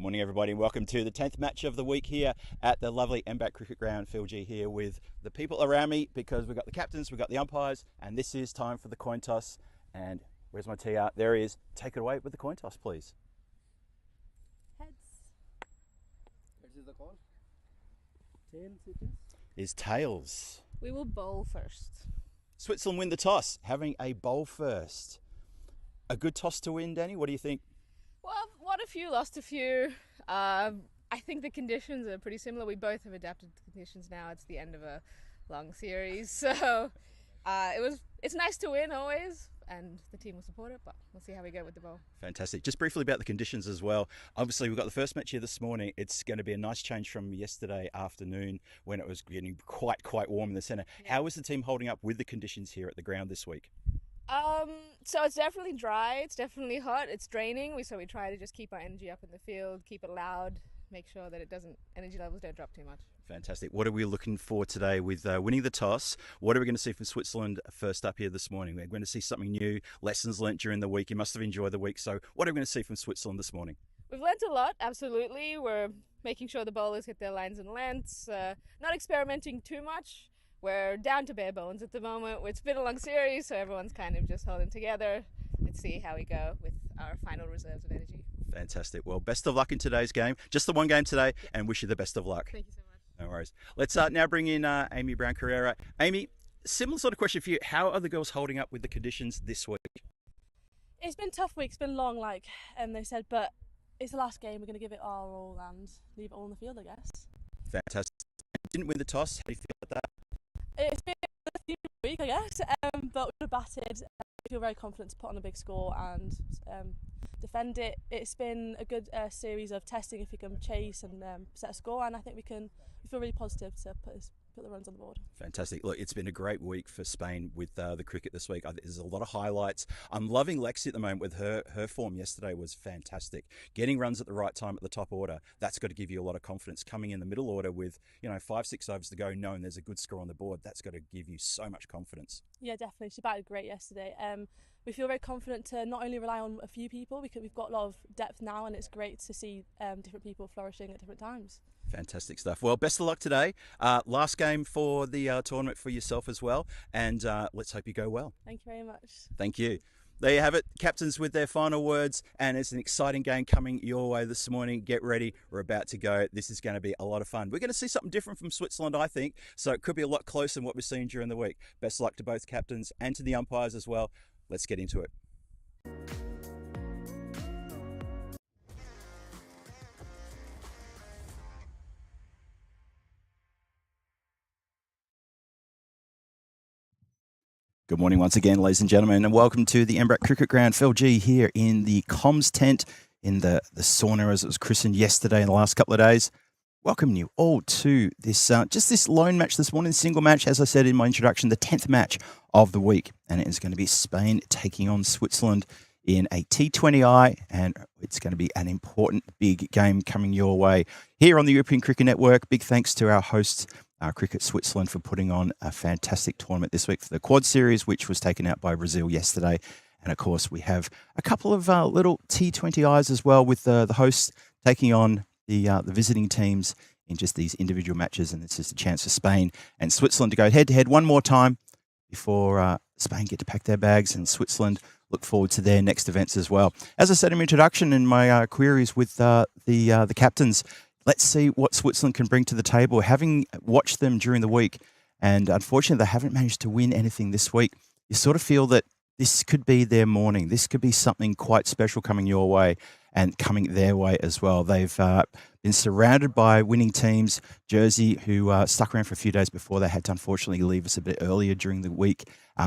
Morning, everybody, and welcome to the 10th match of the week here at the lovely MBAT Cricket Ground. Phil G here with the people around me because we've got the captains, we've got the umpires, and this is time for the coin toss. And where's my TR? There he is. Take it away with the coin toss, please. Heads. Heads is the call. Tails it is. Is tails. We will bowl first. Switzerland win the toss, having a bowl first. A good toss to win, Danny. What do you think? Well, won a few, lost a few. I think the conditions are pretty similar. We both have adapted to conditions now. It's the end of a long series, so it's nice to win always, and the team will support it, but we'll see how we go with the bowl. Fantastic. Just briefly about the conditions as well. Obviously, we've got the first match here this morning. It's going to be a nice change from yesterday afternoon when it was getting quite warm in the centre. Yeah. How is the team holding up with the conditions here at the ground this week? So it's definitely dry, it's definitely hot, it's draining. So we try to just keep our energy up in the field, keep it loud, make sure that energy levels don't drop too much. Fantastic. What are we looking for today with winning the toss? What are we going to see from Switzerland first up here this morning? We're going to see something new, lessons learnt during the week. You must have enjoyed the week. So what are we going to see from Switzerland this morning? We've learnt a lot, absolutely. We're making sure the bowlers hit their lines and lengths, not experimenting too much. We're down to bare bones at the moment. It's been a long series, so everyone's kind of just holding together. Let's see how we go with our final reserves of energy. Fantastic. Well, best of luck in today's game. Just the one game today, and wish you the best of luck. Thank you so much. No worries. Let's now bring in Amy Brown-Carrera. Amy, similar sort of question for you. How are the girls holding up with the conditions this week? It's been a tough week. It's been long, like they said, but it's the last game. We're going to give it our all and leave it all in the field, I guess. Fantastic. Didn't win the toss. How do you feel about that? It's been a few week, I guess, but we've batted. I feel very confident to put on a big score and defend it. It's been a good series of testing if we can chase and set a score, and I think we feel really positive to put the runs on the board. Fantastic. Look, it's been a great week for Spain with the cricket this week. There's a lot of highlights. I'm loving Lexi at the moment with her form yesterday was fantastic. Getting runs at the right time at the top order, that's got to give you a lot of confidence. Coming in the middle order with 5-6 overs to go, knowing there's a good score on the board, that's got to give you so much confidence. Yeah, definitely. She batted great yesterday. We feel very confident to not only rely on a few people, because we've got a lot of depth now, and it's great to see different people flourishing at different times. Fantastic stuff. Well, best of luck today. Last game for the tournament for yourself as well, and let's hope you go well. Thank you very much. Thank you. There you have it, captains with their final words, and it's an exciting game coming your way this morning. Get ready, we're about to go. This is going to be a lot of fun. We're going to see something different from Switzerland, I think, so it could be a lot closer than what we've seen during the week. Best of luck to both captains and to the umpires as well. Let's get into it. Good morning once again, ladies and gentlemen, and welcome to the MBAT Cricket Ground. Phil G here in the comms tent in the sauna, as it was christened yesterday in the last couple of days. Welcome you all to this just this lone match this morning, single match, as I said in my introduction, the 10th match of the week. And it is going to be Spain taking on Switzerland in a T20I, and it's going to be an important big game coming your way here on the European Cricket Network. Big thanks to our hosts, Cricket Switzerland, for putting on a fantastic tournament this week for the Quad Series, which was taken out by Brazil yesterday. And of course, we have a couple of little T20Is as well, with the hosts taking on the visiting teams in just these individual matches. And it's just a chance for Spain and Switzerland to go head-to-head one more time before Spain get to pack their bags, and Switzerland look forward to their next events as well. As I said in my introduction in my queries with the captains, let's see what Switzerland can bring to the table. Having watched them during the week, and unfortunately they haven't managed to win anything this week, you sort of feel that this could be their morning. This could be something quite special coming your way and coming their way as well. They've been surrounded by winning teams. Jersey, who stuck around for a few days before they had to unfortunately leave us a bit earlier during the week.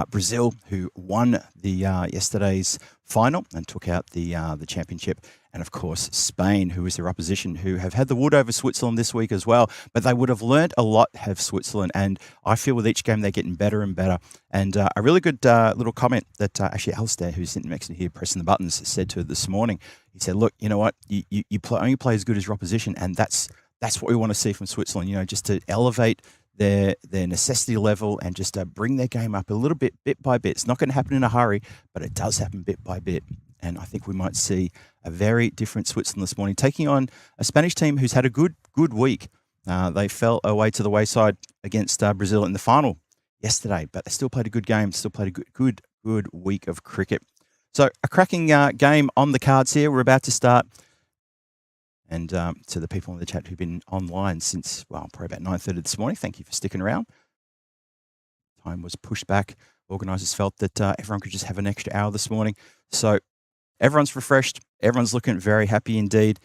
Brazil, who won the yesterday's final and took out the championship. And of course, Spain, who is their opposition, who have had the wood over Switzerland this week as well. But they would have learnt a lot, have Switzerland. And I feel with each game, they're getting better and better. And a really good little comment that actually Alistair, who's sitting next to here pressing the buttons, said to this morning. He said, look, you know what, you only play as good as your opposition. And that's what we want to see from Switzerland, just to elevate their necessity level and just bring their game up a little bit by bit. It's not going to happen in a hurry, but it does happen bit by bit. And I think we might see a very different Switzerland this morning, taking on a Spanish team who's had a good week. They fell away to the wayside against Brazil in the final yesterday, but they still played a good game, still played a good week of cricket. So a cracking game on the cards here. We're about to start. And to the people in the chat who've been online since, well, probably about 9:30 this morning, thank you for sticking around. Time was pushed back. Organisers felt that everyone could just have an extra hour this morning. So everyone's refreshed. Everyone's looking very happy indeed.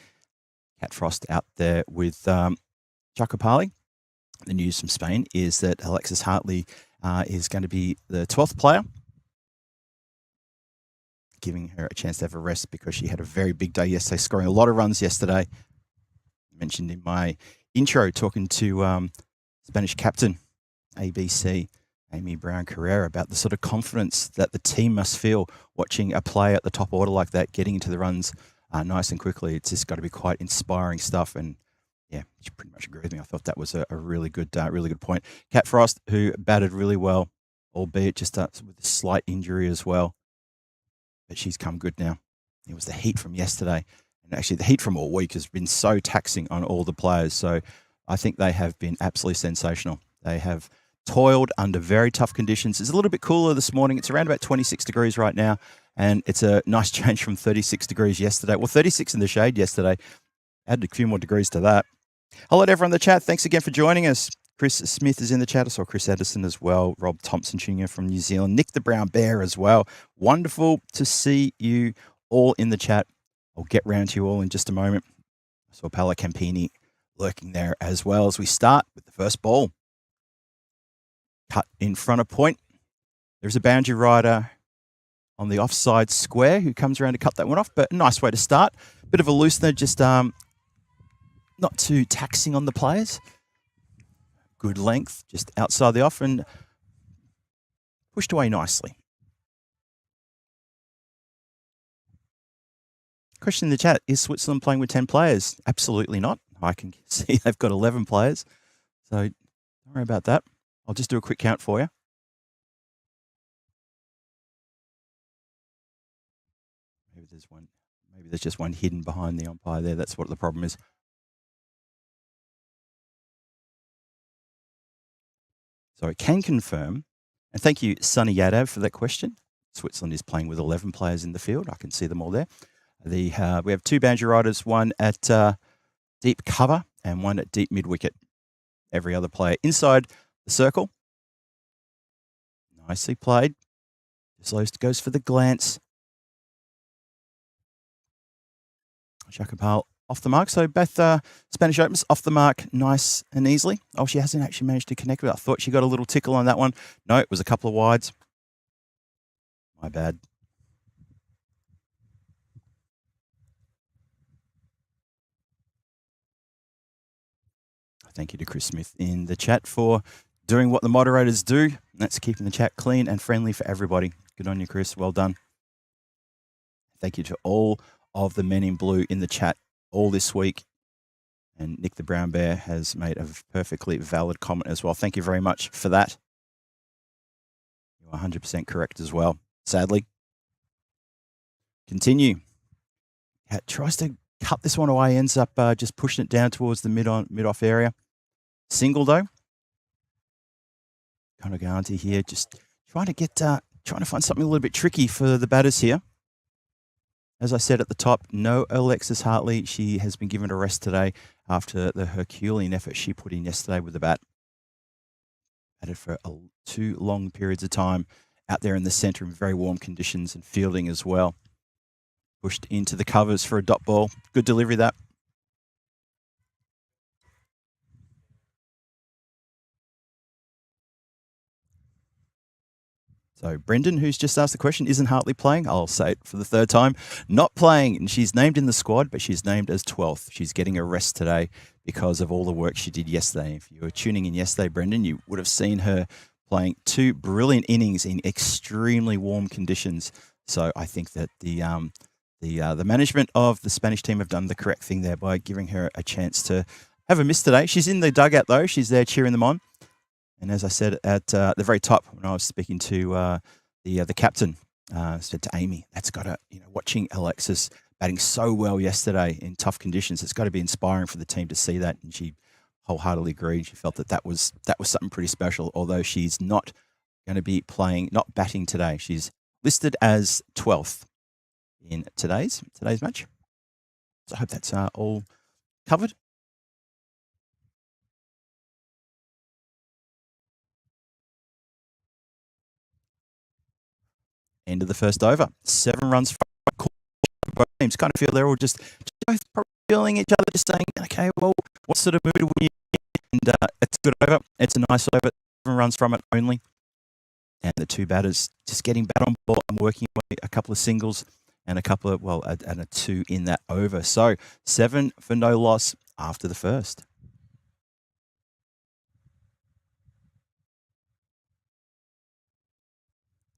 Cat Frost out there with Chacopali. The news from Spain is that Alexis Hartley is going to be the 12th player, giving her a chance to have a rest because she had a very big day yesterday, scoring a lot of runs yesterday. I mentioned in my intro talking to Spanish captain, ABC, Amy Brown Carrera, about the sort of confidence that the team must feel watching a player at the top order like that, getting into the runs nice and quickly. It's just got to be quite inspiring stuff. And yeah, she pretty much agreed with me. I thought that was a really good point. Cat Frost, who batted really well, albeit just with a slight injury as well. But she's come good now. It was the heat from yesterday. And actually the heat from all week has been so taxing on all the players. So I think they have been absolutely sensational. They have toiled under very tough conditions. It's a little bit cooler this morning. It's around about 26 degrees right now. And it's a nice change from 36 degrees yesterday. Well, 36 in the shade yesterday. Added a few more degrees to that. Hello to everyone in the chat. Thanks again for joining us. Chris Smith is in the chat. I saw Chris Edison as well. Rob Thompson Jr. from New Zealand. Nick the Brown Bear as well. Wonderful to see you all in the chat. I'll get round to you all in just a moment. I saw Paolo Campini lurking there as well as we start with the first ball. Cut in front of point. There's a boundary rider on the offside square who comes around to cut that one off, but a nice way to start. Bit of a loosener, just not too taxing on the players. Good length, just outside the off and pushed away nicely. Question in the chat, is Switzerland playing with 10 players? Absolutely not. I can see they've got 11 players. So don't worry about that. I'll just do a quick count for you. Maybe there's just one hidden behind the umpire there. That's what the problem is. So I can confirm, and thank you, Sunny Yadav, for that question. Switzerland is playing with 11 players in the field. I can see them all there. We have two boundary riders, one at deep cover and one at deep mid-wicket. Every other player inside the circle. Nicely played. Just goes for the glance. Chacopal off the mark. So both Spanish Opens off the mark nice and easily. Oh, she hasn't actually managed to connect with it. I thought she got a little tickle on that one. No, it was a couple of wides. My bad. Thank you to Chris Smith in the chat for doing what the moderators do. That's keeping the chat clean and friendly for everybody. Good on you, Chris. Well done. Thank you to all of the men in blue in the chat all this week. And Nick the Brown Bear has made a perfectly valid comment as well. Thank you very much for that. You're 100% correct as well, sadly. Continue. Tries to cut this one away, ends up just pushing it down towards the mid-off area. Single though. Konoganti here, just trying to find something a little bit tricky for the batters here. As I said at the top, no Alexis Hartley. She has been given a rest today after the Herculean effort she put in yesterday with the bat. Batted for 2 long periods of time out there in the centre in very warm conditions and fielding as well. Pushed into the covers for a dot ball. Good delivery that. So Brendan, who's just asked the question, isn't Hartley playing? I'll say it for the 3rd time. Not playing. And she's named in the squad, but she's named as 12th. She's getting a rest today because of all the work she did yesterday. If you were tuning in yesterday, Brendan, you would have seen her playing 2 brilliant innings in extremely warm conditions. So I think that the management of the Spanish team have done the correct thing there by giving her a chance to have a miss today. She's in the dugout, though. She's there cheering them on. And as I said at the very top when I was speaking to the captain, said to Amy, that's got to, watching Alexis batting so well yesterday in tough conditions, it's got to be inspiring for the team to see that. And she wholeheartedly agreed. She felt that was something pretty special, although she's not going to be not batting today. She's listed as 12th in today's match. So I hope that's all covered. End of the first over. 7 runs from both teams. Kind of feel they're all just both feeling each other, just saying, okay, well, what sort of mood are we in? And it's a good over. It's a nice over. 7 runs from it only. And the two batters just getting bat on ball and working away a couple of singles and and a 2 in that over. So 7 for no loss after the first.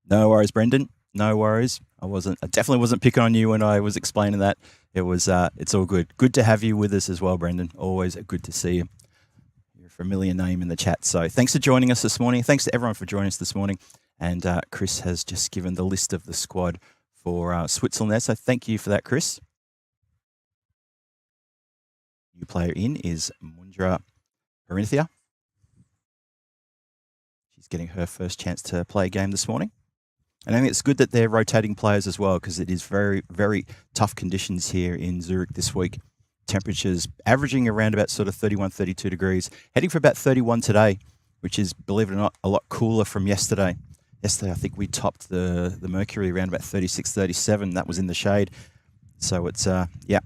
No worries, Brendan. No worries. I definitely wasn't picking on you when I was explaining that. It's all good. Good to have you with us as well, Brendan. Always good to see you. You're a familiar name in the chat. So thanks for joining us this morning. Thanks to everyone for joining us this morning. And Chris has just given the list of the squad for Switzerland there. So thank you for that, Chris. New player in is Mundra Parinthia. She's getting her first chance to play a game this morning. And I think it's good that they're rotating players as well, because it is very, very tough conditions here in Zurich this week. Temperatures averaging around about sort of 31, 32 degrees, heading for about 31 today, which is, believe it or not, a lot cooler from yesterday. Yesterday, I think we topped the mercury around about 36, 37. That was in the shade. So it's, it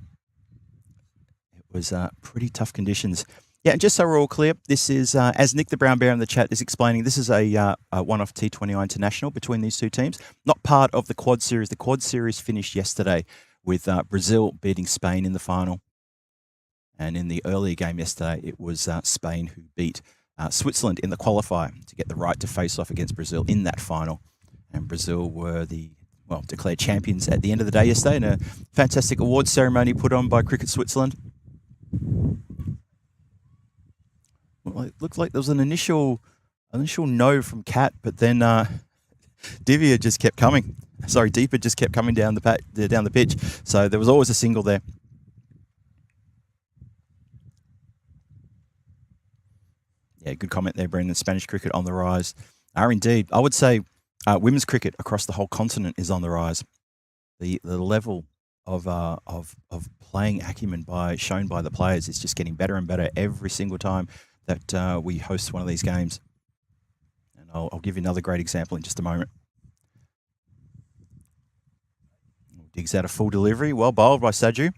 was pretty tough conditions. Yeah, and just so we're all clear, this is, as Nick the Brown Bear in the chat is explaining, this is a one-off T20I international between these two teams, not part of the quad series. The quad series finished yesterday with Brazil beating Spain in the final. And in the earlier game yesterday, it was Spain who beat Switzerland in the qualifier to get the right to face off against Brazil in that final. And Brazil were declared champions at the end of the day yesterday in a fantastic awards ceremony put on by Cricket Switzerland. Well, it looked like there was an initial no from Cat, but then Divya just kept coming. Sorry, Deepa just kept coming down the pitch. So there was always a single there. Yeah, good comment there, Brendan. Spanish cricket on the rise. Indeed. I would say women's cricket across the whole continent is on the rise. The level of playing acumen shown by the players is just getting better and better every single time that we host one of these games. And I'll give you another great example in just a moment. Digs out a full delivery. Well bowled by Saju.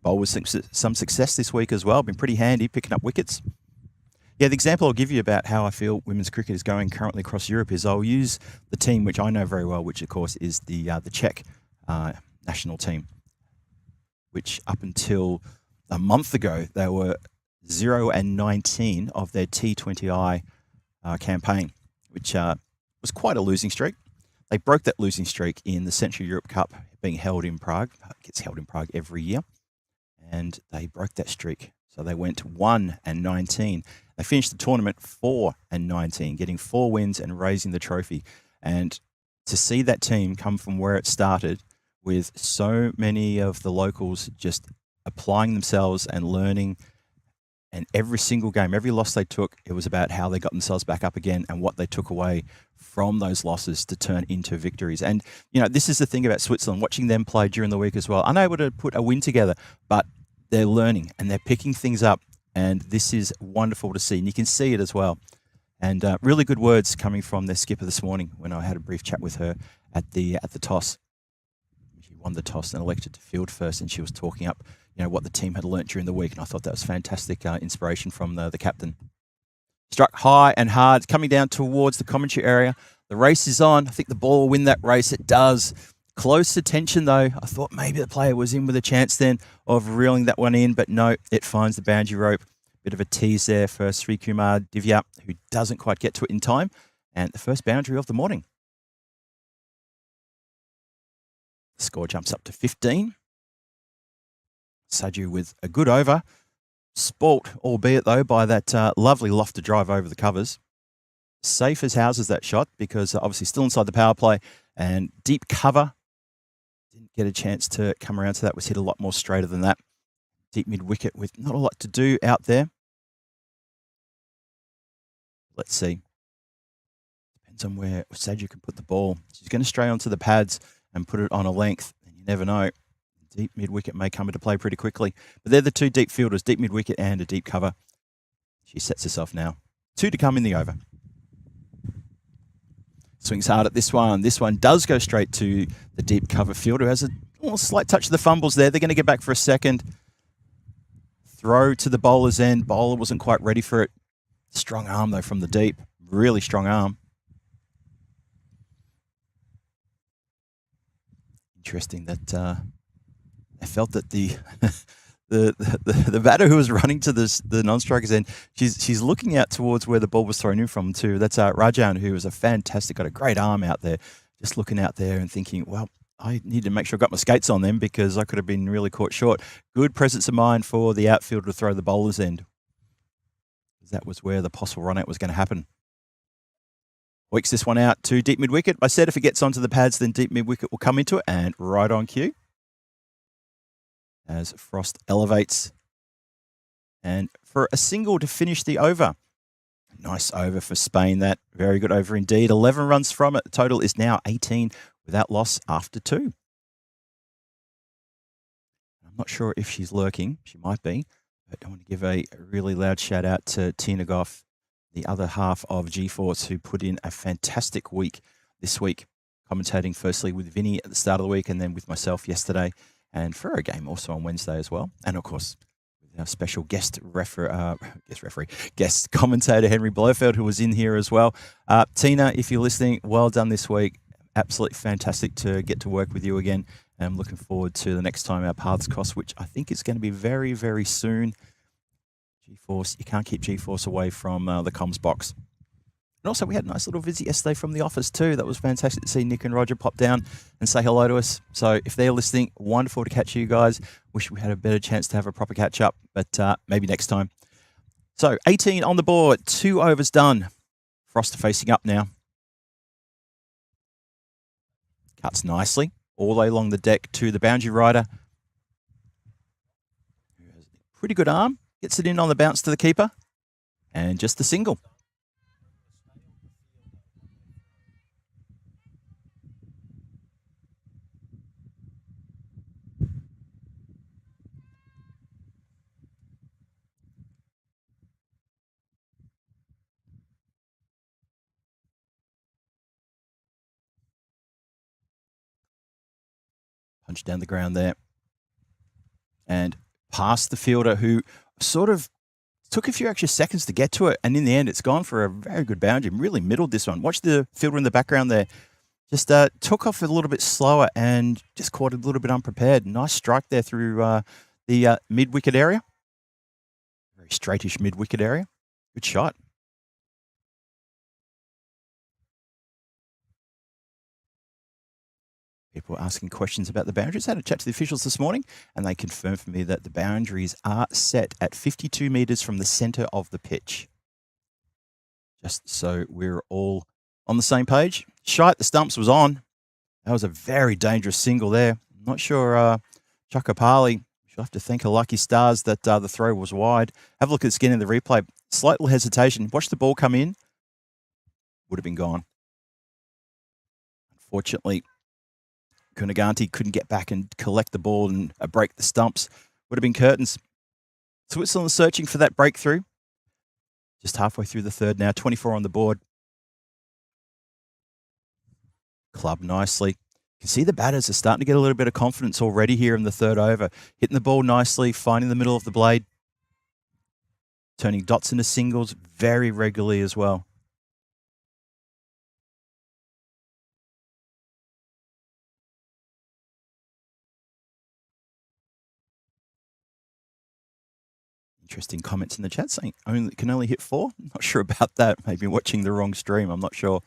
Bowled with some success this week as well. Been pretty handy picking up wickets. Yeah, the example I'll give you about how I feel women's cricket is going currently across Europe is I'll use the team which I know very well, which of course is the Czech national team, which up until a month ago they were 0-19 of their T20I campaign, which was quite a losing streak. They broke that losing streak in the Central Europe Cup being held in Prague. It gets held in Prague every year. And they broke that streak. So they went 1-19. They finished the tournament 4-19, getting 4 wins and raising the trophy. And to see that team come from where it started with so many of the locals just applying themselves and learning, and every single game, every loss they took, it was about how they got themselves back up again and what they took away from those losses to turn into victories. And, this is the thing about Switzerland, watching them play during the week as well, unable to put a win together, but they're learning and they're picking things up. And this is wonderful to see. And you can see it as well. And really good words coming from their skipper this morning when I had a brief chat with her at the toss. She won the toss and elected to field first, and she was talking up what the team had learnt during the week, and I thought that was fantastic inspiration from the captain. Struck high and hard, coming down towards the commentary area. The race is on. I think the ball will win that race. It does. Close attention, though. I thought maybe the player was in with a chance then of reeling that one in, but no, it finds the boundary rope. Bit of a tease there for Sri Kumar Divya, who doesn't quite get to it in time, and the first boundary of the morning. The score jumps up to 15. Saju with a good over. Sport, albeit though, by that lovely lofted drive over the covers. Safe as houses that shot, because obviously still inside the power play, And deep cover, didn't get a chance to come around to that, was hit a lot more straighter than that. Deep mid-wicket with not a lot to do out there. Let's see. Depends on where Sadhu can put the ball. She's going to stray onto the pads and put it on a length. And you never know. Deep mid-wicket may come into play pretty quickly. But they're the two deep fielders, deep mid-wicket and a deep cover. She sets herself now. 2 to come in the over. Swings hard at this one. This one does go straight to the deep cover fielder, who has a slight touch of the fumbles there. They're going to get back for a second. Throw to the bowler's end. Bowler wasn't quite ready for it. Strong arm, though, from the deep. Really strong arm. Interesting that I felt that the the batter who was running to the non-striker's end, she's looking out towards where the ball was thrown in from too. That's Rajan, who was got a great arm out there, just looking out there and thinking, well, I need to make sure I got my skates on them because I could have been really caught short. Good presence of mind for the outfielder to throw the bowler's end. That was where the possible run out was going to happen. Weeks this one out to deep mid-wicket. I said if it gets onto the pads, then deep mid-wicket will come into it, and right on cue. As Frost elevates. And for a single to finish the over. Nice over for Spain, that. Very good over indeed. 11 runs from it. The total is now 18 without loss after 2. I'm not sure if she's lurking. She might be. But I want to give a really loud shout out to Tina Goff, the other half of G-Force, who put in a fantastic week this week, commentating firstly with Vinny at the start of the week and then with myself yesterday, and for a game also on Wednesday as well. And of course, with our special guest commentator, Henry Blofeld, who was in here as well. Tina, if you're listening, well done this week. Absolutely fantastic to get to work with you again. And I'm looking forward to the next time our paths cross, which I think is going to be very, very soon. G-Force, you can't keep G-Force away from the comms box. And also, we had a nice little visit yesterday from the office too. That was fantastic to see Nick and Roger pop down and say hello to us. So if they're listening, wonderful to catch you guys. Wish we had a better chance to have a proper catch-up, but maybe next time. So 18 on the board, 2 overs done. Frost facing up now. Cuts nicely all the way along the deck to the boundary rider. Pretty good arm. Gets it in on the bounce to the keeper. And just the single. Punch down the ground there. And past the fielder, who sort of took a few extra seconds to get to it. And in the end, it's gone for a very good boundary. Really middled this one. Watch the fielder in the background there. Just took off a little bit slower and just caught a little bit unprepared. Nice strike there through the mid-wicket area. Very straightish mid-wicket area. Good shot. People were asking questions about the boundaries. I had a chat to the officials this morning, and they confirmed for me that the boundaries are set at 52 metres from the centre of the pitch. Just so we're all on the same page. Shite, the stumps was on. That was a very dangerous single there. Not sure Chakapali, she'll have to thank her lucky stars that the throw was wide. Have a look at the skin in the replay. Slight little hesitation. Watch the ball come in. Would have been gone. Unfortunately, Kunaganti couldn't get back and collect the ball and break the stumps. Would have been curtains. Switzerland searching for that breakthrough. Just halfway through the third now, 24 on the board. Club nicely. You can see the batters are starting to get a little bit of confidence already here in the third over. Hitting the ball nicely, finding the middle of the blade. Turning dots into singles very regularly as well. Interesting comments in the chat saying can only hit 4. Not sure about that. Maybe watching the wrong stream. I'm not sure.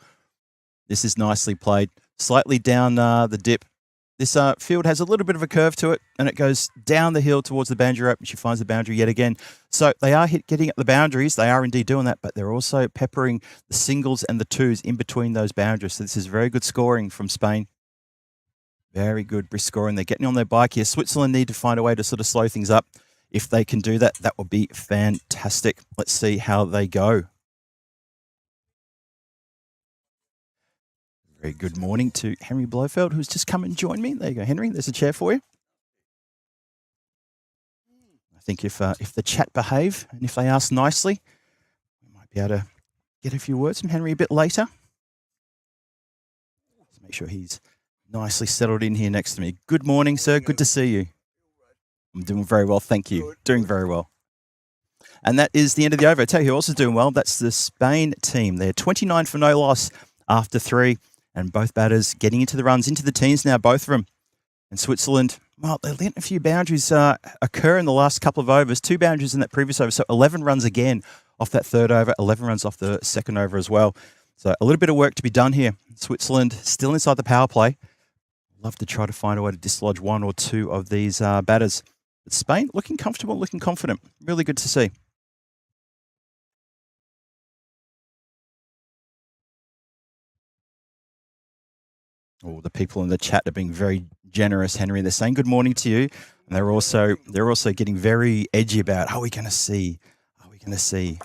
This is nicely played. Slightly down the dip. This field has a little bit of a curve to it, and it goes down the hill towards the boundary rope, and she finds the boundary yet again. So they are getting at the boundaries. They are indeed doing that, but they're also peppering the singles and the twos in between those boundaries. So this is very good scoring from Spain. Very good brisk scoring. They're getting on their bike here. Switzerland need to find a way to sort of slow things up. If they can do that, that would be fantastic. Let's see how they go. Very good morning to Henry Blofeld, who's just come and joined me. There you go, Henry. There's a chair for you. I think if the chat behave and if they ask nicely, we might be able to get a few words from Henry a bit later. Let's make sure he's nicely settled in here next to me. Good morning, sir. Good to see you. I'm doing very well, thank you. Doing very well. And that is the end of the over. I tell you who else is doing well. That's the Spain team. They're 29 for no loss after 3. And both batters getting into the runs, into the teens now, both of them. And Switzerland, well, they're letting a few boundaries occur in the last couple of overs. 2 boundaries in that previous over. So 11 runs again off that third over, 11 runs off the second over as well. So a little bit of work to be done here. Switzerland still inside the power play. Love to try to find a way to dislodge 1 or 2 of these batters. But Spain looking comfortable, looking confident. Really good to see. Oh, the people in the chat are being very generous, Henry. They're saying good morning to you, and they're also getting very edgy about, are we going to see? Are we going to see?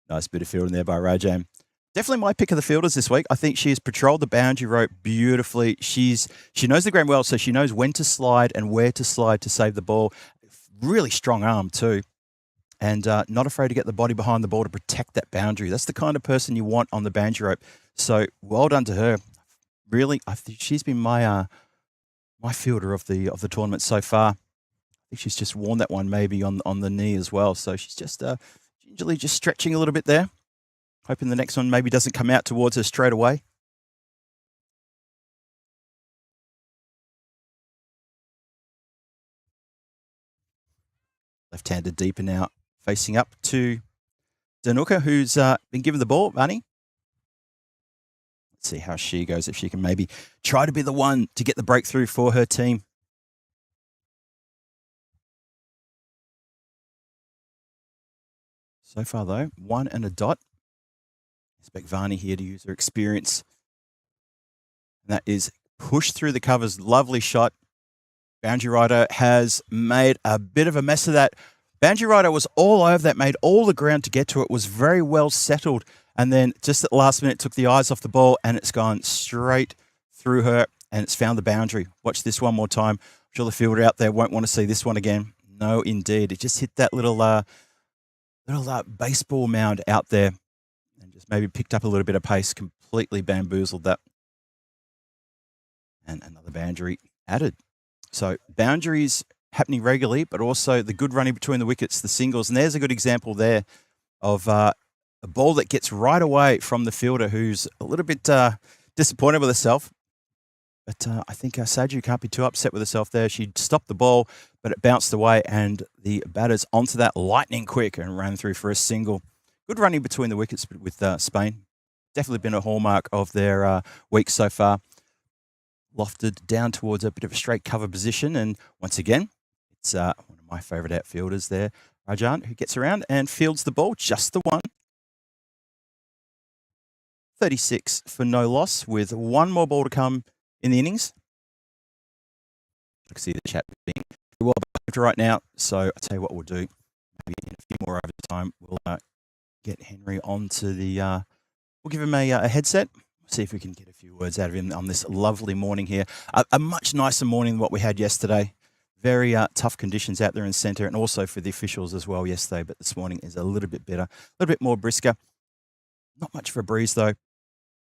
Nice bit of fielding there by Rajam. Definitely my pick of the fielders this week. I think she has patrolled the boundary rope beautifully. She knows the ground well, so she knows when to slide and where to slide to save the ball. Really strong arm too. And not afraid to get the body behind the ball to protect that boundary. That's the kind of person you want on the boundary rope. So well done to her. Really, I think she's been my fielder of the tournament so far. I think she's just worn that one maybe on the knee as well. So she's just gingerly just stretching a little bit there. Hoping the next one maybe doesn't come out towards her straight away. Left-handed deeper now, facing up to Danuka, who's been given the ball. Bunny. Let's see how she goes, if she can maybe try to be the one to get the breakthrough for her team. So far, though, 1 and a dot. Expect Varney here to use her experience. And that is pushed through the covers. Lovely shot. Boundary Rider has made a bit of a mess of that. Boundary Rider was all over that, made all the ground to get to it, was very well settled. And then just at the last minute, took the eyes off the ball and it's gone straight through her and it's found the boundary. Watch this one more time. I'm sure the fielder out there won't want to see this one again. No, indeed. It just hit that little baseball mound out there and just maybe picked up a little bit of pace, completely bamboozled that. And another boundary added. So boundaries happening regularly, but also the good running between the wickets, the singles. And there's a good example there of a ball that gets right away from the fielder who's a little bit disappointed with herself. But I think Saju can't be too upset with herself there. She stopped the ball, but it bounced away and the batter's onto that lightning quick and ran through for a single. Good running between the wickets with Spain. Definitely been a hallmark of their week so far. Lofted down towards a bit of a straight cover position. And once again, it's one of my favourite outfielders there, Rajan, who gets around and fields the ball, just the one. 36 for no loss with one more ball to come in the innings. I can see the chat being well behaved right now. So I'll tell you what we'll do. Maybe in a few more over time, we'll get Henry onto the... we'll give him a headset. See if we can get a few words out of him on this lovely morning here. A much nicer morning than what we had yesterday. Very tough conditions out there in centre and also for the officials as well yesterday. But this morning is a little bit better, a little bit more brisker. Not much for a breeze though.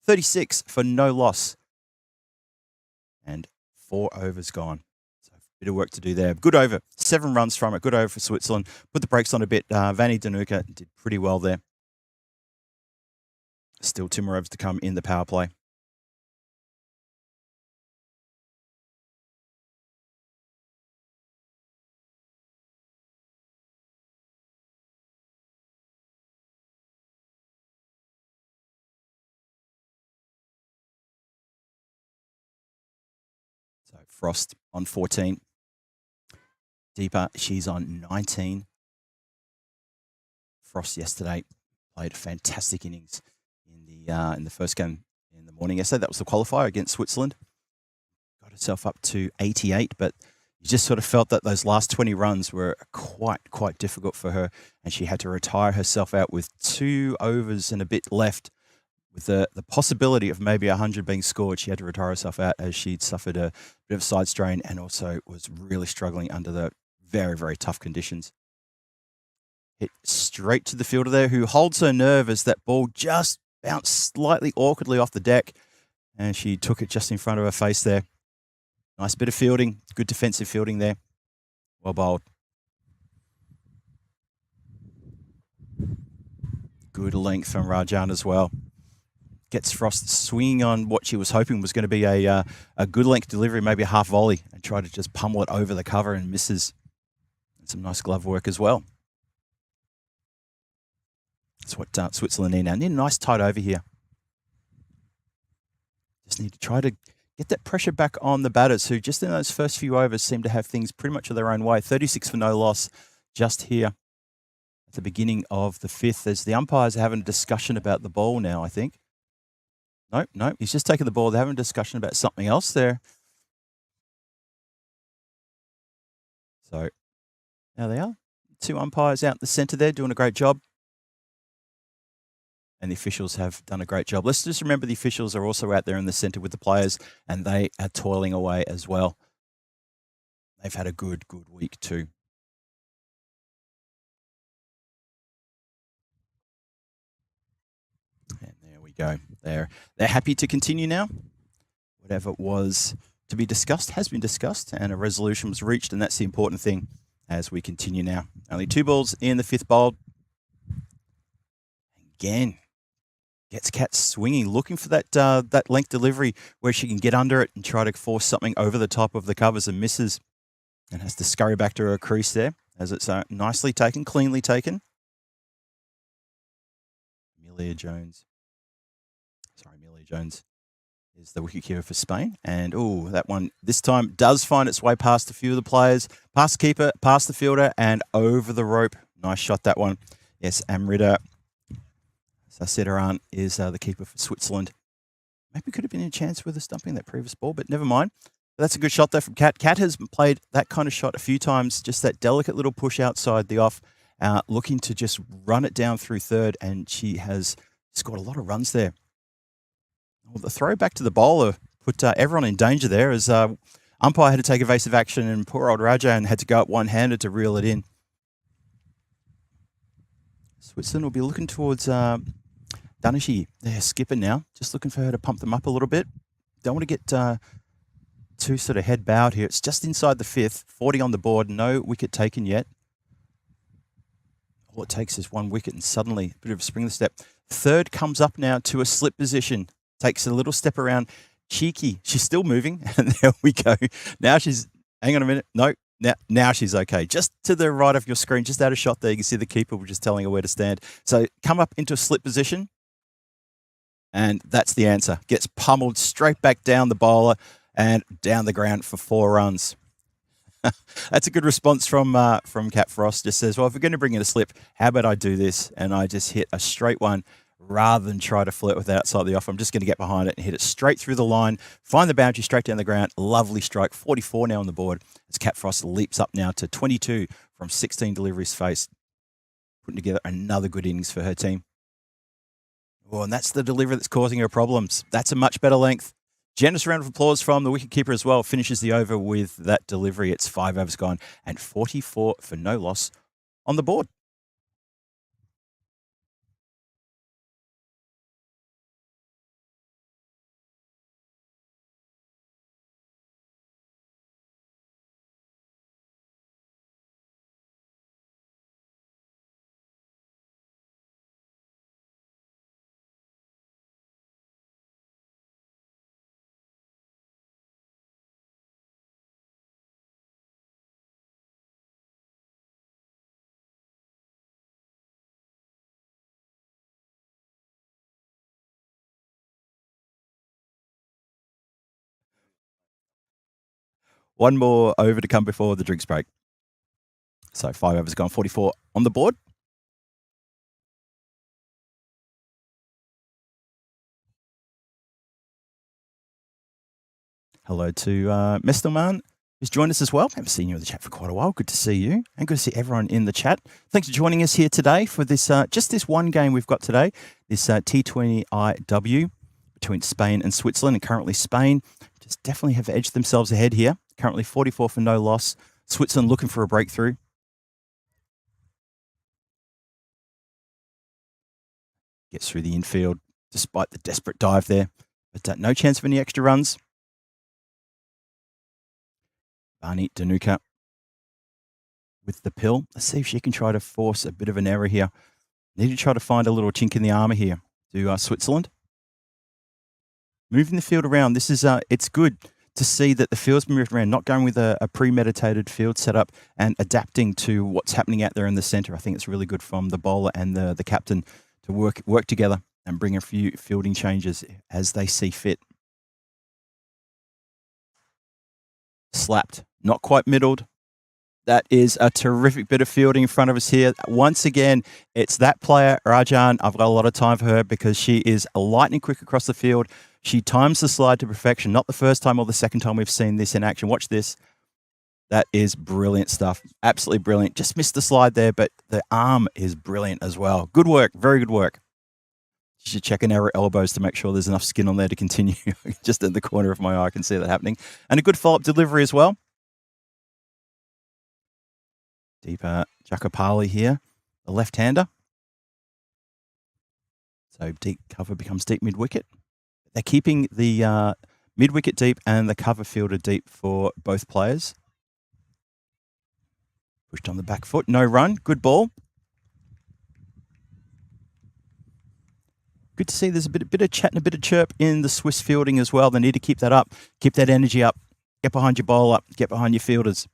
36 for no loss. And 4 overs gone. So Bit of work to do there. Good over. 7 runs from it. Good over for Switzerland. Put the brakes on a bit. Vanni Danuka did pretty well there. Still 2 more overs to come in the power play. So Frost on 14. Deeper, she's on 19. Frost yesterday played a fantastic innings in the first game in the morning yesterday. That was the qualifier against Switzerland. Got herself up to 88, but you just sort of felt that those last 20 runs were quite difficult for her, and she had to retire herself out with 2 overs and a bit left. With the possibility of maybe 100 being scored, she had to retire herself out as she'd suffered a bit of a side strain and also was really struggling under the very tough conditions. Hit straight to the fielder there, who holds her nerve as that ball just bounced slightly awkwardly off the deck, and she took it just in front of her face there. Nice bit of fielding, good defensive fielding there. Well bowled. Good length from Rajan as well. Gets Frost swinging on what she was hoping was going to be a good length delivery, maybe a half volley, and try to just pummel it over the cover and misses. And some nice glove work as well. That's what Switzerland need now. Need a nice tight over here. Just need to try to get that pressure back on the batters, who just in those first few overs seem to have things pretty much their own way. 36 for no loss just here at the beginning of the 5th, as the umpires are having a discussion about the ball now, I think. No, he's just taking the ball. They're having a discussion about something else there. So now they are. 2 umpires out in the centre there doing a great job. And the officials have done a great job. Let's just remember the officials are also out there in the centre with the players, and they are toiling away as well. They've had a good week too. And there we go. They're happy to continue now. Whatever was to be discussed has been discussed, and a resolution was reached, and that's the important thing as we continue now. Only 2 balls in the 5th bowl. Again, gets Kat swinging, looking for that length delivery where she can get under it and try to force something over the top of the covers, and misses, and has to scurry back to her crease there as it's nicely taken, cleanly taken. Amelia Jones is the wicketkeeper for Spain. And, that one this time does find its way past a few of the players, past the keeper, past the fielder, and over the rope. Nice shot, that one. Yes, Amrita Sasetaran is the keeper for Switzerland. Maybe could have been a chance with a stumping that previous ball, but never mind. That's a good shot there from Kat. Kat has played that kind of shot a few times, just that delicate little push outside the off, looking to just run it down through third, and she has scored a lot of runs there. Well, the throw back to the bowler put everyone in danger there, as umpire had to take evasive action, and poor old Rajan had to go up one-handed to reel it in. Switzerland will be looking towards Danishi, their skipper now, just looking for her to pump them up a little bit. Don't want to get too sort of head bowed here. It's just inside the 5th, 40 on the board, no wicket taken yet. All it takes is 1 wicket, and suddenly a bit of a spring step. 3rd comes up now to a slip position. Takes a little step around. Cheeky. She's still moving. And there we go. Now she's, hang on a minute. No, now she's okay. Just to the right of your screen, just out of shot there, you can see the keeper was just telling her where to stand. So come up into a slip position. And that's the answer. Gets pummeled straight back down the bowler and down the ground for 4 runs. That's a good response from Kat Frost. Just says, well, if we're going to bring in a slip, how about I do this? And I just hit a straight one rather than try to flirt with the outside the off. I'm just going to get behind it and hit it straight through the line, find the boundary straight down the ground. Lovely strike. 44 now on the board as Kat Frost leaps up now to 22 from 16 deliveries faced, putting together another good innings for her team. Oh, and that's the delivery that's causing her problems. That's a much better length. Generous round of applause from the wicketkeeper as well. Finishes the over with that delivery. It's 5 overs gone and 44 for no loss on the board. One more over to come before the drinks break. So 5 overs gone, 44 on the board. Hello to Mestelman, who's joined us as well. Haven't seen you in the chat for quite a while. Good to see you, and good to see everyone in the chat. Thanks for joining us here today for this just this one game we've got today, this T20IW between Spain and Switzerland. And currently Spain just definitely have edged themselves ahead here. Currently 44 for no loss. Switzerland looking for a breakthrough. Gets through the infield despite the desperate dive there, but no chance of any extra runs. Barney Danuka with the pill. Let's see if she can try to force a bit of an error here. Need to try to find a little chink in the armour here to Switzerland. Moving the field around. This is it's good to see that the field's been moved around, not going with a premeditated field setup and adapting to what's happening out there in the centre. I think it's really good from the bowler and the captain to work together and bring a few fielding changes as they see fit. Slapped, not quite middled. That is a terrific bit of fielding in front of us here. Once again, it's that player, Rajan. I've got a lot of time for her because she is lightning quick across the field. She times the slide to perfection. Not the first time or the second time we've seen this in action. Watch this. That is brilliant stuff. Absolutely brilliant. Just missed the slide there, but the arm is brilliant as well. Good work. Very good work. She should check in her elbows to make sure there's enough skin on there to continue. Just in the corner of my eye, I can see that happening. And a good follow-up delivery as well. Deepa Jakopali here, the left-hander. So deep cover becomes deep mid-wicket. They're keeping the mid-wicket deep and the cover fielder deep for both players. Pushed on the back foot, no run, good ball. Good to see there's a bit of chat and a bit of chirp in the Swiss fielding as well. They need to keep that up, keep that energy up, get behind your bowler, get behind your fielders.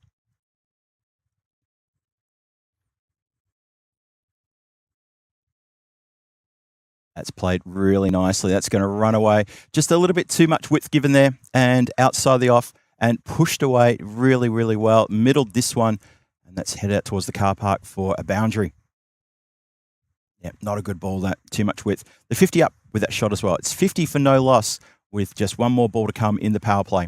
That's played really nicely. That's going to run away. Just a little bit too much width given there and outside the off and pushed away really, really well. Middled this one, and that's headed out towards the car park for a boundary. Yeah, not a good ball, that. Too much width. The 50 up with that shot as well. It's 50 for no loss with just one more ball to come in the power play.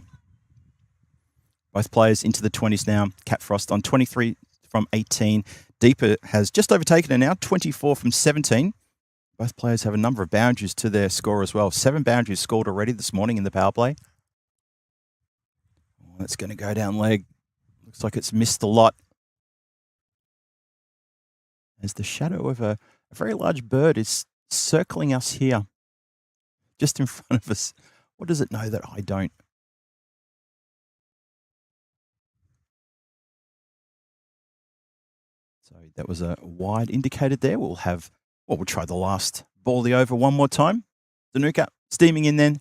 Both players into the 20s now. Cat Frost on 23 from 18. Deepa has just overtaken her now, 24 from 17. Both players have a number of boundaries to their score as well. 7 boundaries scored already this morning in the power play. Oh, that's going to go down leg. Looks like it's missed a lot. As the shadow of a very large bird is circling us here, just in front of us. What does it know that I don't? So that was a wide indicated there. We'll try the last ball the over one more time. Danuka steaming in then.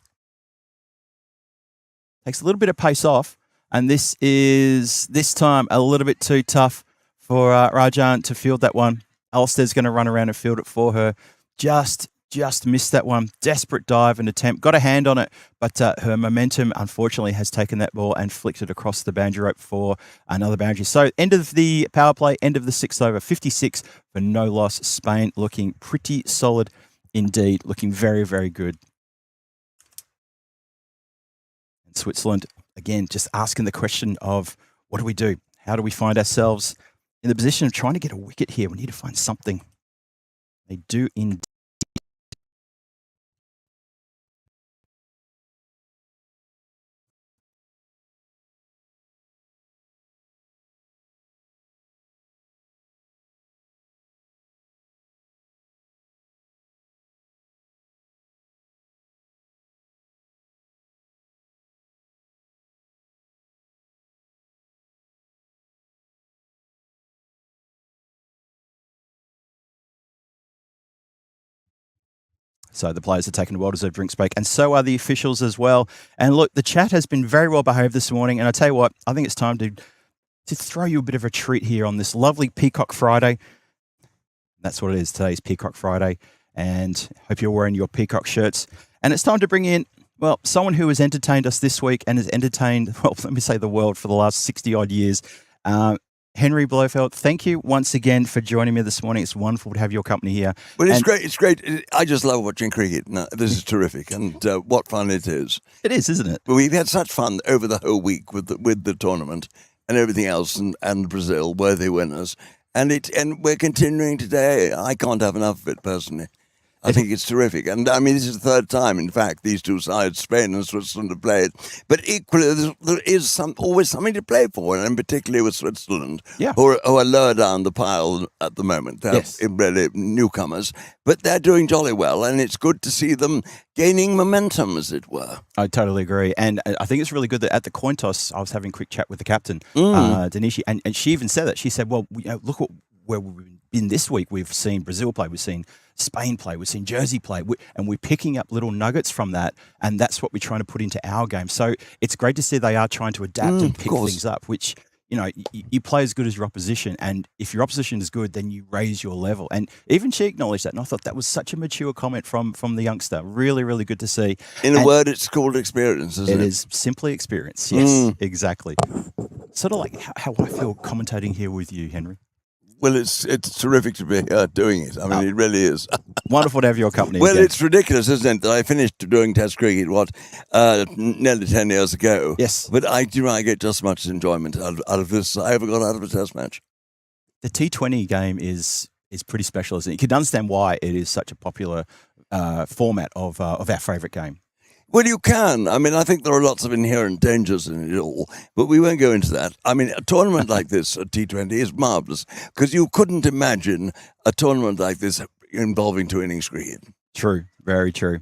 Takes a little bit of pace off. And this time a little bit too tough for Rajan to field that one. Alistair's going to run around and field it for her. Just missed that one. Desperate dive and attempt. Got a hand on it, but her momentum, unfortunately, has taken that ball and flicked it across the boundary rope for another boundary. So end of the power play, end of the 6th over. 56 for no loss. Spain looking pretty solid indeed. Looking very, very good. And Switzerland, again, just asking the question of what do we do? How do we find ourselves in the position of trying to get a wicket here? We need to find something. They do indeed. So the players are taking a well-deserved drinks break, and so are the officials as well. And look, the chat has been very well behaved this morning, and I tell you what, I think it's time to throw you a bit of a treat here on this lovely Peacock Friday. That's what it is. Today's Peacock Friday, and hope you're wearing your Peacock shirts. And it's time to bring in Well, someone who has entertained us this week and has entertained, well, let me say the world for the last 60-odd years, Henry Blofeld, thank you once again for joining me this morning. It's wonderful to have your company here. Well, it's great. It's great. I just love watching cricket. No, this is terrific, and what fun it is. It is, isn't it? We've had such fun over the whole week with the tournament and everything else, and Brazil, worthy winners, and we're continuing today. I can't have enough of it personally. I think it's terrific. And I mean, this is the third time, in fact, these two sides, Spain and Switzerland, have played. But equally, there is always something to play for, and particularly with Switzerland, who are lower down the pile at the moment. They're really newcomers. But they're doing jolly well, and it's good to see them gaining momentum, as it were. I totally agree. And I think it's really good that at the coin toss, I was having a quick chat with the captain, Danishi, and she even said that. She said, well, look where we've been this week. We've seen Brazil play. We've seen Spain play, we've seen Jersey play, and we're picking up little nuggets from that, and that's what we're trying to put into our game. So it's great to see they are trying to adapt and pick things up, which, you play as good as your opposition, and if your opposition is good, then you raise your level. And even she acknowledged that, and I thought that was such a mature comment from the youngster. Really, really good to see. In a word, it's called experience, isn't it? It is simply experience, yes, exactly. Sort of like how I feel commentating here with you, Henry. Well, it's terrific to be doing it. I mean, it really is. Wonderful to have your company. Well, again. it's ridiculous, isn't it, that I finished doing Test cricket, nearly 10 years ago. Yes. But I get just as much enjoyment out of this as I ever got out of a Test match. The T20 game is pretty special, isn't it? You can understand why it is such a popular format of our favourite game. Well, you can. I mean, I think there are lots of inherent dangers in it all, but we won't go into that. I mean, a tournament like this, a T20, is marvellous because you couldn't imagine a tournament like this involving two innings cricket. True, very true.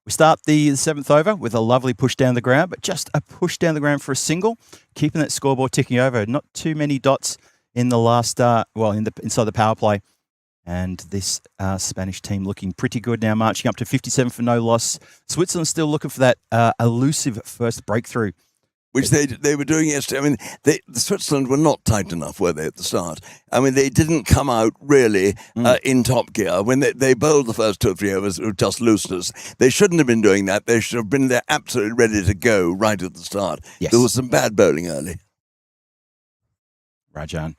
We start the seventh over with a lovely push down the ground, but just a push down the ground for a single, keeping that scoreboard ticking over. Not too many dots in the last, inside the power play. And this Spanish team looking pretty good now, marching up to 57 for no loss. Switzerland still looking for that elusive first breakthrough. Which they were doing yesterday. I mean, the Switzerland were not tight enough, were they, at the start? I mean, they didn't come out really in top gear. When they bowled the first 2 or 3 overs with just looseness, they shouldn't have been doing that. They should have been there absolutely ready to go right at the start. Yes. There was some bad bowling early. Rajan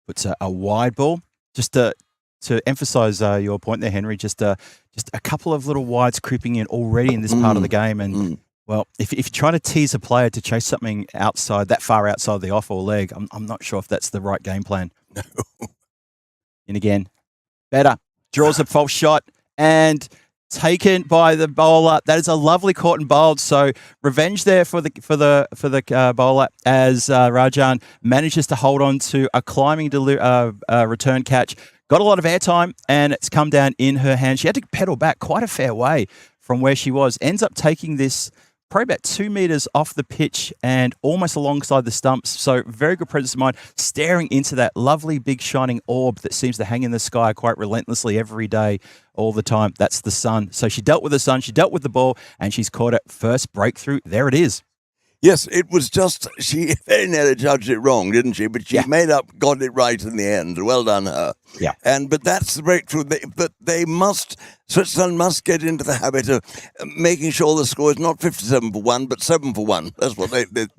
puts a wide ball. Just to emphasise your point there, Henry, just a couple of little wides creeping in already in this part of the game. And, well, if you're trying to tease a player to chase something that far outside the off or leg, I'm not sure if that's the right game plan. No. And again, better. Draws a false shot and taken by the bowler. That is a lovely caught and bowled. So revenge there for the bowler as Rajan manages to hold on to a climbing return catch. Got a lot of airtime, and it's come down in her hand. She had to pedal back quite a fair way from where she was. Ends up taking this probably about 2 meters off the pitch and almost alongside the stumps. So very good presence of mind, staring into that lovely big shining orb that seems to hang in the sky quite relentlessly every day, all the time. That's the sun. So she dealt with the sun, she dealt with the ball, and she's caught it. First breakthrough. There it is. Yes, it was just, she very nearly judged it wrong, didn't she? But she got it right in the end. Well done, her. Yeah. But that's the breakthrough. Switzerland must get into the habit of making sure the score is not 57 for 1, but 7 for 1. That's what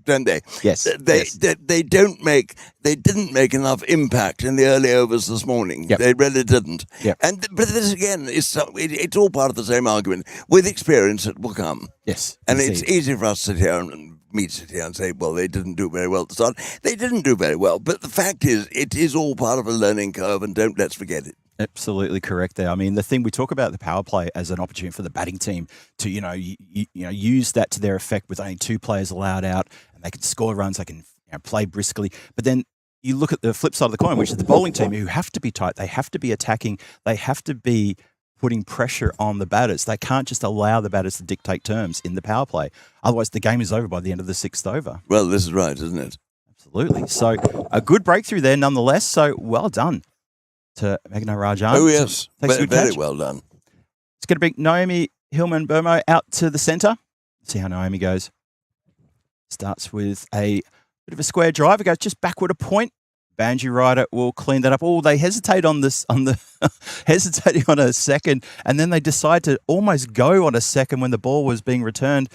don't they? Yes. They didn't make enough impact in the early overs this morning. Yep. They really didn't. Yep. But this again, it's all part of the same argument. With experience, it will come. Yes. And it's easy for us to sit here and say, well, they didn't do very well at the start. They didn't do very well. But the fact is, it is all part of a learning curve, and let's forget it. Absolutely correct there. I mean, the thing we talk about the power play as an opportunity for the batting team to, use that to their effect with only 2 players allowed out, and they can score runs, they can play briskly. But then you look at the flip side of the coin, which is the bowling team, who have to be tight, they have to be attacking, they have to be putting pressure on the batters. They can't just allow the batters to dictate terms in the power play. Otherwise, the game is over by the end of the 6th over. Well, this is right, isn't it? Absolutely. So a good breakthrough there nonetheless. So well done to Meghna Rajan. Oh, yes. Very catch. well done. It's going to bring Naomi Hillman-Burmo out to the centre. See how Naomi goes. Starts with a bit of a square drive. It goes just backward a point. Boundary rider will clean that up. Oh, they hesitate on hesitating on a second, and then they decide to almost go on a second when the ball was being returned.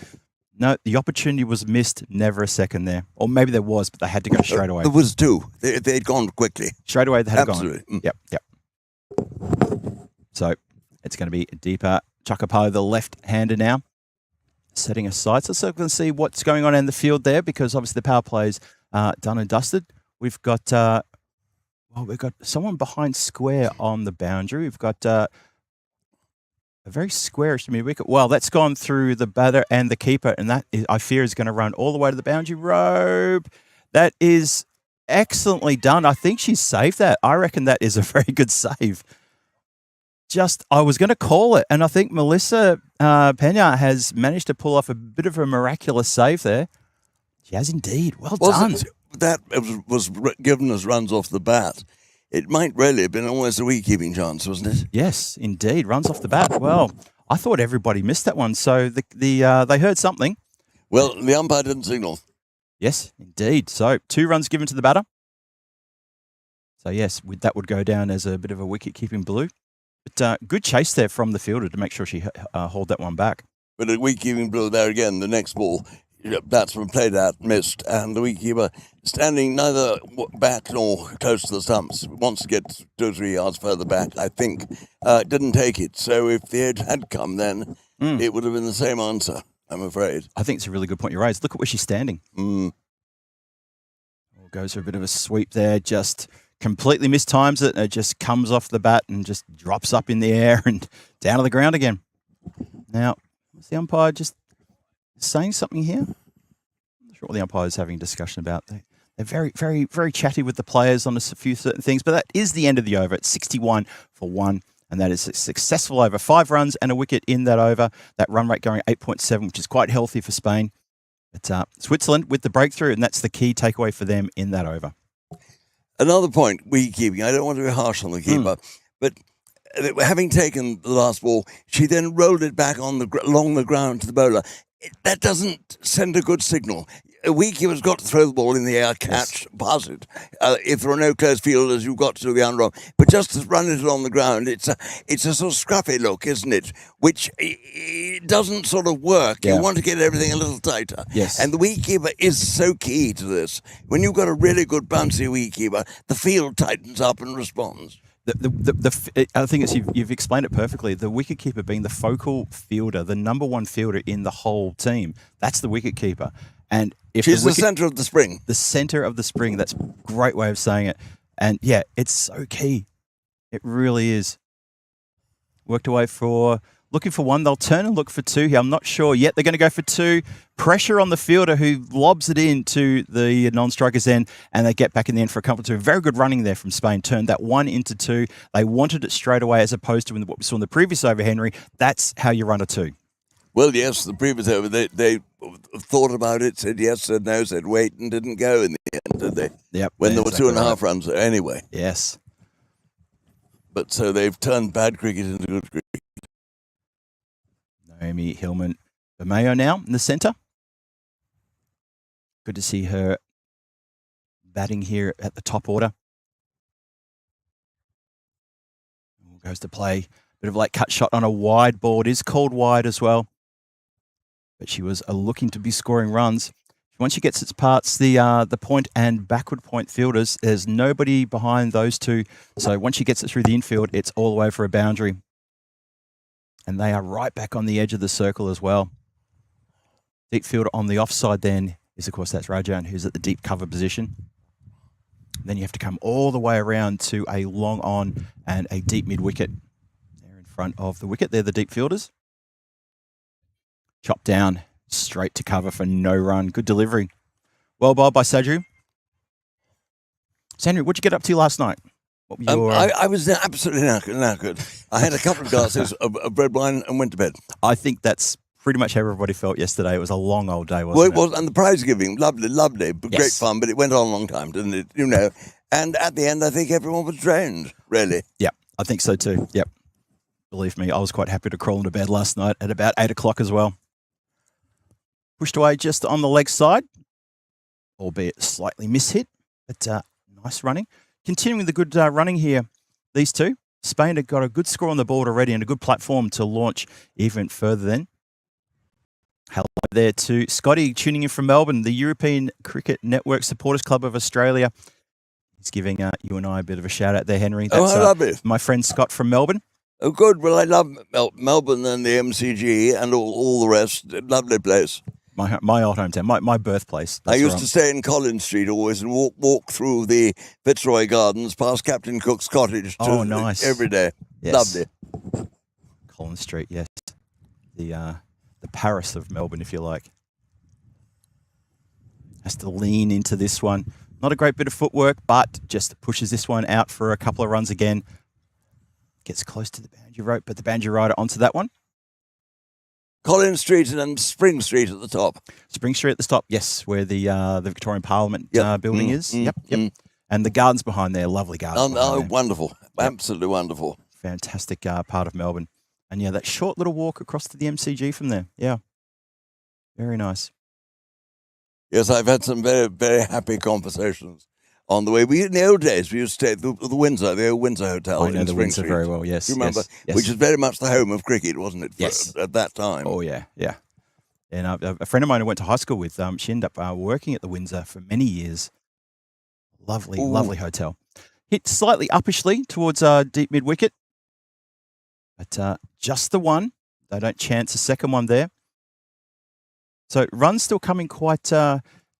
No, the opportunity was missed. Never a second there. Or maybe there was, but they had to go straight away. There was two. They'd gone quickly. Straight away, they had Absolutely. gone. Yep. So it's going to be deeper. Chakapo, the left-hander now, setting aside. So let's let's see what's going on in the field there, because obviously the power play's done and dusted. We've got someone behind square on the boundary. We've got a very squarish mid-wicket. Well, that's gone through the batter and the keeper, and that I fear is going to run all the way to the boundary rope. That is excellently done. I think she's saved that. I reckon that is a very good save. I was going to call it, and I think Melissa Pena has managed to pull off a bit of a miraculous save there. She has indeed. Well done. That was given as runs off the bat. It might really have been almost a wicket-keeping chance, wasn't it? Yes, indeed. Runs off the bat. Well, I thought everybody missed that one, so they heard something. Well, the umpire didn't signal. Yes, indeed. So 2 runs given to the batter. So yes, that would go down as a bit of a wicket-keeping blue. But good chase there from the fielder to make sure she hauled that one back. But a wicket-keeping blue there again, the next ball. Batsman played out, missed, and the wicketkeeper standing neither back nor close to the stumps, wants to get 2 or 3 yards further back, I think, didn't take it. So if the edge had come then, it would have been the same answer, I'm afraid. I think it's a really good point you raised. Look at where she's standing. Goes for a bit of a sweep there, just completely mistimes it, and it just comes off the bat and just drops up in the air and down to the ground again. Now, is the umpire just saying something here? I'm not sure what the umpire is having a discussion about. They're very, very, very chatty with the players on a few certain things, but that is the end of the over. It's 61 for 1, and that is a successful over. 5 runs and a wicket in that over. That run rate going 8.7, which is quite healthy for Spain. But Switzerland with the breakthrough, and that's the key takeaway for them in that over. Another point, wicket-keeping. I don't want to be harsh on the keeper, but having taken the last ball, she then rolled it back along the ground to the bowler. That doesn't send a good signal. A wicketkeeper's got to throw the ball in the air, catch, pass it. If there are no close fielders, you've got to do the unrun. But just to run it along the ground, it's a sort of scruffy look, isn't it? Which it doesn't sort of work. Yeah. You want to get everything a little tighter. Yes. And the wicketkeeper is so key to this. When you've got a really good bouncy wicketkeeper, the field tightens up and responds. I think you've explained it perfectly. The wicketkeeper being the focal fielder, the number 1 fielder in the whole team. That's the wicketkeeper. And if she's the centre of the spring. The centre of the spring. That's a great way of saying it. And yeah, it's so key. It really is. Worked away looking for 1. They'll turn and look for 2 here. I'm not sure yet. They're going to go for 2. Pressure on the fielder who lobs it into the non-striker's end, and they get back in the end for a couple of 2. Very good running there from Spain. Turned that 1 into 2. They wanted it straight away as opposed to what we saw in the previous over, Henry. That's how you run a 2. Well, yes, the previous over, they thought about it, said yes, said no, said wait, and didn't go in the end, did they? Yep. When there were 2.5 runs there anyway. Yes. But so they've turned bad cricket into good cricket. Naomi Hillman Bermeo now in the centre. Good to see her batting here at the top order. Goes to play. Bit of a late cut shot on a wide ball. It is called wide as well. But she was looking to be scoring runs. Once she gets its parts, the point and backward point fielders, there's nobody behind those 2. So once she gets it through the infield, it's all the way for a boundary. And they are right back on the edge of the circle as well. Deep fielder on the offside then is, of course, that's Rajan, who's at the deep cover position. Then you have to come all the way around to a long on and a deep mid-wicket. They're in front of the wicket. They're the deep fielders. Chopped down, straight to cover for no run. Good delivery. Well bowled by Sadhu. Sandra, what'd you get up to last night? What were your... I was absolutely knackered. I had a couple of glasses of red wine and went to bed. I think that's pretty much how everybody felt yesterday. It was a long old day, wasn't it? Well, it was, and the prize giving, lovely, great fun, but it went on a long time, didn't it? You know, and at the end, I think everyone was drained, really. Yeah, I think so too. Yep. Believe me, I was quite happy to crawl into bed last night at about 8 o'clock as well. Pushed away just on the leg side, albeit slightly mishit, but Nice running. Continuing the good running here, these two. Spain have got a good score on the board already and a good platform to launch even further then. Hello there to Scotty tuning in from Melbourne, the European Cricket Network Supporters Club of Australia. He's giving you and I a bit of a shout out there, Henry. That's, I love it. My friend Scott from Melbourne. Oh, good. Well, I love Melbourne and the MCG and all the rest. Lovely place. My old hometown, my birthplace. I used to stay in Collins Street always and walk through the Fitzroy Gardens past Captain Cook's cottage nice. every day. Yes. Lovely. Collins Street, yes. The Paris of Melbourne, if you like. Has to lean into this one. Not a great bit of footwork, but just pushes this one out for a couple of runs again. Gets close to the boundary rope, but the boundary rider onto that one. Collins Street and then Spring Street at the top. Spring Street at the top, yes, where the Victorian Parliament building is. Yep. And the gardens behind there, lovely gardens. Oh, wonderful. Yep. Absolutely wonderful. Fantastic part of Melbourne. And yeah, that short little walk across to the MCG from there. Yeah. Very nice. Yes, I've had some very, very happy conversations on the way. In the old days, we used to stay at the Windsor, the old Windsor Hotel. I know in the Spring Windsor Street. very well, yes. You remember? Yes. Which is very much the home of cricket, wasn't it? Yes. At that time. Oh, yeah. And a friend of mine who went to high school with, she ended up working at the Windsor for many years. Lovely hotel. Hit slightly uppishly towards deep mid-wicket. But just the one. They don't chance a second one there. So runs still coming quite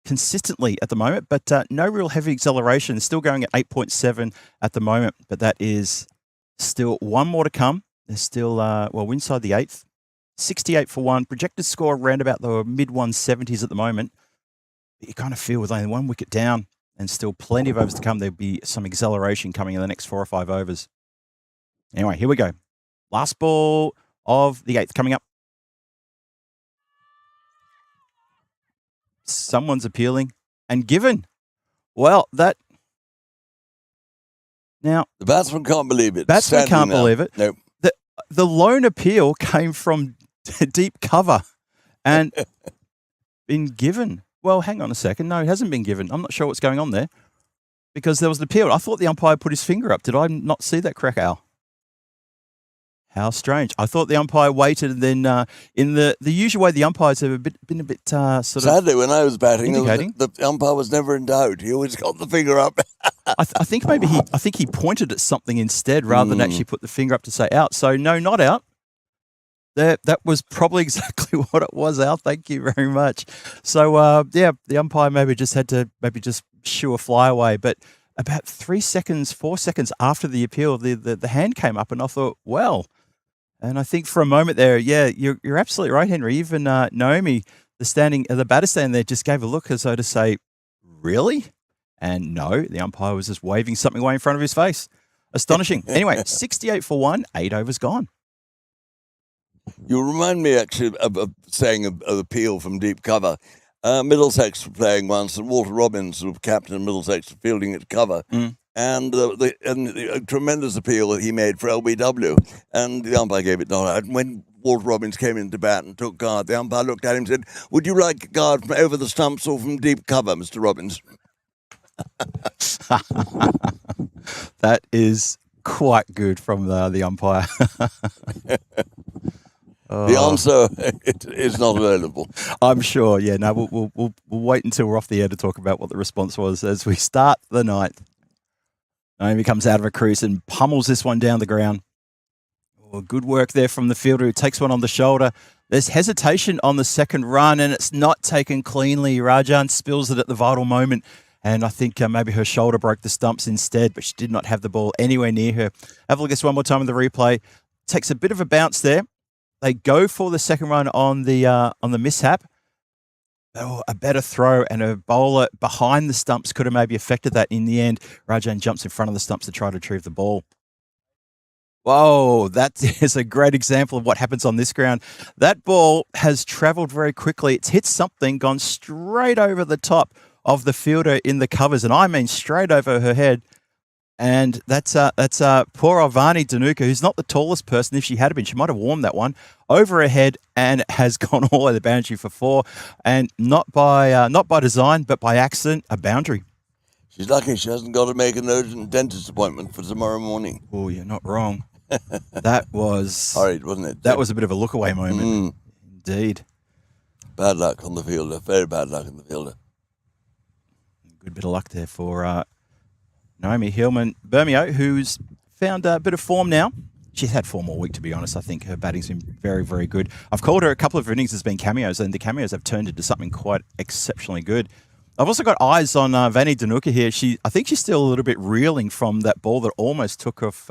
consistently at the moment, but no real heavy acceleration. Still going at 8.7 at the moment, but that is still one more to come. There's still, we're inside the eighth. 68 for one. Projected score around about the mid-170s at the moment. But you kind of feel with only one wicket down and still plenty of overs to come, there'll be some acceleration coming in the next 4 or 5 overs. Anyway, here we go. Last ball of the eighth coming up. Someone's appealing and given. Well, that now the batsman can't believe it. Batsman can't believe it. Nope. The lone appeal came from deep cover and been given. Well, hang on a second. No, it hasn't been given. I'm not sure what's going on there because there was an appeal. I thought the umpire put his finger up. Did I not see that, crack, Al? How strange. I thought the umpire waited and then in the usual way the umpires have been a bit sort of... Sadly, when I was batting, indicating. the umpire was never in doubt. He always got the finger up. I think maybe he pointed at something instead rather than actually put the finger up to say out. So no, not out. That was probably exactly what it was, Al. Thank you very much. So the umpire maybe just had to shoo a fly away. But about 4 seconds after the appeal, the hand came up, and I thought, well. And I think for a moment there, you're absolutely right, Henry. Even Naomi, the batter standing there, just gave a look as though to say, really? And no, the umpire was just waving something away in front of his face. Astonishing. Anyway, 68 for one, 8 overs gone. You remind me actually of saying an appeal from deep cover. Middlesex were playing once, and Walter Robbins, who was captain of Middlesex, fielding at cover. And a tremendous appeal that he made for LBW, and the umpire gave it not out. And when Walter Robbins came into bat and took guard, the umpire looked at him and said, "Would you like guard from over the stumps or from deep cover, Mr. Robbins?" That is quite good from the umpire. The answer is not available. I'm sure. Yeah, no, we'll wait until we're off the air to talk about what the response was as we start the ninth. Naomi comes out of a crease and pummels this one down the ground. Oh, good work there from the fielder who takes one on the shoulder. There's hesitation on the second run, and it's not taken cleanly. Rajan spills it at the vital moment, and I think maybe her shoulder broke the stumps instead, but she did not have the ball anywhere near her. Have a look at this one more time in the replay. Takes a bit of a bounce there. They go for the second run on the mishap. Oh, a better throw and a bowler behind the stumps could have maybe affected that in the end. Rajan jumps in front of the stumps to try to retrieve the ball. Whoa, that is a great example of what happens on this ground. That ball has travelled very quickly. It's hit something, gone straight over the top of the fielder in the covers, and I mean straight over her head. And that's poor Avani Danuka, who's not the tallest person. If she had been, she might have warmed that one over her head and has gone all over the boundary for 4. And not by design, but by accident, a boundary. She's lucky she hasn't got to make an urgent dentist appointment for tomorrow morning. Oh, you're not wrong. That was Horrid, wasn't it? that was a bit of a look away moment. Indeed. Bad luck on the fielder. Very bad luck on the fielder. Good bit of luck there for Naomi Hillman-Bermeo, who's found a bit of form now. She's had form all week, to be honest. I think her batting's been very, very good. I've called her a couple of innings as being cameos, and the cameos have turned into something quite exceptionally good. I've also got eyes on Vanni Danuka here. I think she's still a little bit reeling from that ball that almost took off,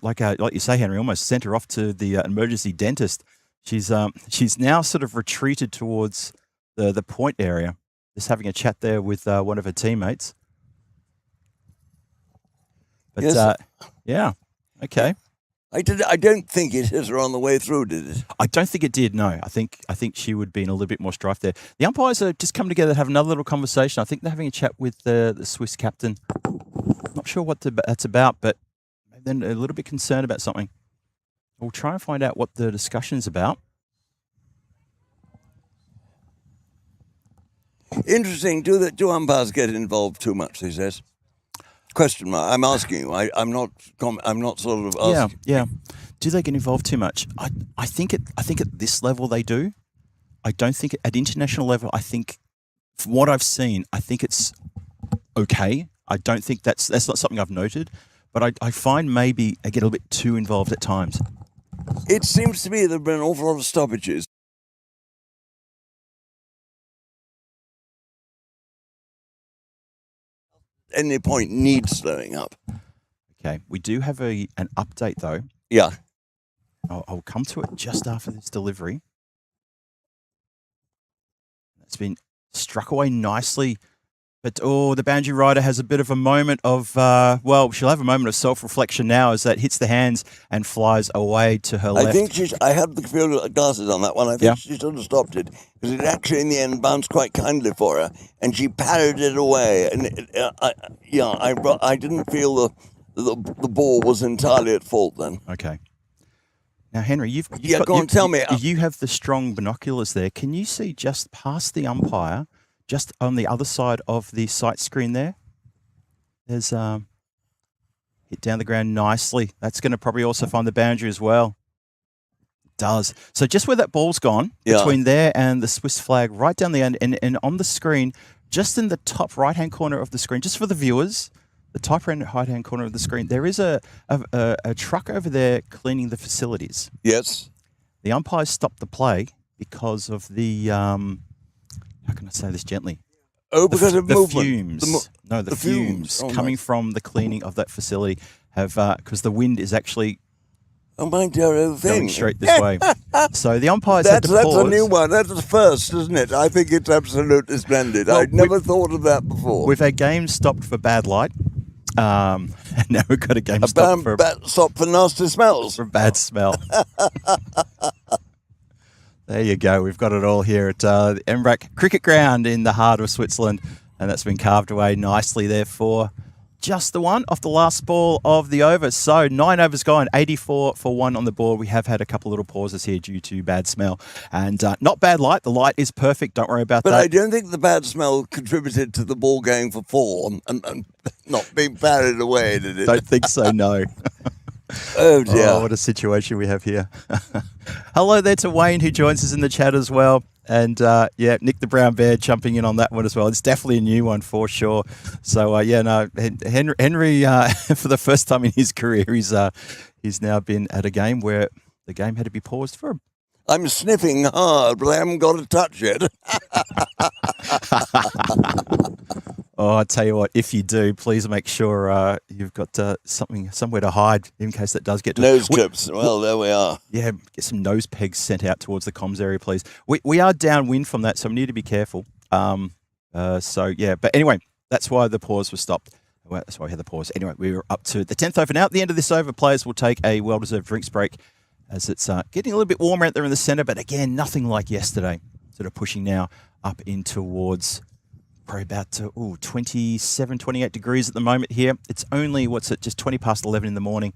like you say, Henry, almost sent her off to the emergency dentist. She's now sort of retreated towards the point area, just having a chat there with one of her teammates. But Yes. yeah, okay. I don't think it hit her on the way through, did it? I don't think it did. No, I think she would be in a little bit more strife there. The umpires are just come together to have another little conversation. I think they're having a chat with the Swiss captain. Not sure what that's about, but then a little bit concerned about something. We'll try and find out what the discussion's about. Interesting. Do umpires get involved too much these days? Question mark. I'm asking you. I'm not sort of asking. Yeah. Do they get involved too much? I think at this level they do. I don't think at international level. I think from what I've seen, I think it's okay. I don't think that's not something I've noted, but I find maybe I get a little bit too involved at times. It seems to me there have been an awful lot of stoppages. Any point needs slowing up. Okay, we do have an update though. Yeah. I'll come to it just after this delivery. It's been struck away nicely, but the boundary rider has a bit of a moment of, she'll have a moment of self-reflection now as that hits the hands and flies away to her left. I think I had the field glasses on that one. I think she should have stopped it because it actually in the end bounced quite kindly for her and she parried it away. And I didn't feel the ball was entirely at fault then. Okay. Now, Henry, you've go on, tell me. You have the strong binoculars there. Can you see just past the umpire, just on the other side of the sight screen there? There's hit down the ground nicely. That's going to probably also find the boundary as well. It does. So just where that ball's gone, between there and the Swiss flag, right down the end, and on the screen, just in the top right-hand corner of the screen, just for the viewers, the top right-hand corner of the screen, there is a truck over there cleaning the facilities. Yes. The umpires stopped the play because of the, how can I say this gently? Oh, because of movement. Fumes. The fumes coming from the cleaning of that facility have, because the wind is actually going straight this way. So the umpires had to pause. That's a new one. That's the first, isn't it? I think it's absolutely splendid. Well, I'd never thought of that before. We've had games stopped for bad light. And now we've got a game stop for nasty smells. For bad smell. There you go. We've got it all here at the Embrack Cricket Ground in the heart of Switzerland. And that's been carved away nicely there for just the one off the last ball of the over. So 9 overs gone, 84 for 1 on the board. We have had a couple little pauses here due to bad smell. And not bad light. The light is perfect. Don't worry about that. But I don't think the bad smell contributed to the ball going for 4 and not being parried away, did it? Don't think so, no. Oh, dear. Oh, what a situation we have here. Hello there to Wayne, who joins us in the chat as well. And, Nick the Brown Bear jumping in on that one as well. It's definitely a new one for sure. So, Henry for the first time in his career, he's now been at a game where the game had to be paused for him. I'm sniffing hard, but I haven't got a touch yet. Oh, I tell you what, if you do, please make sure you've got somewhere to hide in case that does get to nose clips. Well, there we are. Yeah, get some nose pegs sent out towards the comms area, please. We are downwind from that, so we need to be careful. But anyway, that's why the pause was stopped. Well, that's why we had the pause. Anyway, we were up to the 10th over now. At the end of this over, players will take a well-deserved drinks break as it's getting a little bit warmer out there in the centre, but again, nothing like yesterday. Sort of pushing now up in towards probably about 27, 28 degrees at the moment here. It's only, just 20 past 11 in the morning.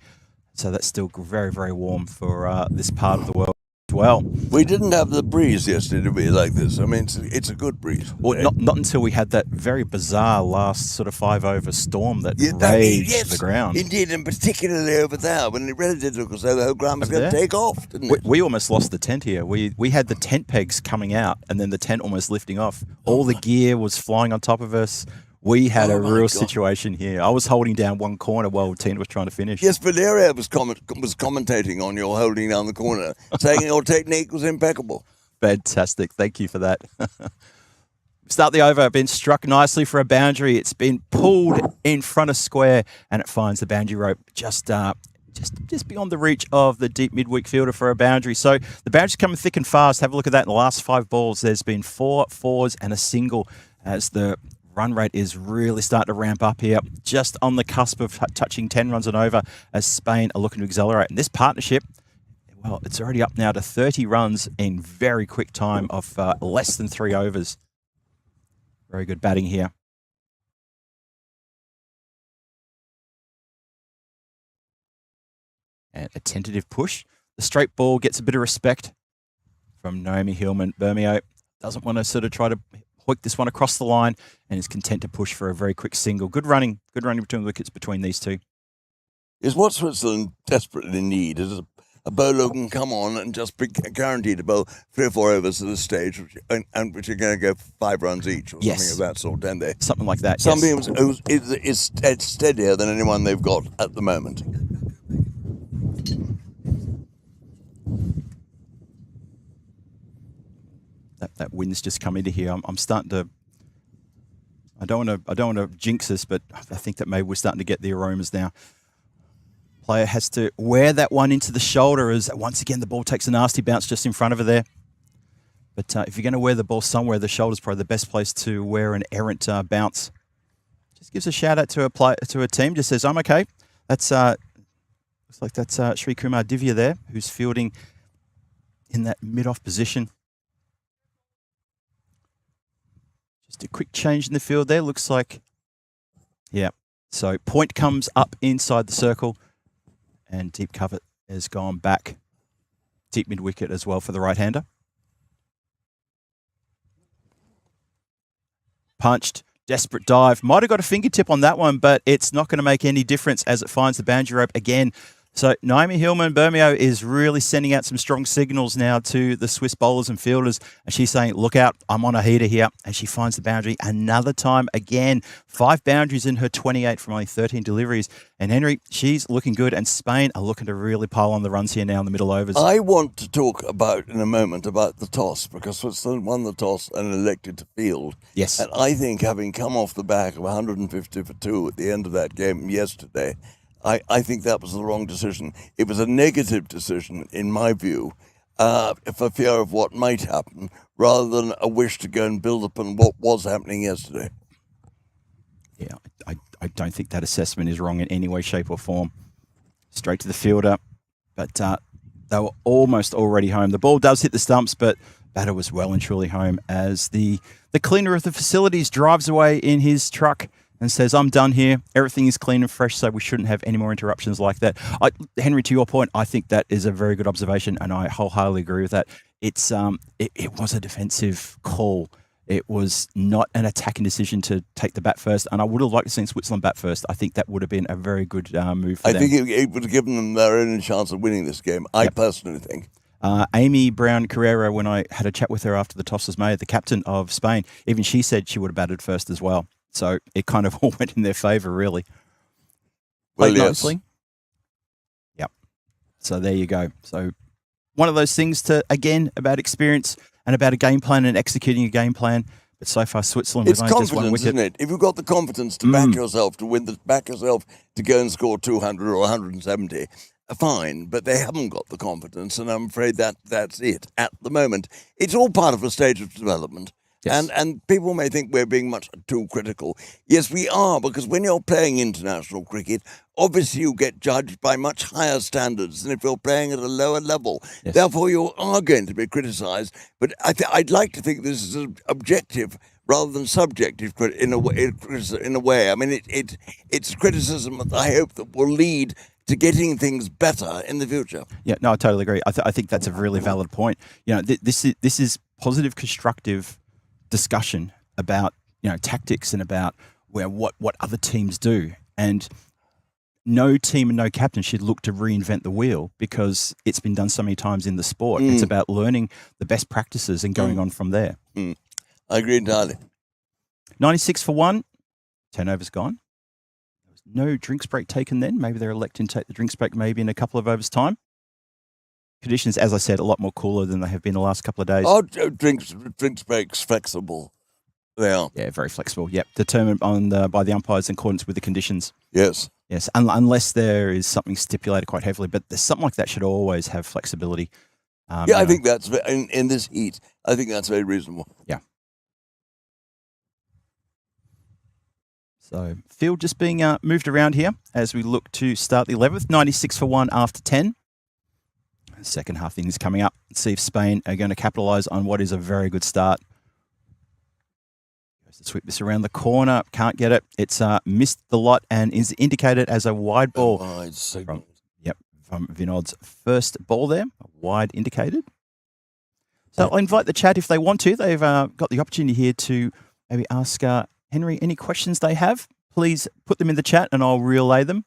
So that's still very, very warm for this part of the world. well. We didn't have the breeze yesterday to be like this. I mean, it's a good breeze. Well, not until we had that very bizarre last sort of 5-over storm that Yeah, raged the ground. Indeed, and particularly over there, when it really did look as though the whole ground was Over going to there? take off, didn't it? We almost lost the tent here. We had the tent pegs coming out and then the tent almost lifting off. All the gear was flying on top of us. We had a my real God. situation here. I was holding down one corner while Tina was trying to finish. Yes, Valeria was commentating on your holding down the corner, saying your technique was impeccable. Fantastic. Thank you for that. Start the over. Been struck nicely for a boundary. It's been pulled in front of square and it finds the boundary rope just beyond the reach of the deep midweek fielder for a boundary. So the boundary's coming thick and fast. Have a look at that. In the last 5 balls, there's been 4 fours and a single as the run rate is really starting to ramp up here. Just on the cusp of touching 10 runs and over as Spain are looking to accelerate. And this partnership, well, it's already up now to 30 runs in very quick time of less than 3 overs. Very good batting here. And a tentative push. The straight ball gets a bit of respect from Naomi Hillman. Bermeo doesn't want to sort of try to hook this one across the line and is content to push for a very quick single. Good running between the wickets between these two. Is what Switzerland desperately need is a bowler who can come on and just be guaranteed to bowl 3 or 4 overs at this stage, which are going to go 5 runs each or Yes. something of that sort, don't they? Something like that. Somebody yes. who is steadier than anyone they've got at the moment. That wind's just come into here. I'm starting to. I don't want to jinx this, but I think that maybe we're starting to get the aromas now. Player has to wear that one into the shoulder as once again the ball takes a nasty bounce just in front of her there. But if you're going to wear the ball somewhere, the shoulder's probably the best place to wear an errant bounce. Just gives a shout out to a team. Just says, I'm okay. That's looks like that's Sri Kumar Divya there, who's fielding in that mid-off position. Just a quick change in the field there. Looks like, yeah. So point comes up inside the circle and deep cover has gone back. Deep mid-wicket as well for the right-hander. Punched, desperate dive. Might have got a fingertip on that one, but it's not going to make any difference as it finds the boundary rope again. So Naomi Hillman Bermeo is really sending out some strong signals now to the Swiss bowlers and fielders. And she's saying, look out, I'm on a heater here. And she finds the boundary another time again. 5 boundaries in her 28 from only 13 deliveries. And Henry, she's looking good. And Spain are looking to really pile on the runs here now in the middle overs. I want to talk about in a moment about the toss, because Switzerland won the toss and elected to field. Yes. And I think having come off the back of 150 for 2 at the end of that game yesterday, I think that was the wrong decision. It was a negative decision, in my view, for fear of what might happen, rather than a wish to go and build up on what was happening yesterday. Yeah, I don't think that assessment is wrong in any way, shape or form. Straight to the fielder, but they were almost already home. The ball does hit the stumps, but batter was well and truly home as the cleaner of the facilities drives away in his truck and says, I'm done here. Everything is clean and fresh, so we shouldn't have any more interruptions like that. Henry, to your point, I think that is a very good observation, and I wholeheartedly agree with that. It's it was a defensive call. It was not an attacking decision to take the bat first, and I would have liked to see Switzerland bat first. I think that would have been a very good move for them. I think it would have given them their only chance of winning this game, I personally think. Amy Brown Carrera, when I had a chat with her after the toss was made, the captain of Spain, even she said she would have batted first as well. So it kind of all went in their favour, really. Well, Played yes. nicely. Yep. So there you go. So one of those things about experience and about a game plan and executing a game plan. But so far, Switzerland It's with only just one confidence, wicket. isn't it? If you've got the confidence to back yourself, back yourself to go and score 200 or 170, fine. But they haven't got the confidence, and I'm afraid that's it at the moment. It's all part of a stage of development. Yes. And people may think we're being much too critical. Yes, we are, because when you're playing international cricket, obviously you get judged by much higher standards than if you're playing at a lower level. Yes. Therefore, you are going to be criticised. But I'd like to think this is objective rather than subjective in a way. I mean, it's criticism that I hope that will lead to getting things better in the future. Yeah, no, I totally agree. I think that's a really valid point. You know, this is positive, constructive discussion about, you know, tactics and about what other teams do. And no team and no captain should look to reinvent the wheel because it's been done so many times in the sport. It's about learning the best practices and going on from there. I agree entirely. 96 for 1. Turnover's gone. There was no drinks break taken then. Maybe they're electing to take the drinks break maybe in a couple of overs' time. Conditions, as I said, a lot more cooler than they have been the last couple of days. Oh, drinks breaks flexible. They are. Yeah, very flexible. Yep, determined by the umpires in accordance with the conditions. Yes. Yes, unless there is something stipulated quite heavily, but there's something like that should always have flexibility. I think that's in this heat. I think that's very reasonable. Yeah. So field just being moved around here as we look to start the 11th. 96 for 1 after 10. Second half things coming up. Let's see if Spain are going to capitalise on what is a very good start. Goes to sweep this around the corner. Can't get it. It's missed the lot and is indicated as a wide ball. Wide signal. From Vinod's first ball there. A wide indicated. So I'll invite the chat if they want to. They've got the opportunity here to maybe ask Henry any questions they have. Please put them in the chat and I'll relay them.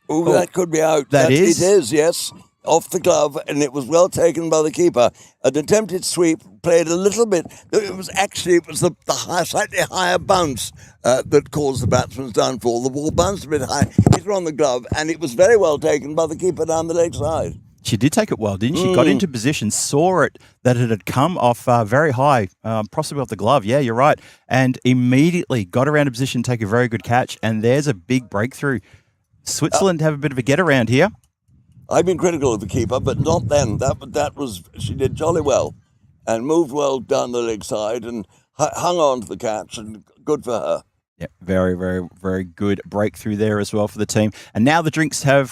Oh, that could be out. It is, yes. Off the glove, and it was well taken by the keeper. An attempted sweep, played a little bit. It was the slightly higher bounce that caused the batsman's downfall. The ball bounced a bit high, hit her on the glove, and it was very well taken by the keeper down the leg side. She did take it well, didn't she? Got into position, saw that it had come off very high, possibly off the glove. Yeah, you're right. And immediately got around a position, take a very good catch, and there's a big breakthrough. Switzerland have a bit of a get around here. I've been critical of the keeper, but not then. That was she did jolly well, and moved well down the leg side and hung on to the catch, and good for her. Yeah, very, very, very good breakthrough there as well for the team. And now the drinks have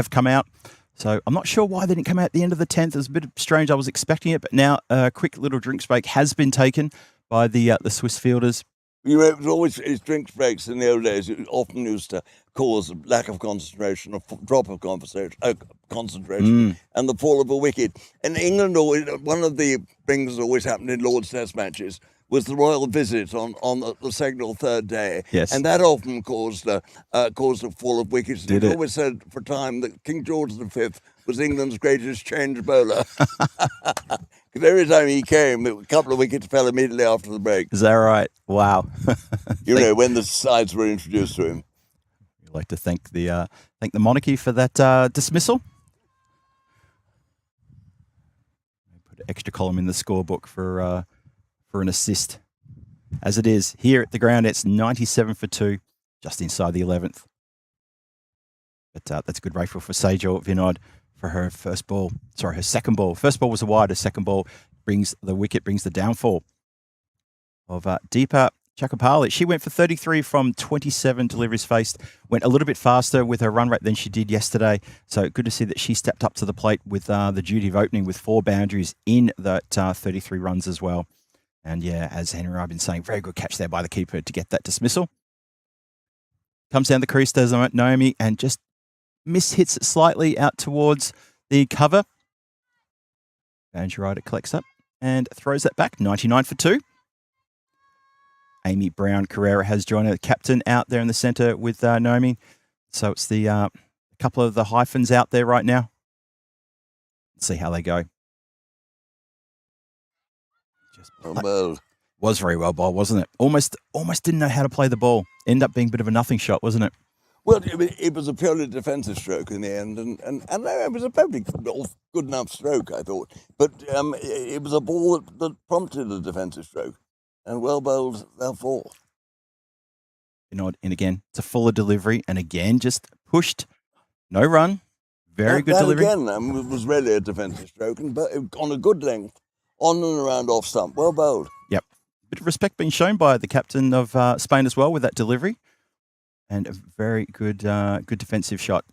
come out. So I'm not sure why they didn't come out at the end of the 10th. It was a bit strange. I was expecting it, but now a quick little drinks break has been taken by the Swiss fielders. You know, it was always drinks breaks in the old days. It often used to cause a lack of concentration, a drop of concentration, and the fall of a wicket. In England, one of the things that always happened in Lord's Test matches was the royal visit on the second or third day. Yes. And that often caused a fall of wickets. Did it? Always said for a time that King George V was England's greatest change bowler. Because every time he came, a couple of wickets fell immediately after the break. Is that right? Wow. You know, when the sides were introduced to him. We'd like to thank the monarchy for that dismissal. Put an extra column in the scorebook for an assist. As it is here at the ground, it's 97 for 2, just inside the 11th. But that's a good break for Sejal Vinod for her her second ball. First ball was a wide. Her second ball brings the downfall of Deepa Chakapali. She went for 33 from 27 deliveries faced. Went a little bit faster with her run rate than she did yesterday. So good to see that she stepped up to the plate with the duty of opening with 4 boundaries in that 33 runs as well. And yeah, as Henry and I have been saying, very good catch there by the keeper to get that dismissal. Comes down the crease, does Naomi, and just mishits it slightly out towards the cover. Boundary rider collects up and throws that back. 99 for 2. Amy Brown Carrera has joined her captain out there in the centre with Naomi. So it's the couple of the hyphens out there right now. Let's see how they go. Well, was very well bowled, wasn't it? Almost didn't know how to play the ball. Ended up being a bit of a nothing shot, wasn't it? Well, it was a purely defensive stroke in the end, and it was a perfectly good enough stroke, I thought. But it was a ball that prompted a defensive stroke, and well bowled, therefore. And again, it's a fuller delivery, and again, just pushed. No run. Very good delivery. Again, it was really a defensive stroke, but on a good length, on and around off stump. Well bowled. Yep. Bit of respect being shown by the captain of Spain as well with that delivery. And a very good defensive shot.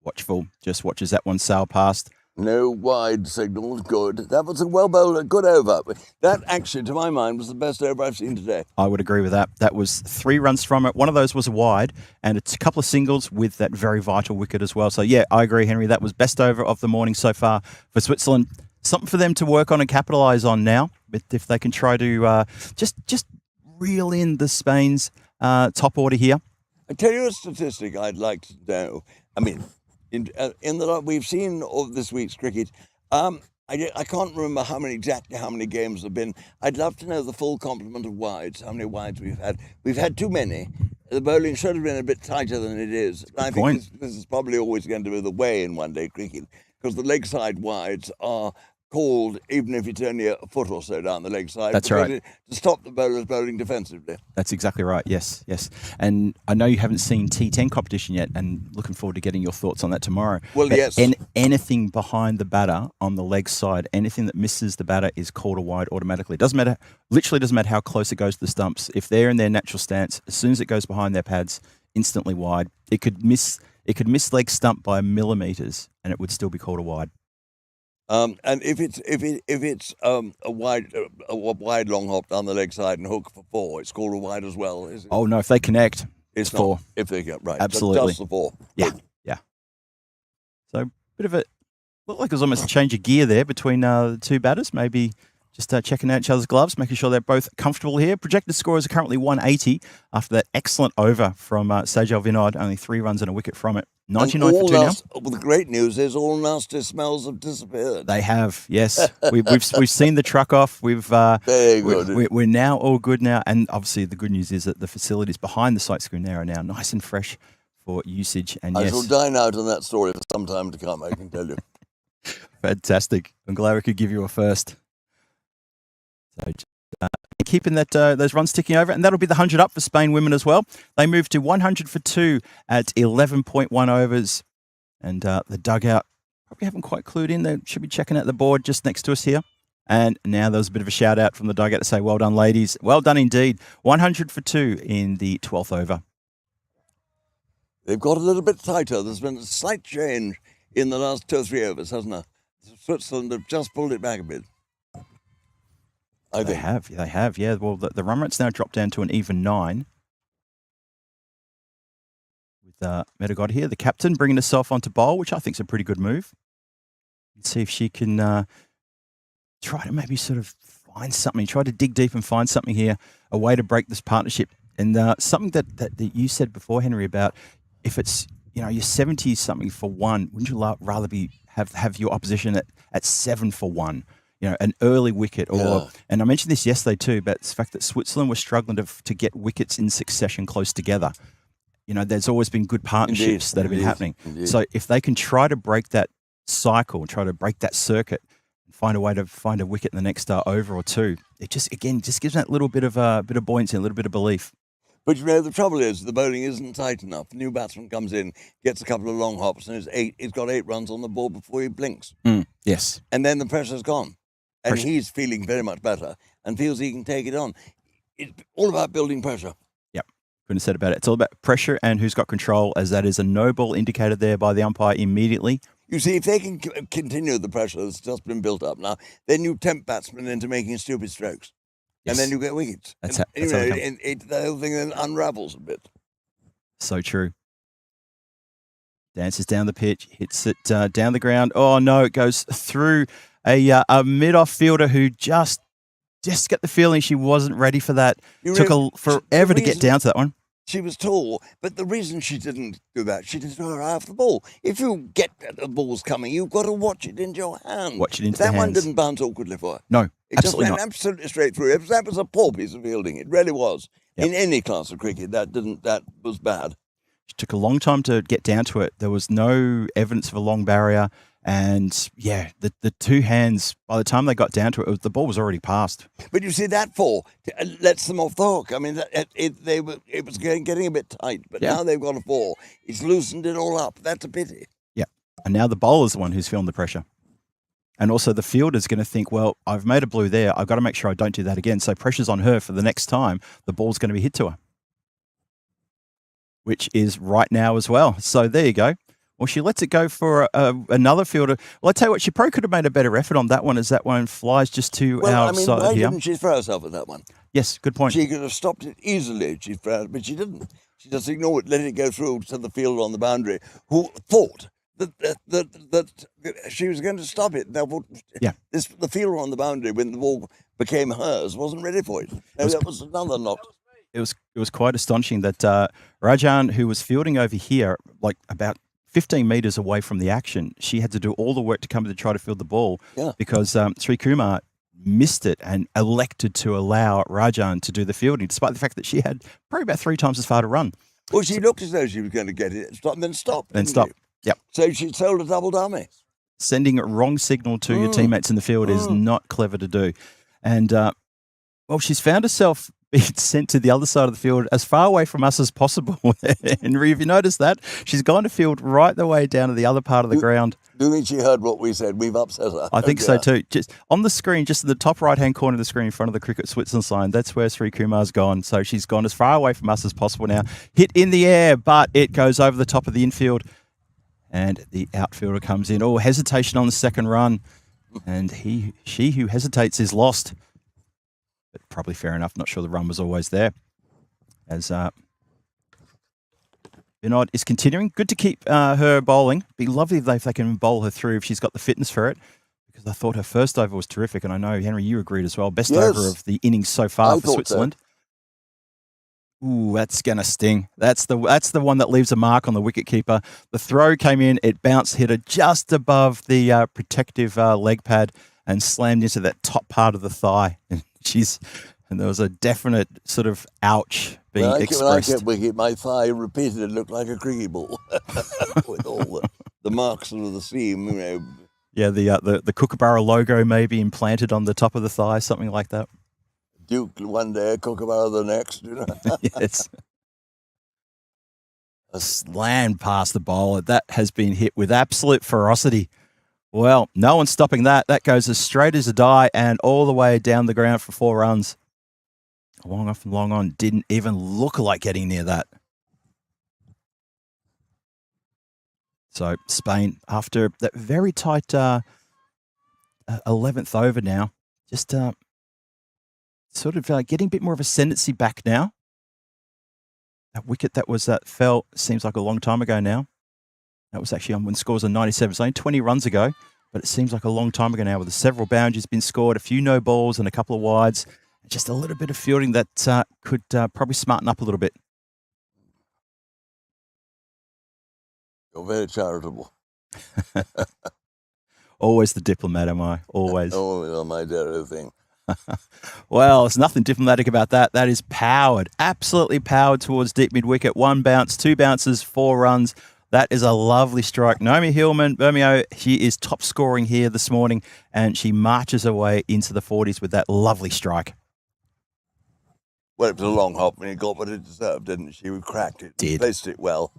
Watchful, just watches that one sail past. No wide signals, good. That was a well bowled, a good over. That actually, to my mind, was the best over I've seen today. I would agree with that. That was 3 runs from it. One of those was a wide, and it's a couple of singles with that very vital wicket as well. So, yeah, I agree, Henry. That was best over of the morning so far for Switzerland. Something for them to work on and capitalise on now. But if they can try to just reel in the Spain's top order here. I tell you a statistic I'd like to know. I mean, in the we've seen of this week's cricket, I can't remember exactly how many games there have been. I'd love to know the full complement of wides, how many wides we've had. We've had too many. The bowling should have been a bit tighter than it is. I think this is probably always going to be the way in one-day cricket, because the leg side wides are called, even if it's only a foot or so down the leg side. That's right. To stop the bowlers bowling defensively. That's exactly right. Yes, yes. And I know you haven't seen T10 competition yet, and looking forward to getting your thoughts on that tomorrow. Well, but yes. Anything behind the batter on the leg side, anything that misses the batter is called a wide automatically. It doesn't matter. Literally doesn't matter how close it goes to the stumps. If they're in their natural stance, as soon as it goes behind their pads, instantly wide. It could miss leg stump by millimeters, and it would still be called a wide. And if it's a wide long hop down the leg side and hook for 4, it's called a wide as well, is it? Oh no, if they connect, it's 4. If they get right, absolutely, just the 4. Yeah, yeah. So bit of a looked like it was almost a change of gear there between the two batters. Maybe just checking out each other's gloves, making sure they're both comfortable here. Projected scores are currently 180 after that excellent over from Sajal Vinod. Only 3 runs and a wicket from it. 99 for 2 now. Well, the great news is all nasty smells have disappeared. They have, yes. We've seen the truck off. Very good. We're now all good now, and obviously the good news is that the facilities behind the sight screen there are now nice and fresh for usage. And I yes, shall dine out on that story for some time to come, I can tell you. Fantastic. I'm glad we could give you a first. So keeping those runs ticking over, and that'll be the 100 up for Spain women as well. They moved to 100 for 2 at 11.1 overs, and the dugout probably haven't quite clued in. They should be checking out the board just next to us here. And now there was a bit of a shout out from the dugout to say, well done, ladies. Well done indeed. 100 for 2 in the 12th over. They've got a little bit tighter. There's been a slight change in the last 2 or 3 overs, hasn't there? Switzerland have just pulled it back a bit. They have, yeah. Well, the run rate's now dropped down to an even 9. With Metagod here, the captain, bringing herself onto bowl, which I think is a pretty good move. Let's see if she can try to maybe sort of find something, try to dig deep and find something here, a way to break this partnership. And something that you said before, Henry, about if it's, you're 70 something for 1, wouldn't you rather have your opposition at 7 for 1? An early wicket, and I mentioned this yesterday too, but it's the fact that Switzerland was struggling to get wickets in succession close together. There's always been good partnerships that have been happening. Indeed. So if they can try to break that cycle, try to break that circuit, and find a way to find a wicket in the next over or 2, it just gives that little bit of buoyancy, a little bit of belief. But the trouble is the bowling isn't tight enough. The new batsman comes in, gets a couple of long hops, and he's got 8 runs on the board before he blinks. Yes. And then the pressure's gone. And he's feeling very much better and feels he can take it on. It's all about building pressure. Yep. Couldn't have said about it. It's all about pressure and who's got control, as that is a no ball indicated there by the umpire immediately. You see, if they can continue the pressure that's just been built up now, then you tempt batsmen into making stupid strokes. Yes. And then you get wickets. The whole thing then unravels a bit. So true. Dances down the pitch, hits it down the ground. Oh, no, it goes through a mid-off fielder who just got the feeling she wasn't ready for that. Took forever to get down to that one. She was tall, but the reason she didn't do that, she didn't throw her half the ball. If you get the ball's coming, you've got to watch it into your hand. Watch it into the hands. That one didn't bounce awkwardly for her. No, it absolutely just went not. absolutely straight through. That was a poor piece of fielding. It really was. Yep. In any class of cricket, that was bad. She took a long time to get down to it. There was no evidence of a long barrier. And yeah, the 2 hands, by the time they got down to it, the ball was already passed. But you see, that 4 lets them off the hook. I mean, it was getting a bit tight, but now they've got a 4. It's loosened it all up. That's a pity. Yeah. And now the bowler's the one who's feeling the pressure. And also the fielder's going to think, well, I've made a blue there. I've got to make sure I don't do that again. So pressure's on her for the next time the ball's going to be hit to her, which is right now as well. So there you go. Well, she lets it go for another fielder. Well, I tell you what, she probably could have made a better effort on that one, as that one flies just to Well, our I mean, side why here. didn't she throw herself at that one? Yes, good point. She could have stopped it easily. She threw, but she didn't. She just ignored it, let it go through to the fielder on the boundary, who thought that she was going to stop it. Now, Yeah. the fielder on the boundary, when the ball became hers, wasn't ready for it. No, that was another knock. It was quite astonishing that Rajan, who was fielding over here, like about 15 metres away from the action, she had to do all the work to come in to try to field the ball because Sri Kumar missed it and elected to allow Rajan to do the fielding, despite the fact that she had probably about 3 times as far to run. Well, she looked as though she was going to get it, stop, and then stop. Then stop. Yep. So she sold a double dummy. Sending a wrong signal to your teammates in the field is not clever to do. And, well, she's found herself being sent to the other side of the field as far away from us as possible. Henry, have you noticed that? She's gone to field right the way down to the other part of the ground. Do you think she heard what we said? We've upset her. I think so too. Just on the screen, just in the top right-hand corner of the screen in front of the Cricket Switzerland sign, that's where Sri Kumar's gone. So she's gone as far away from us as possible now. Hit in the air, but it goes over the top of the infield. And the outfielder comes in. Oh, hesitation on the second run. And she who hesitates is lost. But probably fair enough. Not sure the run was always there. As Vinod is continuing. Good to keep her bowling. Be lovely if they can bowl her through if she's got the fitness for it. Because I thought her first over was terrific. And I know, Henry, you agreed as well. Best over of the innings so far for Switzerland. Ooh, that's going to sting. That's the one that leaves a mark on the wicketkeeper. The throw came in. It bounced, hit her just above the protective leg pad and slammed into that top part of the thigh. And there was a definite sort of ouch being expressed. When I kept wicket, my thigh repeatedly looked like a cricket ball with all the marks of the seam, you know. Yeah, the Kookaburra logo maybe implanted on the top of the thigh, something like that. Duke one day, Kookaburra the next, you know. Yes. A slam past the bowler. That has been hit with absolute ferocity. Well, no one's stopping that. That goes as straight as a die and all the way down the ground for 4 runs. Long off and long on. Didn't even look like getting near that. So Spain, after that very tight 11th over now, just sort of getting a bit more of ascendancy back now. That wicket that fell seems like a long time ago now. That was actually when scores are 97. It's only 20 runs ago, but it seems like a long time ago now with several boundaries been scored, a few no balls and a couple of wides. Just a little bit of fielding that could probably smarten up a little bit. You're very charitable. Always the diplomat, am I? Always. Always on my daily thing. Well, there's nothing diplomatic about that. That is powered, absolutely powered towards deep mid-wicket. 1 bounce, 2 bounces, 4 runs. That is a lovely strike. Naomi Hillman, Bermeo, she is top scoring here this morning, and she marches her way into the 40s with that lovely strike. Well, it was a long hop and it got what it deserved, didn't it? She cracked it, placed it well,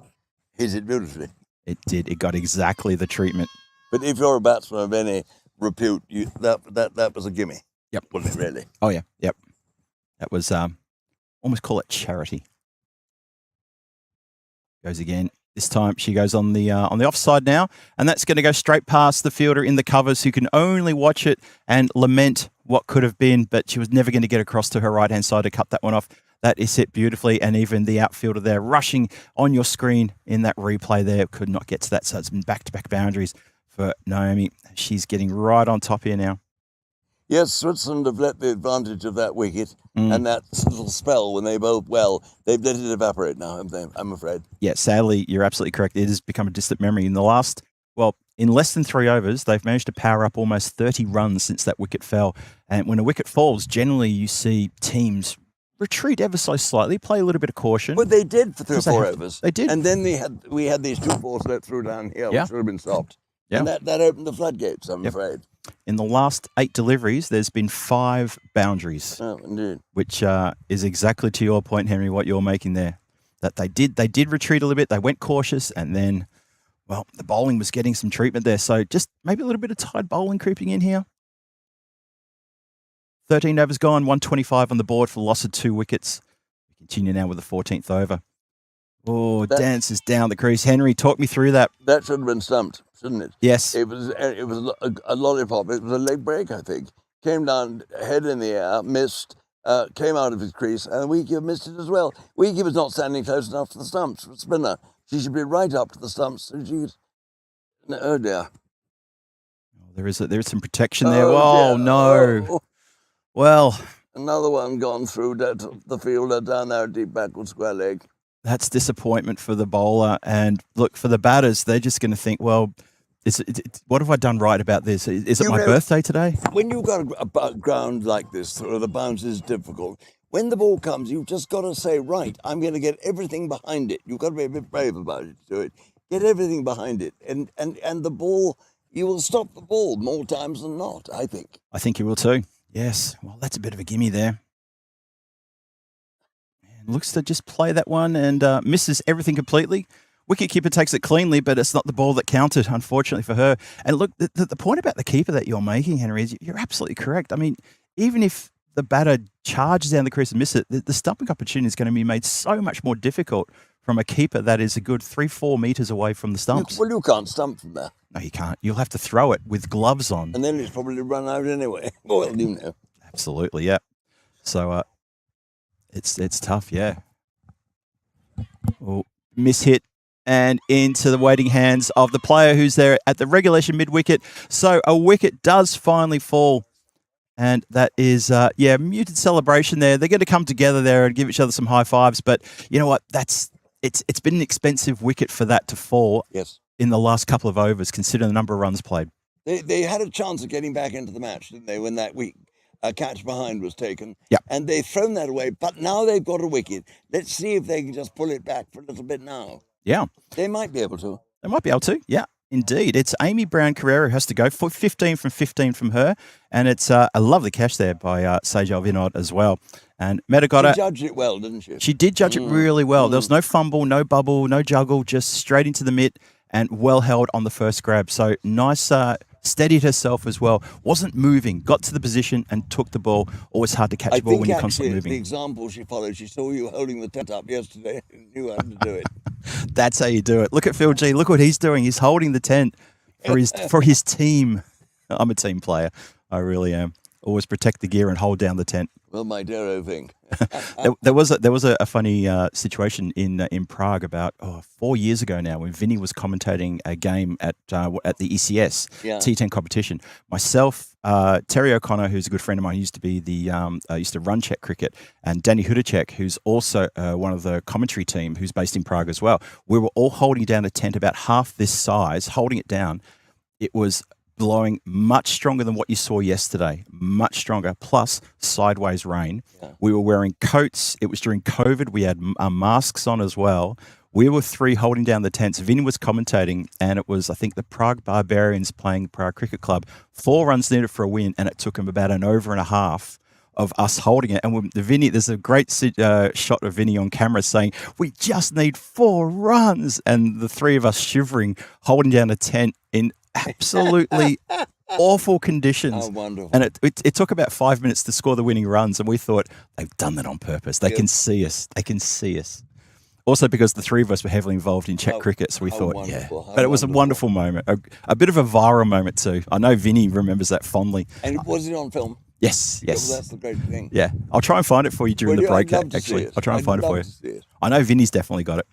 hit it beautifully. It did. It got exactly the treatment. But if you're a batsman of any repute, that was a gimme. Yep. Wasn't it really? Oh, yeah. Yep. That was, almost call it charity. Goes again. This time she goes on the offside now, and that's going to go straight past the fielder in the covers who can only watch it and lament what could have been, but she was never going to get across to her right-hand side to cut that one off. That is hit beautifully, and even the outfielder there rushing on your screen in that replay there could not get to that, so it's been back-to-back boundaries for Naomi. She's getting right on top here now. Yes, Switzerland have let the advantage of that wicket and that little spell when they bowled well. They've let it evaporate now, haven't they? I'm afraid. Yeah, sadly, you're absolutely correct. It has become a distant memory. In less than 3 overs, they've managed to power up almost 30 runs since that wicket fell. And when a wicket falls, generally you see teams retreat ever so slightly, play a little bit of caution. But they did for 3 or 4 overs. They did. And then we had these 2 balls let through down here, which should have been stopped. Yeah. And that opened the floodgates, I'm afraid. In the last 8 deliveries, there's been 5 boundaries. Oh, indeed. Which is exactly to your point, Henry, what you're making there. That they did retreat a little bit. They went cautious, and then, well, the bowling was getting some treatment there. So just maybe a little bit of tight bowling creeping in here. 13 overs gone, 125 on the board for the loss of 2 wickets. We continue now with the 14th over. Oh, That- dances down the crease. Henry, talk me through that. That should have been stumped, shouldn't it? Yes. It was a lollipop. It was a leg break, I think. Came down, head in the air, missed, came out of his crease, and the wicketkeeper missed it as well. Wicketkeeper's not standing close enough to the stumps for a spinner. She should be right up to the stumps. So oh dear. There is some protection there. Oh, Oh, dear. no. Oh. Well, Another one gone through the fielder down there, deep backward square leg. that's disappointment for the bowler. And look, for the batters, they're just going to think, well, what have I done right about this? Is it You my know- birthday today? When you've got a ground like this, where the bounce is difficult, when the ball comes, you've just got to say, right, I'm going to get everything behind it. You've got to be a bit brave about it to do it. Get everything behind it. And the ball, you will stop the ball more times than not, I think. I think you will too. Yes. Well, that's a bit of a gimme there. And looks to just play that one and misses everything completely. Wicketkeeper takes it cleanly, but it's not the ball that counted, unfortunately for her. And look, the point about the keeper that you're making, Henry, is you're absolutely correct. I mean, even if the batter charges down the crease and misses it, the stumping opportunity is going to be made so much more difficult from a keeper that is a good 3-4 metres away from the stumps. Well, you can't stump from there. No, you can't. You'll have to throw it with gloves on. And then it's probably run out anyway. Well, you know. Absolutely, yeah. So it's tough, yeah. Well, mishit and into the waiting hands of the player who's there at the regulation mid-wicket. So a wicket does finally fall. And that is, muted celebration there. They're going to come together there and give each other some high fives. But you know what? It's been an expensive wicket for that to fall Yes. in the last couple of overs, considering the number of runs played. They had a chance of getting back into the match, didn't they, when that week catch behind was taken? Yeah. And they've thrown that away, but now they've got a wicket. Let's see if they can just pull it back for a little bit now. Yeah. They might be able to. They might be able to, yeah. Indeed. It's Amy Brown-Carrera who has to go for 15 from her. And it's a lovely catch there by Sejal Vinod as well. And Meta got She it. judged it well, didn't she? She did judge it really well. There was no fumble, no bubble, no juggle, just straight into the mitt and well held on the first grab. So nice, steadied herself as well. Wasn't moving, got to the position and took the ball. Always hard to catch I a ball when think you're actually constantly the moving. example she followed, she saw you holding the tent up yesterday and knew how to do it. That's how you do it. Look at Phil G. Look what he's doing. He's holding the tent for his team. I'm a team player. I really am. Always protect the gear and hold down the tent. Well, my dear thing. There was a funny situation in Prague about 4 years ago now when Vinny was commentating a game at the ECS T10 competition. Myself, Terry O'Connor, who's a good friend of mine, used to be used to run Czech cricket, and Danny Hudacek, who's also one of the commentary team, who's based in Prague as well. We were all holding down a tent about half this size, holding it down. It was blowing much stronger than what you saw yesterday, much stronger, plus sideways rain. Yeah. We were wearing coats. It was during COVID. We had masks on as well. We were three holding down the tents. Vinny was commentating, and it was, I think, the Prague Barbarians playing Prague Cricket Club. 4 runs needed for a win, and it took them about an over and a half of us holding it. And there's a great shot of Vinny on camera saying, we just need 4 runs. And the three of us shivering, holding down a tent in absolutely awful conditions. Oh, wonderful. And it took about 5 minutes to score the winning runs. And we thought, they've done that on purpose. They can see us. They can see us. Also because the three of us were heavily involved in Czech cricket. So we thought, yeah. But it was a wonderful moment. A bit of a viral moment too. I know Vinny remembers that fondly. And was it on film? Yes. Yeah, well, that's the great thing. Yeah. I'll try and find it for you during the break, actually. I'll try and find it for you. I know Vinny's definitely got it.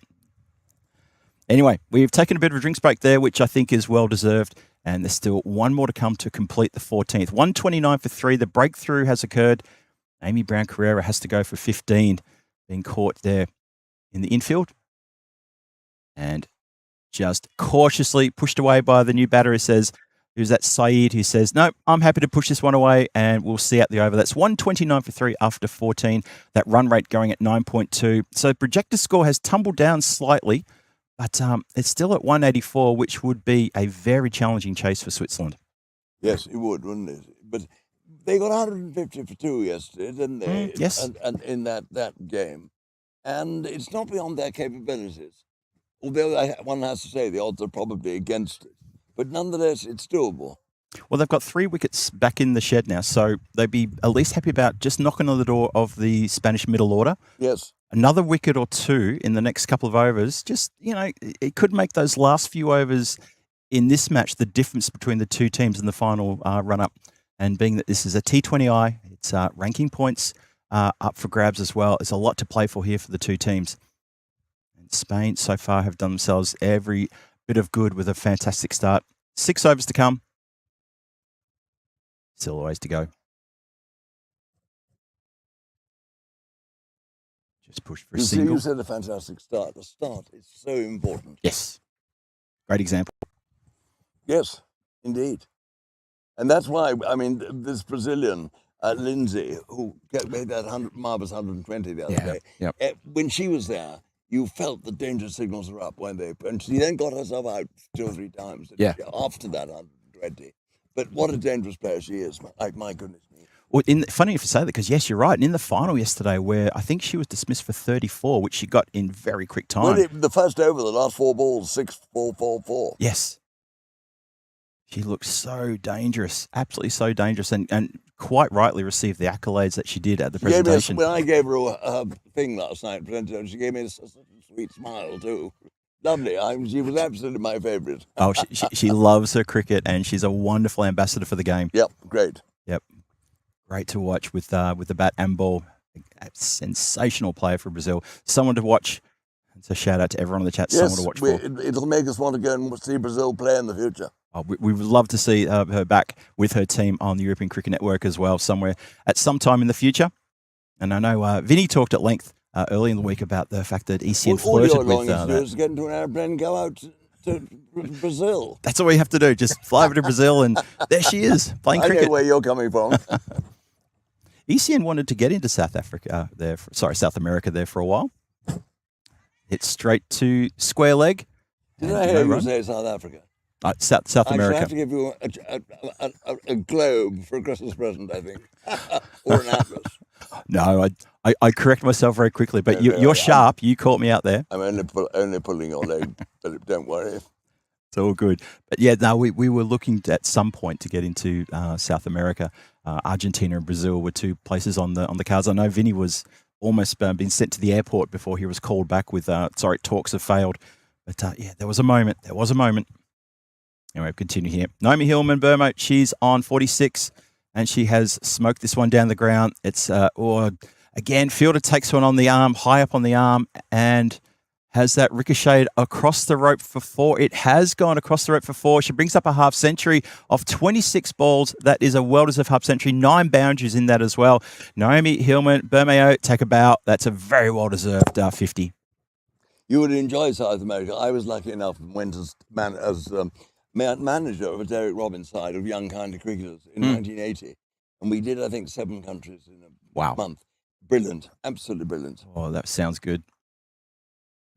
Anyway, we've taken a bit of a drinks break there, which I think is well deserved. And there's still one more to come to complete the 14th. 129 for 3. The breakthrough has occurred. Amy Brown-Carrera has to go for 15. Being caught there in the infield. And just cautiously pushed away by the new batter, who's that Saeed, who says, no, I'm happy to push this one away and we'll see out the over. That's 129 for 3 after 14. That run rate going at 9.2. So projected score has tumbled down slightly, but it's still at 184, which would be a very challenging chase for Switzerland. Yes, it would, wouldn't it? But they got 150 for 2 yesterday, didn't they? Yes. And in that game. And it's not beyond their capabilities. Although one has to say the odds are probably against it. But nonetheless, it's doable. Well, they've got 3 wickets back in the shed now, so they'd be at least happy about just knocking on the door of the Spanish middle order. Yes. Another wicket or 2 in the next couple of overs, just, it could make those last few overs in this match the difference between the two teams in the final run-up. And being that this is a T20I, it's ranking points up for grabs as well. There's a lot to play for here for the two teams. And Spain so far have done themselves every bit of good with a fantastic start. 6 overs to come. Still a ways to go. Just push for a single. You said a fantastic start. The start is so important. Yes. Great example. Yes, indeed. And that's why, I mean, this Brazilian, Lindsay, who made that marvellous 120 the other day, when she was there, you felt the danger signals were up, weren't they? And she then got herself out 2 or 3 times after that 120. But what a dangerous player she is. My goodness me. Well, funny if you say that, because yes, you're right. And in the final yesterday, where I think she was dismissed for 34, which she got in very quick time. Well, the first over, the last 4 balls, 6, 4, 4, 4. Yes. She looked so dangerous, absolutely so dangerous, and quite rightly received the accolades that she did at the presentation. When I gave her a thing last night, she gave me a sweet smile too. Lovely. She was absolutely my favourite. Oh, she loves her cricket, and she's a wonderful ambassador for the game. Yep, great. Yep, great to watch with the bat and ball. A sensational player for Brazil. Someone to watch. It's a shout out to everyone in the chat. Yes, someone to watch for. It'll make us want to go and see Brazil play in the future. Oh, we would love to see her back with her team on the European Cricket Network as well, somewhere at some time in the future. And I know Vinny talked at length early in the week about the fact that ECN flirted with all you're longing to do is get into an airplane and go out to Brazil. That's all we have to do. Just fly over to Brazil, and there she is playing cricket. I know where you're coming from. ECN wanted to get into South America there for a while. Hit straight to square leg. Did I hear you say South Africa? South America. I have to give you a globe for a Christmas present, I think, or an atlas. No, I correct myself very quickly, but you're sharp. You caught me out there. I'm only pulling your leg, Philip. Don't worry. It's all good. But yeah, no, we were looking at some point to get into South America. Argentina and Brazil were 2 places on the cards. I know Vinny was almost been sent to the airport before he was called back with talks have failed. But yeah, there was a moment. Anyway, continue here. Naomi Hillman, Burmo, she's on 46, and she has smoked this one down the ground. It's, again, Fielder takes one on the arm, high up on the arm, and has that ricocheted across the rope for 4. It has gone across the rope for 4. She brings up a half century of 26 balls. That is a well-deserved half century. 9 boundaries in that as well. Naomi Hillman, Burmeo, take a bow. That's a very well-deserved 50. You would enjoy South America. I was lucky enough and went as manager of Derek Robbins' side of Young County Cricketers in 1980. And we did, I think, 7 countries in a month. Brilliant. Absolutely brilliant. Oh, that sounds good.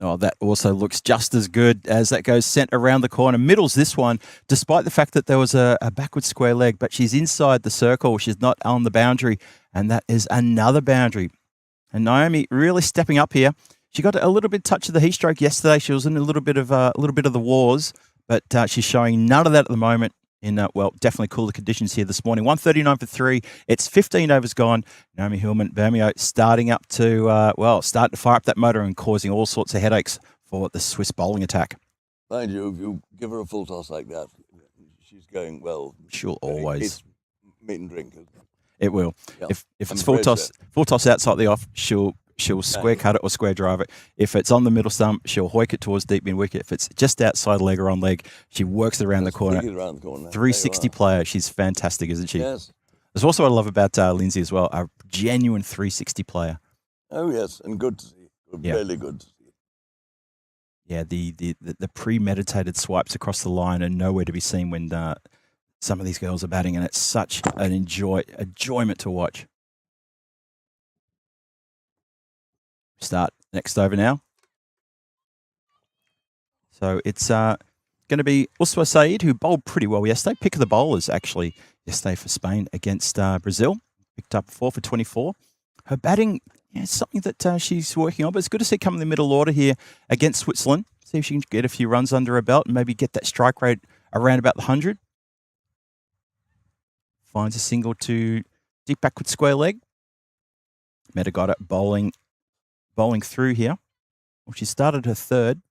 Oh, that also looks just as good as that goes sent around the corner. Middles this one, despite the fact that there was a backward square leg, but she's inside the circle. She's not on the boundary, and that is another boundary. And Naomi really stepping up here. She got a little bit touch of the heat stroke yesterday. She was in a little bit of the wars, but she's showing none of that at the moment in, definitely cooler conditions here this morning. 139 for 3. It's 15 overs gone. Naomi Hillman, Bermeo starting to fire up that motor and causing all sorts of headaches for the Swiss bowling attack. Mind you, if you give her a full toss like that, she's going well. She'll always. It's meat and drink. It will. Yeah. If it's full toss out slightly off, she'll square cut it or square drive it. If it's on the middle stump, she'll hoik it towards deep mid wicket. If it's just outside leg or on leg, she works it around the corner. 360 player. She's fantastic, isn't she? Yes. There's also what I love about Lindsay as well, a genuine 360 player. Oh, yes, and good to see. Really good to see. Yeah, the premeditated swipes across the line are nowhere to be seen when some of these girls are batting, and it's such an enjoyment to watch. Start next over now. So it's going to be Uswa Saeed, who bowled pretty well yesterday. Pick of the bowlers, actually, yesterday for Spain against Brazil. Picked up 4 for 24. Her batting is something that she's working on, but it's good to see come in the middle order here against Switzerland. See if she can get a few runs under her belt and maybe get that strike rate around about the 100. finds a single to deep backward square leg. Meta got it bowling through here. Well, she started her third.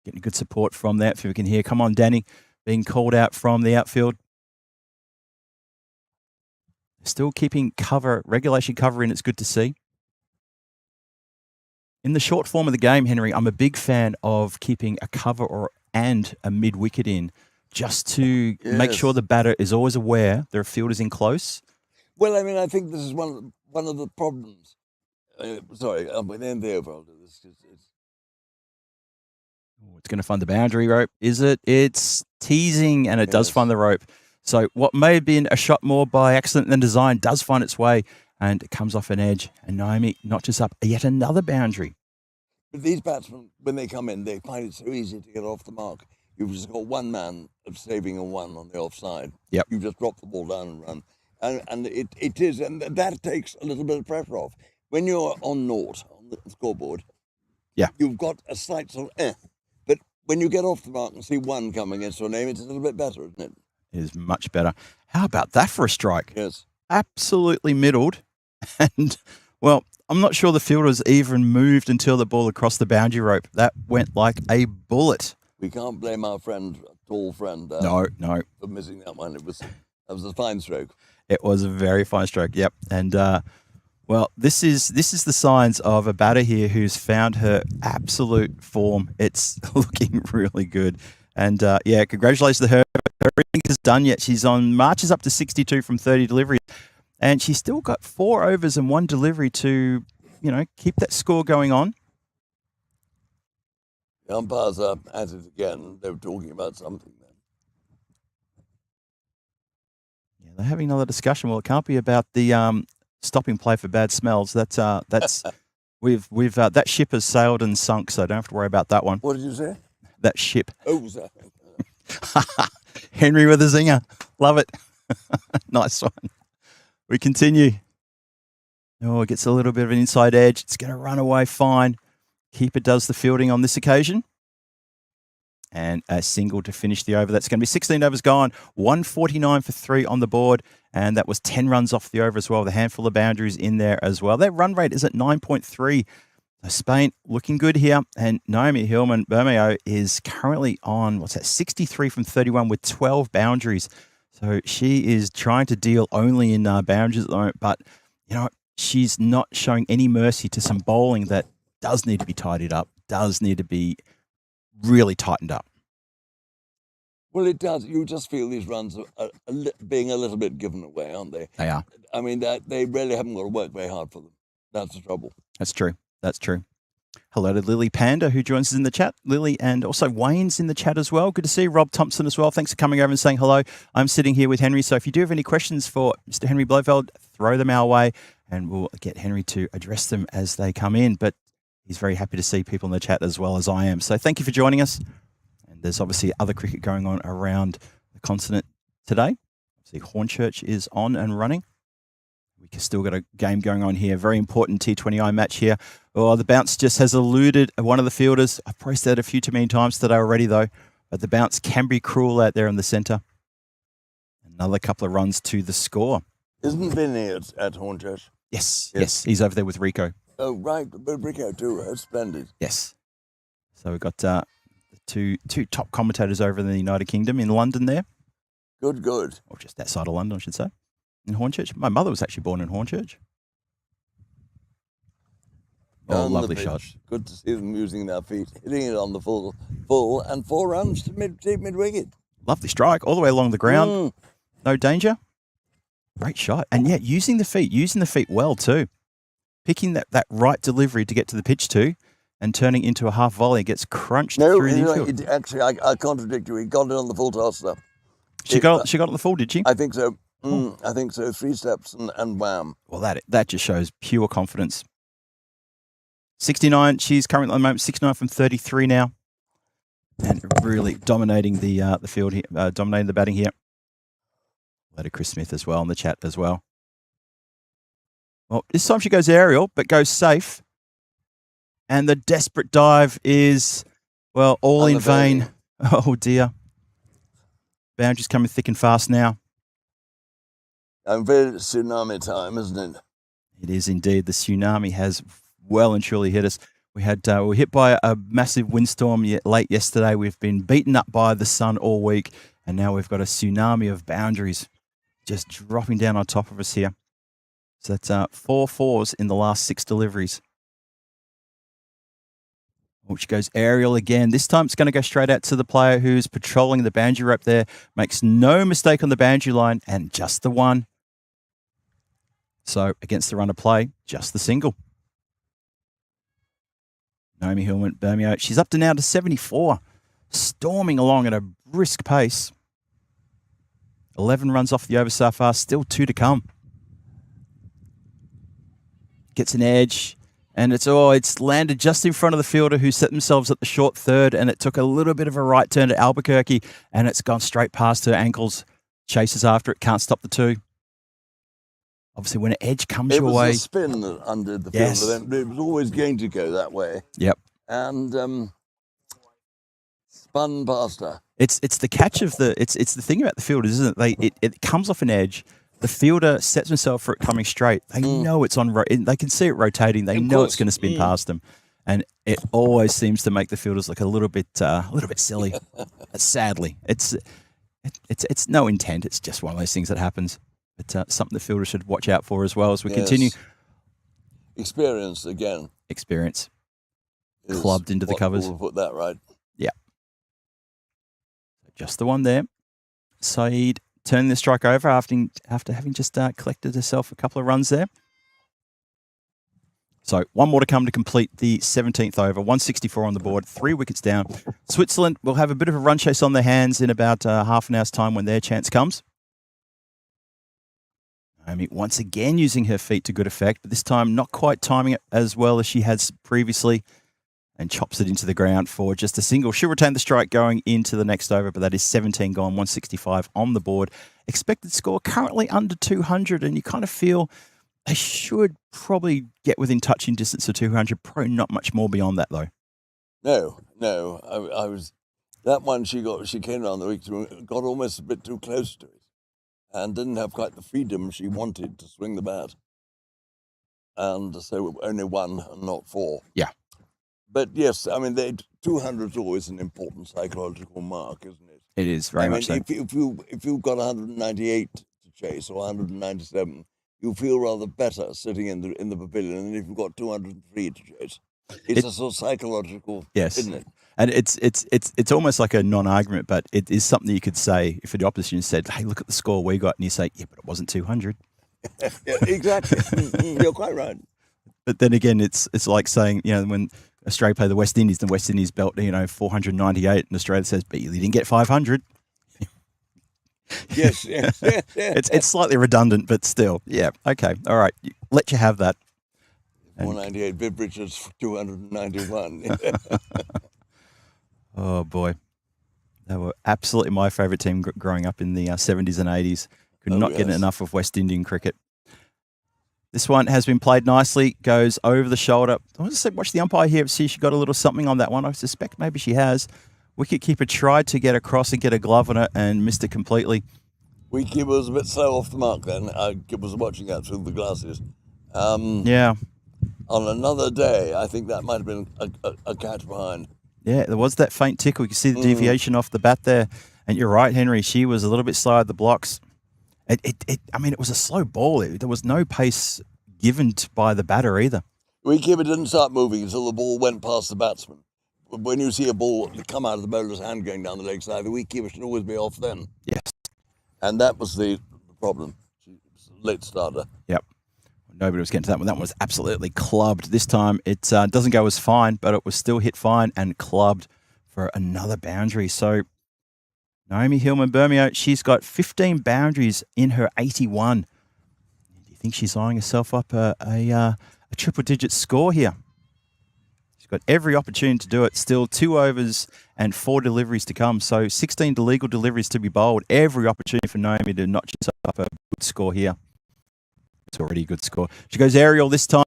Getting good support from the outfield. We can hear, come on, Danny, being called out from the outfield. Still keeping cover, regulation cover in. It's good to see. In the short form of the game, Henry, I'm a big fan of keeping a cover and a mid-wicket in, just to make sure the batter is always aware their field is in close. Well, I mean, I think this is one of the problems. Sorry, with the end there, I'll do this. It's going to find the boundary rope, is it? It's teasing, and it does find the rope. So what may have been a shot more by accident than design does find its way, and it comes off an edge. And Naomi notches up yet another boundary. But these batsmen, when they come in, they find it so easy to get off the mark. You've just got one man saving a one on the offside. Yep. You just drop the ball down and run. And it is, and that takes a little bit of pressure off. When you're on naught on the scoreboard, you've got a slight sort of But when you get off the mark and see one coming against your name, it's a little bit better, isn't it? It is much better. How about that for a strike? Yes. Absolutely middled. And, well, I'm not sure the fielders even moved until the ball across the boundary rope. That went like a bullet. We can't blame our tall friend. No. For missing that one. That was a fine stroke. It was a very fine stroke, yep. And, well, this is the signs of a batter here who's found her absolute form. It's looking really good. And, congratulations to her. Her innings is done yet. She's on marches up to 62 from 30 deliveries. And she's still got 4 overs and 1 delivery to, keep that score going on. The umpires are at it again. They were talking about something then. Yeah, they're having another discussion. Well, it can't be about the stopping play for bad smells. That's we've that ship has sailed and sunk, so don't have to worry about that one. What did you say? That ship. Oh, sorry. Henry with a zinger. Love it. Nice one. We continue. Oh, it gets a little bit of an inside edge. It's going to run away fine. Keeper does the fielding on this occasion. And a single to finish the over. That's going to be 16 overs gone. 149 for 3 on the board. And that was 10 runs off the over as well, with a handful of boundaries in there as well. Their run rate is at 9.3. Spain looking good here. And Naomi Hillman-Bermeo is currently on, 63 from 31 with 12 boundaries. So she is trying to deal only in boundaries at the moment. But, she's not showing any mercy to some bowling that does need to be tidied up, does need to be really tightened up. Well, it does. You just feel these runs are being a little bit given away, aren't they? They are. I mean, they really haven't got to work very hard for them. That's the trouble. That's true. Hello to Lily Panda, who joins us in the chat. Lily, and also Wayne's in the chat as well. Good to see you. Rob Thompson as well. Thanks for coming over and saying hello. I'm sitting here with Henry, so if you do have any questions for Mr. Henry Blofeld, throw them our way, and we'll get Henry to address them as they come in. But he's very happy to see people in the chat as well as I am. So thank you for joining us. And there's obviously other cricket going on around the continent today. See, Hornchurch is on and running. We've still got a game going on here. Very important T20I match here. Oh, the bounce just has eluded one of the fielders. I've priced that a few too many times today already, though. But the bounce can be cruel out there in the centre. Another couple of runs to the score. Isn't Vinny at Hornchurch? Yes. He's over there with Rico. Oh, right. But Rico too. That's splendid. Yes. So we've got the two top commentators over in the United Kingdom in London there. Good. Or just outside of London, I should say. In Hornchurch. My mother was actually born in Hornchurch. Oh, lovely shot. Good to see them using their feet, hitting it on the full, and 4 runs to mid-wicket. Lovely strike, all the way along the ground. No danger. Great shot. And yeah, using the feet well too. Picking that right delivery to get to the pitch to, and turning into a half volley, gets crunched through the infield. Actually, I contradict you. He got it on the full toss stuff. She got on the full, did she? I think so. I think so. 3 steps and wham. Well, that just shows pure confidence. 69. She's currently at the moment 69 from 33 now, and really dominating the field here, dominating the batting here. Hello to Chris Smith as well in the chat as well. Well, this time she goes aerial, but goes safe, and the desperate dive is all in vain. Oh dear. Boundaries coming thick and fast now. And very tsunami time, isn't it? It is indeed. The tsunami has well and truly hit us. We were hit by a massive windstorm late yesterday. We've been beaten up by the sun all week, and now we've got a tsunami of boundaries just dropping down on top of us here. So that's 4 fours in the last 6 deliveries. Which goes aerial again. This time it's going to go straight out to the player who's patrolling the boundary rope there. Makes no mistake on the boundary line, and just the one. So against the run of play, just the single. Naomi Hillman-Bermeo, she's up to now to 74, storming along at a brisk pace. 11 runs off the over so far, still 2 to come. Gets an edge, and it's landed just in front of the fielder who set themselves at the short third, and it took a little bit of a right turn to Albuquerque, and it's gone straight past her ankles. Chases after it, can't stop the 2. Obviously, when an edge comes your way... It was a spin that undid the Yes. fielder. It was always going to go that way. Yep. And spun past her. It's the catch of the... It's the thing about the field, isn't it? It comes off an edge. The fielder sets himself for it coming straight. They know it's on... They can see it rotating. They know it's going to spin past them. And it always seems to make the fielders look a little bit silly. Sadly. It's no intent. It's just one of those things that happens. But something the fielder should watch out for as well as we continue. Experience again. Experience. Clubbed into the covers. We'll put that right. Yeah. Just the one there. Saeed turning the strike over after having just collected herself a couple of runs there. So one more to come to complete the 17th over. 164 on the board, 3 wickets down. Switzerland will have a bit of a run chase on their hands in about half an hour's time when their chance comes. Naomi once again using her feet to good effect, but this time not quite timing it as well as she has previously, and chops it into the ground for just a single. She'll retain the strike going into the next over, but that is 17 gone, 165 on the board. Expected score currently under 200, and you kind of feel they should probably get within touching distance of 200. Probably not much more beyond that, though. No. I was... That one she came down the week, got almost a bit too close to it. And didn't have quite the freedom she wanted to swing the bat. And so only 1 and not 4. Yeah. But yes, I mean, 200 is always an important psychological mark, isn't it? It is, very much so. If you've got 198 to chase or 197, you feel rather better sitting in the pavilion than if you've got 203 to chase. It's a sort of psychological, isn't it? And it's almost like a non-argument, but it is something you could say if the opposition said, hey, look at the score we got, and you say, yeah, but it wasn't 200. Yeah, exactly. You're quite right. But then again, it's like saying, when Australia play the West Indies belt, 498, and Australia says, but you didn't get 500. Yes. It's slightly redundant, but still, yeah, okay, all right, let you have that. 498, Viv Richards 291. Oh, boy. They were absolutely my favourite team growing up in the 70s and 80s. Could not get enough of West Indian cricket. This one has been played nicely, goes over the shoulder. I want to watch the umpire here, see if she got a little something on that one. I suspect maybe she has. Wicketkeeper tried to get across and get a glove on it and missed it completely. Wicketkeeper was a bit slow off the mark then. I was watching that through the glasses. Yeah. On another day, I think that might have been a catch behind. Yeah, there was that faint tickle. You can see the deviation off the bat there. And you're right, Henry. She was a little bit slow at the blocks. It was a slow ball. There was no pace given by the batter either. Wicketkeeper didn't start moving until the ball went past the batsman. When you see a ball come out of the bowler's hand going down the leg side, the wicketkeeper should always be off then. Yes. And that was the problem. She was a late starter. Yep. Nobody was getting to that one. That one was absolutely clubbed. This time it doesn't go as fine, but it was still hit fine and clubbed for another boundary. So Naomi Hillman-Bermeo, she's got 15 boundaries in her 81. Do you think she's eyeing herself up a triple-digit score here? She's got every opportunity to do it. Still 2 overs and 4 deliveries to come. So 16 legal deliveries to be bowled. Every opportunity for Naomi to notch herself up a good score here. It's already a good score. She goes aerial this time.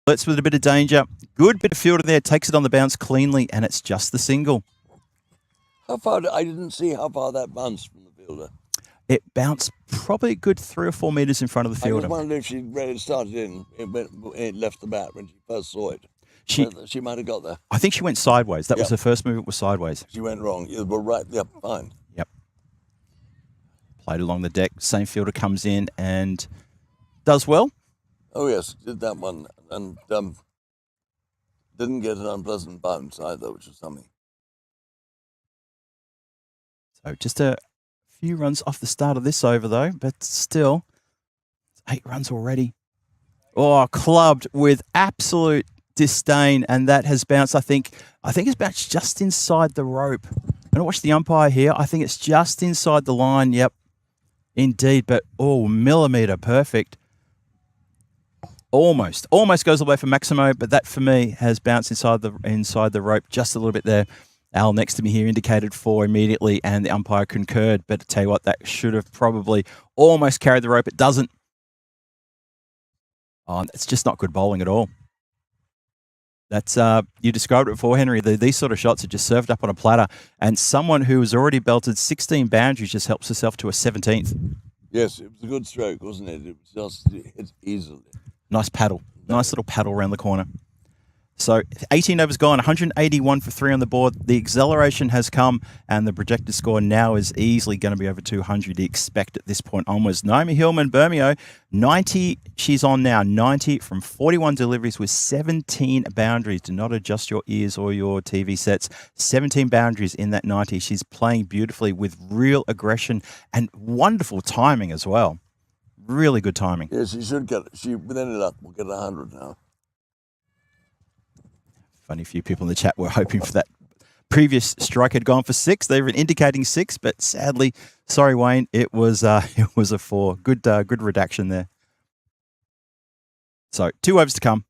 Flirts with a bit of danger. Good bit of fielder there. Takes it on the bounce cleanly, and it's just the single. How far? I didn't see how far that bounced from the fielder. it bounced probably a good 3 or 4 metres in front of the I was fielder. wondering if she started in, it left the bat when she first saw it. She might have got there. I think she went sideways. That was Yep. her first movement was sideways. She went wrong. You were right. Yep, fine. Yep. Played along the deck. Same fielder comes in and does well. Oh, yes, did that one. And didn't get an unpleasant bounce either, which is something. So just a few runs off the start of this over, though, but still, 8 runs already. Oh, clubbed with absolute disdain, and that has bounced, I think it's bounced just inside the rope. I'm going to watch the umpire here. I think it's just inside the line. Yep, indeed, but millimetre perfect. Almost goes all the way for Maximo, but that for me has bounced inside the rope just a little bit there. Al next to me here indicated 4 immediately, and the umpire concurred. But to tell you what, that should have probably almost carried the rope. It doesn't. Oh, it's just not good bowling at all. That's you described it before, Henry. These sort of shots are just served up on a platter, and someone who has already belted 16 boundaries just helps herself to a 17th. Yes, it was a good stroke, wasn't it? It was just hit easily. Nice paddle. Nice little paddle around the corner. So 18 overs gone, 181 for 3 on the board. The acceleration has come, and the projected score now is easily going to be over 200. You expect at this point onwards. Naomi Hillman, Bermeo, 90. She's on now, 90 from 41 deliveries with 17 boundaries. Do not adjust your ears or your TV sets. 17 boundaries in that 90. She's playing beautifully with real aggression and wonderful timing as well. Really good timing. Yes, she should get it. She, with any luck, will get 100 now. Funny few people in the chat were hoping for that. Previous strike had gone for 6. They were indicating 6, but sadly, sorry, Wayne, it was a 4. Good redaction there. So 2 overs to come.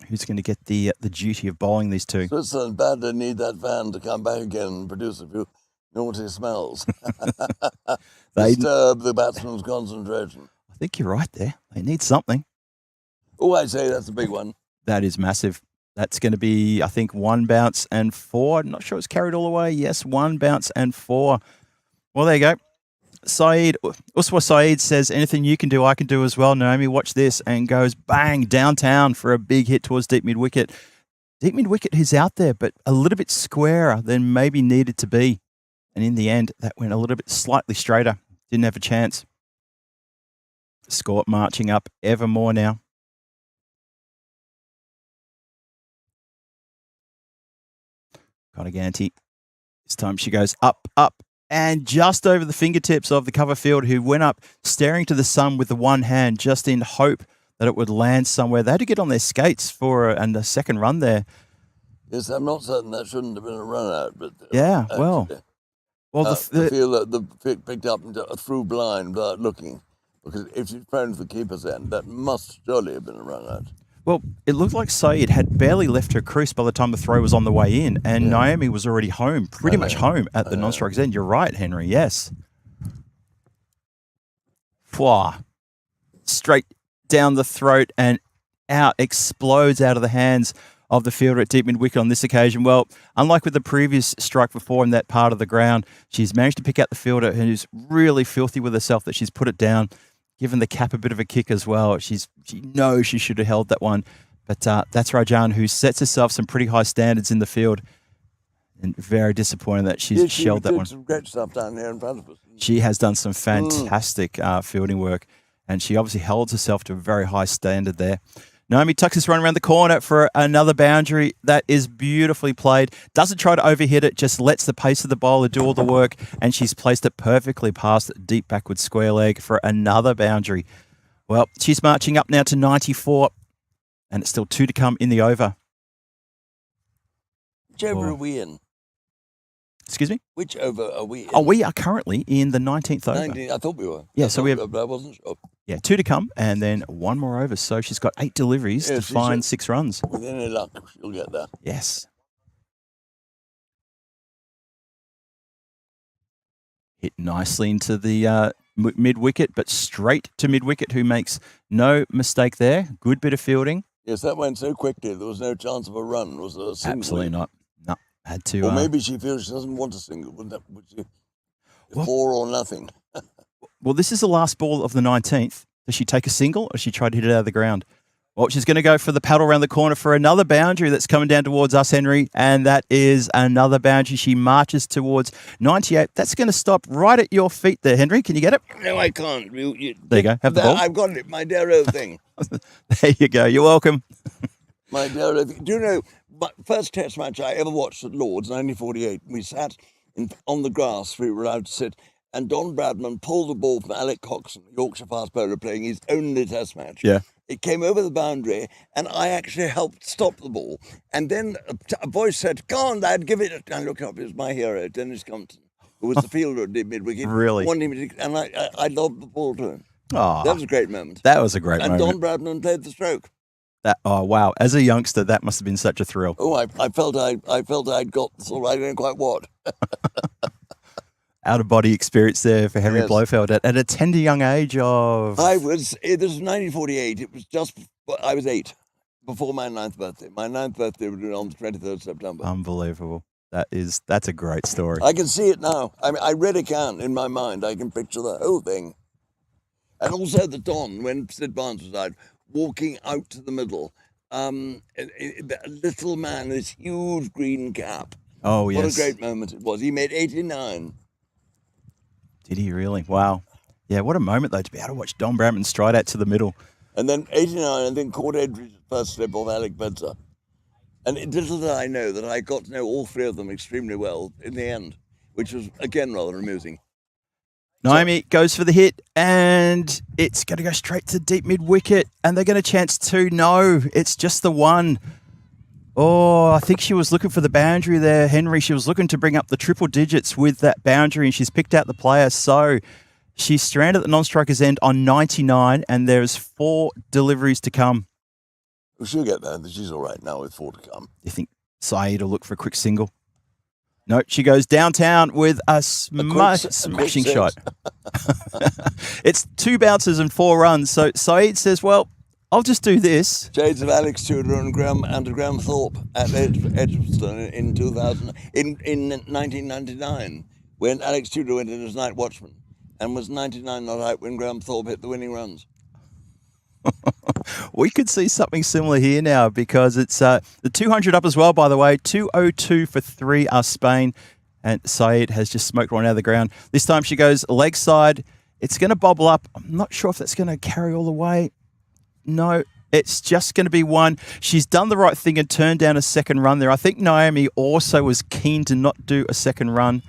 Who's going to get the duty of bowling these two? Switzerland badly need that van to come back again and produce a few naughty smells. Disturb the batsman's concentration. I think you're right there. They need something. Oh, I say that's a big one. That is massive. That's going to be, I think, 1 bounce and 4. I'm not sure it's carried all the way. Yes, 1 bounce and 4. Well, there you go. Saeed, Uswa Saeed says, anything you can do, I can do as well. Naomi, watch this, and goes bang downtown for a big hit towards deep mid wicket. Deep mid wicket is out there, but a little bit squarer than maybe needed to be. And in the end, that went a little bit slightly straighter. Didn't have a chance. Score marching up ever more now. Conaganti. This time she goes up, and just over the fingertips of the cover field, who went up staring to the sun with the one hand, just in hope that it would land somewhere. They had to get on their skates for a second run there. Yes, I'm not certain that shouldn't have been a run out, but yeah, well, I feel that the picked up through blind without looking, because if she's prone for keeper's end, that must surely have been a run out. Well, it looked like Saeed had barely left her crease by the time the throw was on the way in, and Naomi was already home, pretty much home at the non-strikes end. You're right, Henry, yes. Fwah. Straight down the throat and out, explodes out of the hands of the fielder at deep mid wicket on this occasion. Well, unlike with the previous strike before in that part of the ground, she's managed to pick out the fielder who's really filthy with herself that she's put it down. Given the cap a bit of a kick as well. She knows she should have held that one. But that's Rajan, who sets herself some pretty high standards in the field. And very disappointed that she's shelled that one. Some great stuff down there in front of us. She has done some fantastic fielding work. And she obviously holds herself to a very high standard there. Naomi tucks this run around the corner for another boundary. That is beautifully played. Doesn't try to overhit it, just lets the pace of the bowler do all the work, and she's placed it perfectly past deep backward square leg for another boundary. Well, she's marching up now to 94, and it's still 2 to come in the over. Which over are we in? Excuse me? Which over are we in? Oh, we are currently in the 19th over. 19, I thought we were. Yeah, so we have... But I wasn't sure. Yeah, 2 to come, and then 1 more over. So she's got 8 deliveries to find 6 runs. With any luck, she'll get that. Yes. Hit nicely into the mid-wicket, but straight to mid-wicket, who makes no mistake there. Good bit of fielding. Yes, that went so quickly, there was no chance of a run. Was there a single? Absolutely not. No, had to... Or maybe she feels she doesn't want a single. Would she? Well- 4 or nothing. Well, this is the last ball of the 19th. Does she take a single or does she try to hit it out of the ground? Well, she's going to go for the paddle around the corner for another boundary that's coming down towards us, Henry, and that is another boundary. She marches towards 98. That's going to stop right at your feet there, Henry. Can you get it? No, I can't. There you go. Have the There, ball. I've got it. My dear old thing. There you go. You're welcome. My dear old thing. Do you know, my first test match I ever watched at Lord's, 1948, we sat on the grass, we were allowed to sit, and Don Bradman pulled the ball from Alec Coxon, Yorkshire fast bowler, playing his only test match. Yeah. It came over the boundary, and I actually helped stop the ball. And then a voice said, "Go on, lad, give it." And I looked up, it was my hero, Dennis Compton, who was the fielder at mid-wicket. Really? Wanted him to, and I lobbed the ball to him. Oh, That was a great moment. that was a great And moment. Don Bradman played the stroke. Oh, wow. As a youngster, that must have been such a thrill. Oh, I felt I'd got sort of, I don't know quite what. Out-of-body experience there for Henry Yes. Blofeld at a tender young age of... This was 1948. It was just, I was 8, before my 9th birthday. My 9th birthday would have been on the 23rd September. Unbelievable. That's a great story. I can see it now. I mean, I really can in my mind. I can picture the whole thing. And also the Don, when Sid Barnes was out, walking out to the middle. A little man, this huge green cap. Oh, What yes. a great moment it was. He made 89. Did he really? Wow. Yeah, what a moment, though, to be able to watch Don Bradman stride out to the middle. And then 89, and then caught Edridge's first slip of Alec Bedser. And little did I know that I got to know all 3 of them extremely well in the end, which was, again, rather amusing. Naomi goes for the hit, and it's going to go straight to deep mid-wicket, and they're going to chance 2. No, it's just the 1. Oh, I think she was looking for the boundary there, Henry. She was looking to bring up the triple digits with that boundary, and she's picked out the player. So she's stranded at the non-striker's end on 99, and there's 4 deliveries to come. Well, she'll get there. She's all right now with 4 to come. You think Saeed will look for a quick single? No, she goes downtown with a smashing six. shot. It's 2 bounces and 4 runs. So Saeed says, well, I'll just do this. Shades of Alex Tudor and Graham Thorpe at Edgbaston in 1999, when Alex Tudor went in as night watchman and was 99 not out when Graham Thorpe hit the winning runs. We could see something similar here now because it's the 200 up as well, by the way. 202 for 3 are Spain. And Saeed has just smoked one out of the ground. This time she goes leg side. It's going to bobble up. I'm not sure if that's going to carry all the way. No, it's just going to be 1. She's done the right thing and turned down a second run there. I think Naomi also was keen to not do a second run.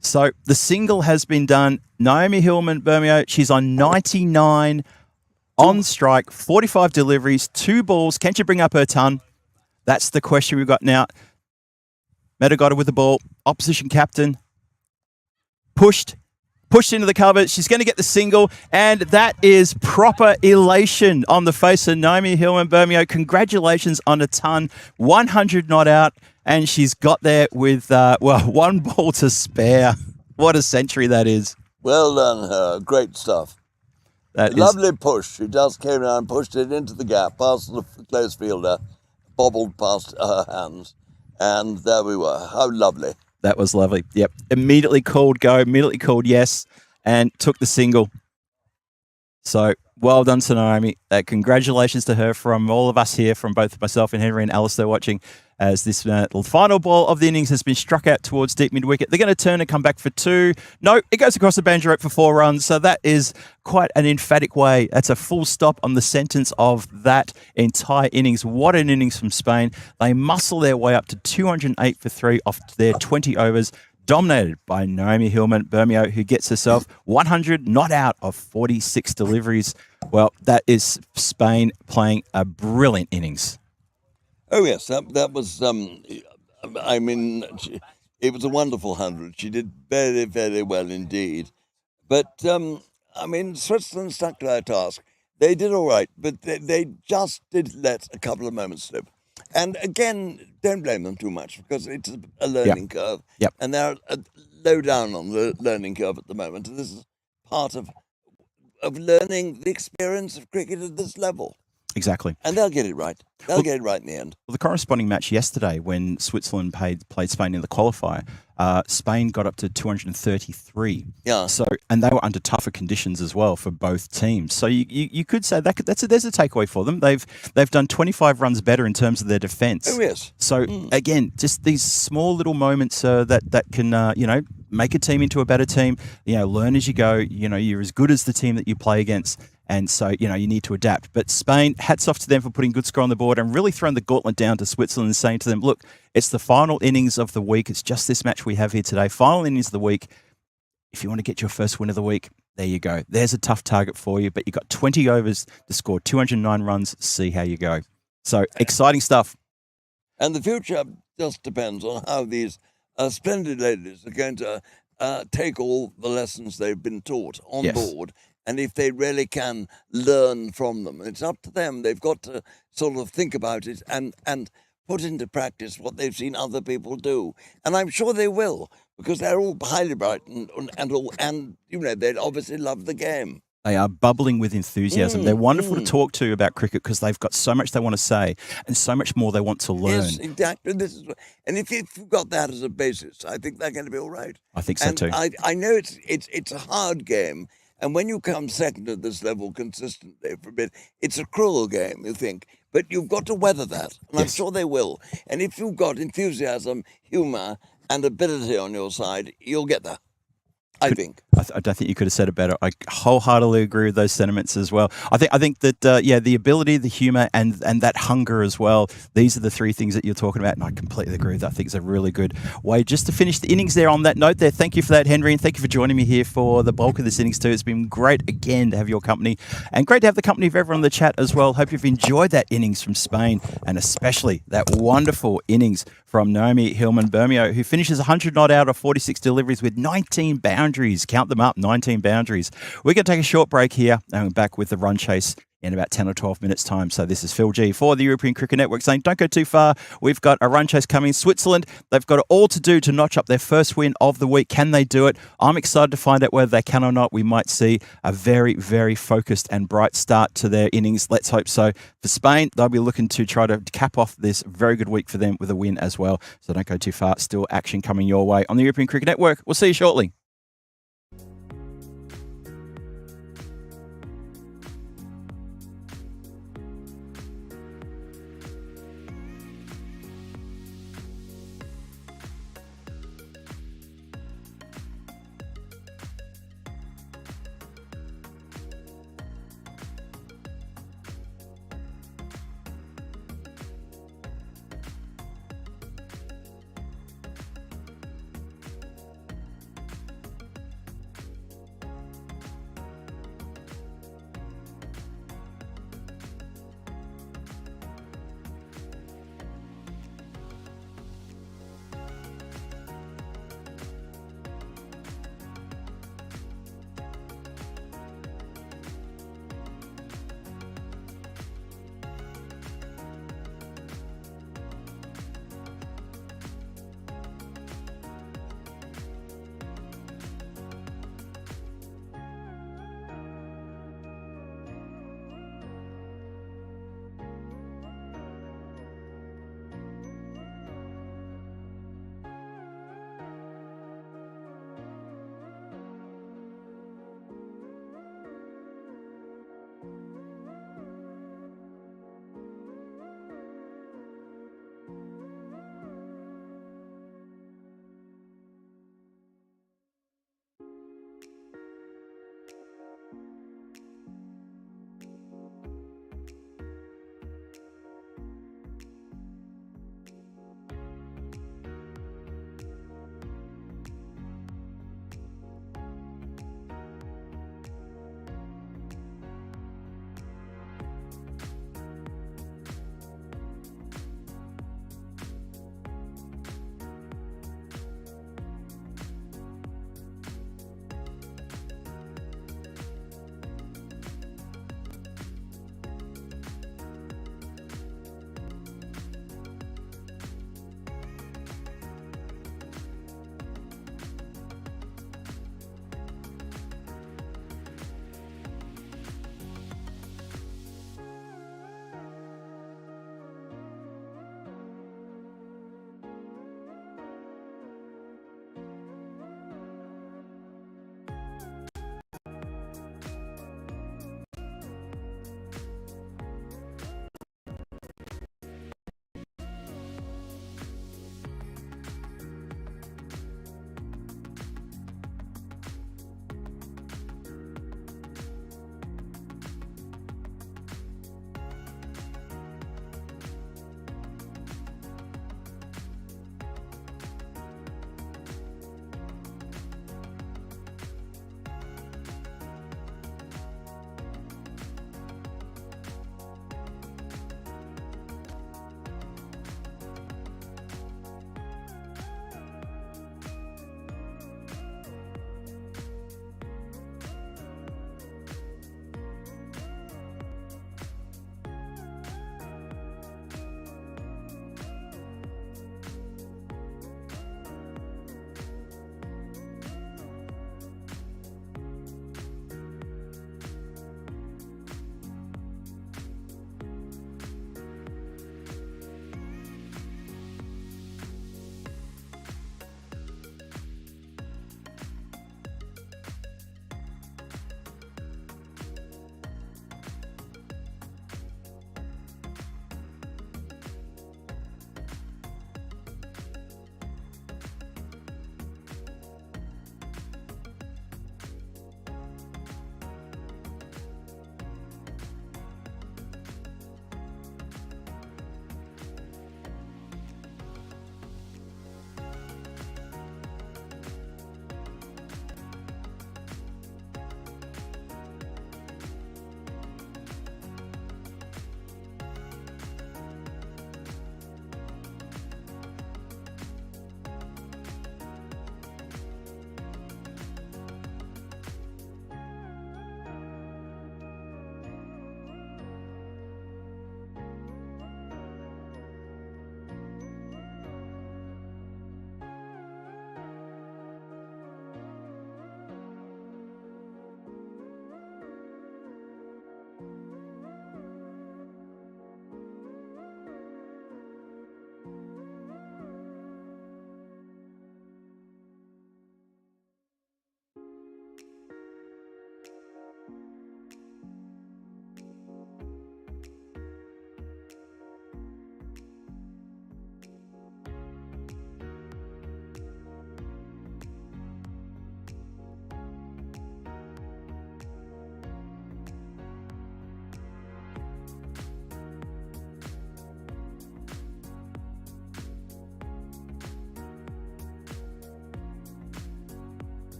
So the single has been done. Naomi Hillman, Bermeo, she's on 99 on strike, 45 deliveries, 2 balls. Can she bring up her ton? That's the question we've got now. Metagotta with the ball. Opposition captain. Pushed into the cover. She's going to get the single, and that is proper elation on the face of Naomi Hillman Bermeo. Congratulations on a ton. 100 not out, and she's got there with, 1 ball to spare. What a century that is. Well done, her. Great stuff. That is Lovely push. She just came down and pushed it into the gap, past the close fielder, bobbled past her hands, and there we were. How lovely. That was lovely. Yep. Immediately called go, immediately called yes, and took the single. So well done to Naomi. Congratulations to her from all of us here, from both myself and Henry and Alistair watching, as this final ball of the innings has been struck out towards deep mid-wicket. They're going to turn and come back for 2. No, it goes across the boundary rope for 4 runs. So that is quite an emphatic way. That's a full stop on the sentence of that entire innings. What an innings from Spain. They muscle their way up to 208 for 3 off their 20 overs, dominated by Naomi Hillman Bermeo, who gets herself 100 not out of 46 deliveries. Well, that is Spain playing a brilliant innings. Oh, yes, that was, I mean, it was a wonderful 100. She did very, very well indeed. But, I mean, Switzerland stuck to their task. They did all right, but they just did let a couple of moments slip. And again, don't blame them too much because it's a learning curve. Yep. And they're low down on the learning curve at the moment. And this is part of learning the experience of cricket at this level. Exactly. And they'll get it right. They'll get it right in the end. Well, the corresponding match yesterday when Switzerland played Spain in the qualifier, Spain got up to 233. Yeah. So, and they were under tougher conditions as well for both teams. So you could say there's a takeaway for them. They've done 25 runs better in terms of their defence. Oh, yes. So again, just these small little moments that can make a team into a better team. Learn as you go. You're as good as the team that you play against. And so, you need to adapt. But Spain, hats off to them for putting good score on the board and really throwing the gauntlet down to Switzerland and saying to them, look, it's the final innings of the week. It's just this match we have here today. Final innings of the week. If you want to get your first win of the week, there you go. There's a tough target for you, but you've got 20 overs to score 209 runs. See how you go. So exciting stuff. And the future just depends on how these splendid ladies are going to take all the lessons they've been taught on board. And if they really can learn from them, it's up to them. They've got to sort of think about it and put into practice what they've seen other people do. And I'm sure they will, because they're all highly bright and they obviously love the game. They are bubbling with enthusiasm. They're wonderful to talk to about cricket because they've got so much they want to say and so much more they want to learn. Yes, exactly. And if you've got that as a basis, I think they're going to be all right. I think so too. I know it's a hard game. And when you come second at this level consistently for a bit, it's a cruel game, you think. But you've got to weather that, and I'm sure they will. And if you've got enthusiasm, humour, and ability on your side, you'll get there, I think. I don't think you could have said it better. I wholeheartedly agree with those sentiments as well. I think that the ability, the humour, and that hunger as well. These are the three things that you're talking about, and I completely agree with that. I think it's a really good way just to finish the innings there on that note. There, thank you for that, Henry, and thank you for joining me here for the bulk of this innings too. It's been great again to have your company, and great to have the company of everyone in the chat as well. Hope you've enjoyed that innings from Spain, and especially that wonderful innings from Naomi Hillman-Bermeo, who finishes 100 not out of 46 deliveries with 19 boundaries. Count them up, 19 boundaries. We're going to take a short break here, and we're back with the run chase in about 10 or 12 minutes' time. So this is Phil G for the European Cricket Network saying don't go too far. We've got a run chase coming. Switzerland, they've got it all to do to notch up their first win of the week. Can they do it? I'm excited to find out whether they can or not. We might see a very, very focused and bright start to their innings. Let's hope so. For Spain, they'll be looking to try to cap off this very good week for them with a win as well. So don't go too far. Still action coming your way on the European Cricket Network. We'll see you shortly.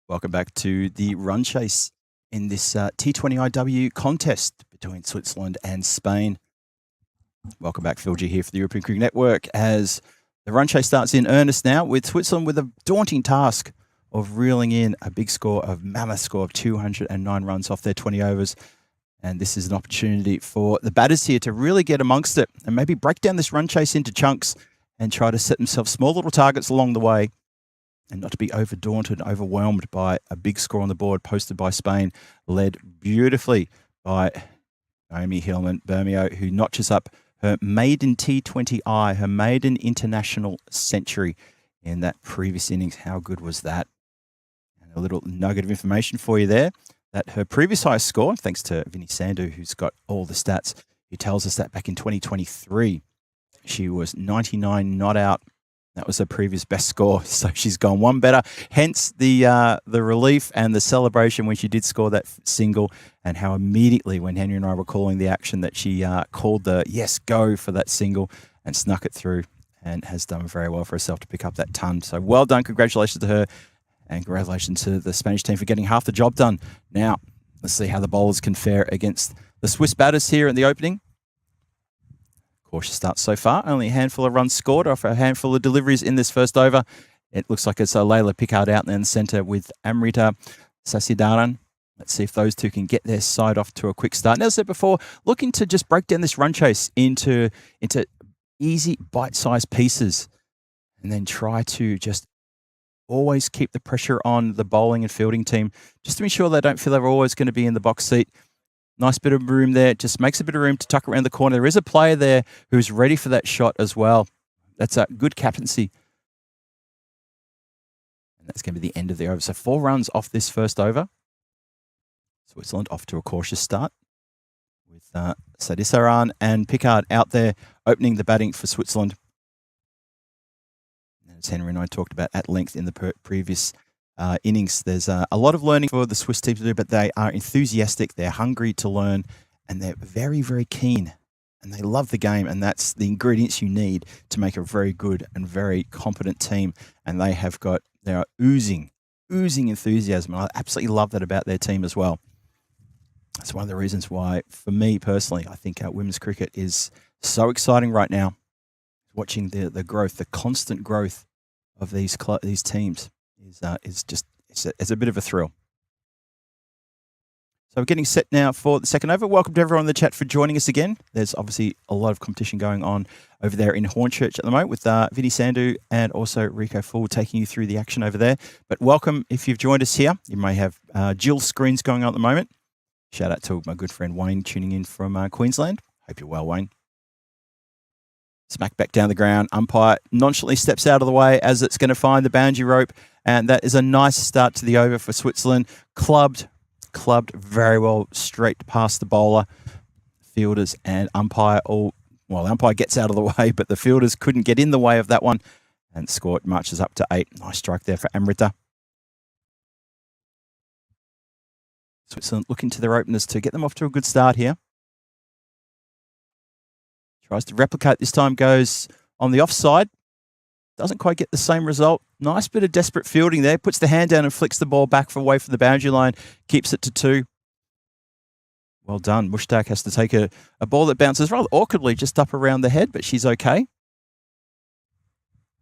Welcome back to the run chase in this T20IW contest between Switzerland and Spain. Welcome back, Phil G here for the European Cricket Network as the run chase starts in earnest now with Switzerland with a daunting task of reeling in a big score, a mammoth score of 209 runs off their 20 overs. And this is an opportunity for the batters here to really get amongst it and maybe break down this run chase into chunks and try to set themselves small little targets along the way and not to be overdaunted and overwhelmed by a big score on the board posted by Spain, led beautifully by Naomi Hillman-Bermeo, who notches up her maiden T20I, her maiden international century in that previous innings. How good was that? And a little nugget of information for you there, that her previous highest score, thanks to Vinny Sandu, who's got all the stats, he tells us that back in 2023, she was 99 not out. That was her previous best score, so she's gone one better. Hence the relief and the celebration when she did score that single, and how immediately when Henry and I were calling the action that she called the yes go for that single and snuck it through and has done very well for herself to pick up that ton. So well done, congratulations to her, and congratulations to the Spanish team for getting half the job done. Now let's see how the bowlers can fare against the Swiss batters here in the opening. Cautious start so far. Only a handful of runs scored off a handful of deliveries in this first over. It looks like it's Layla Pickard out there in the centre with Amrita Sasidaran. Let's see if those two can get their side off to a quick start. Now, as I said before, looking to just break down this run chase into easy bite-sized pieces and then try to just always keep the pressure on the bowling and fielding team just to ensure they don't feel they're always going to be in the box seat. Nice bit of room there. Just makes a bit of room to tuck around the corner. There is a player there who's ready for that shot as well. That's a good captaincy. And that's going to be the end of the over. So 4 runs off this first over. Switzerland off to a cautious start with Sadisaran and Pickard out there opening the batting for Switzerland. And as Henry and I talked about at length in the previous innings, there's a lot of learning for the Swiss team to do, but they are enthusiastic, they're hungry to learn, and they're very, very keen, and they love the game, and that's the ingredients you need to make a very good and very competent team. And they are oozing enthusiasm. I absolutely love that about their team as well. That's one of the reasons why, for me personally, I think women's cricket is so exciting right now. Watching the growth, the constant growth of these teams is a bit of a thrill. So we're getting set now for the second over. Welcome to everyone in the chat for joining us again. There's obviously a lot of competition going on over there in Hornchurch at the moment with Vinny Sandu and also Rico Full taking you through the action over there. But welcome if you've joined us here. You may have dual screens going on at the moment. Shout out to my good friend Wayne tuning in from Queensland. Hope you're well, Wayne. Smack back down the ground. Umpire nonchalantly steps out of the way as it's going to find the boundary rope. And that is a nice start to the over for Switzerland. Clubbed very well straight past the bowler. Fielders and umpire the umpire gets out of the way, but the fielders couldn't get in the way of that one. And score marches up to 8. Nice strike there for Amrita. Switzerland looking to their openers to get them off to a good start here. Tries to replicate this time, goes on the offside. Doesn't quite get the same result. Nice bit of desperate fielding there. Puts the hand down and flicks the ball back away from the boundary line. Keeps it to 2. Well done. Mushtaq has to take a ball that bounces rather awkwardly just up around the head, but she's okay.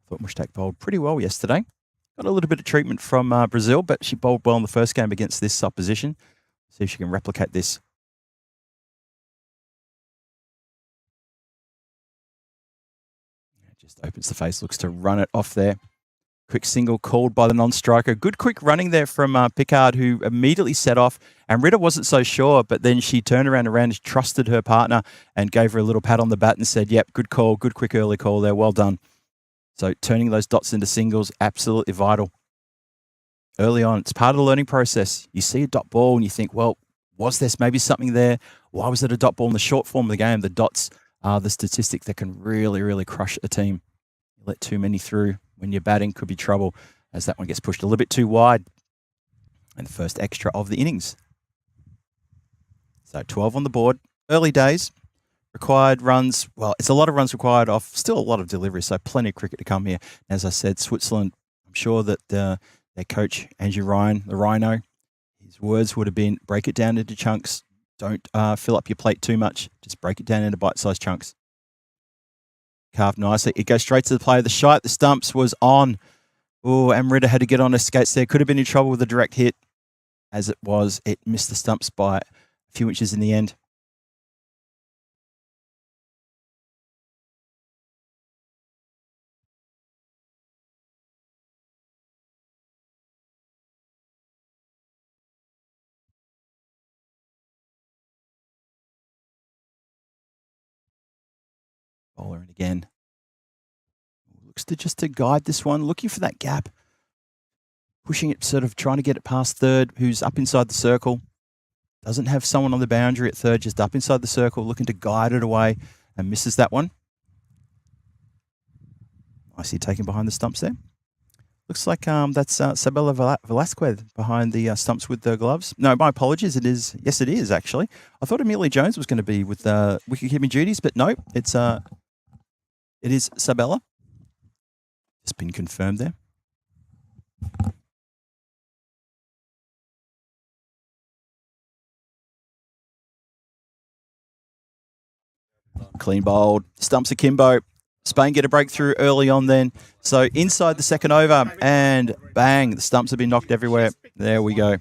Thought Mushtaq bowled pretty well yesterday. Got a little bit of treatment from Brazil, but she bowled well in the first game against this opposition. See if she can replicate this. Just opens the face, looks to run it off there. Quick single called by the non-striker. Good quick running there from Pickard, who immediately set off. And Ritter wasn't so sure, but then she turned around and trusted her partner and gave her a little pat on the back and said, yep, good call, good quick early call there, well done. So turning those dots into singles, absolutely vital. Early on, it's part of the learning process. You see a dot ball and you think, well, was there maybe something there? Why was it a dot ball? In the short form of the game, the dots are the statistic that can really, really crush a team. You let too many through when you're batting, could be trouble as that one gets pushed a little bit too wide. And the first extra of the innings. So 12 on the board. Early days. Required runs. Well, it's a lot of runs required off. Still a lot of delivery, so plenty of cricket to come here. As I said, Switzerland, I'm sure that their coach, Andrew Ryan, the Rhino. His words would have been, break it down into chunks. Don't fill up your plate too much. Just break it down into bite-sized chunks. Carved nicely. It goes straight to the player. The shite, the stumps was on. Oh, Amrita had to get on her skates there. Could have been in trouble with a direct hit. As it was, it missed the stumps by a few inches in the end. Bowler in again. Looks to just to guide this one, looking for that gap. Pushing it, sort of trying to get it past third, who's up inside the circle. Doesn't have someone on the boundary at third, just up inside the circle, looking to guide it away, and misses that one. Nicely taken behind the stumps there. Looks like that's Sabella Velasquez behind the stumps with the gloves. No, my apologies. It is. Yes, it is, actually. I thought Amelia Jones was going to be with wicket-keeping duties, but no, it is Sabella. Just been confirmed there. Clean bowled. Stumps akimbo. Spain get a breakthrough early on then. So inside the second over, and bang, the stumps have been knocked everywhere. There we go.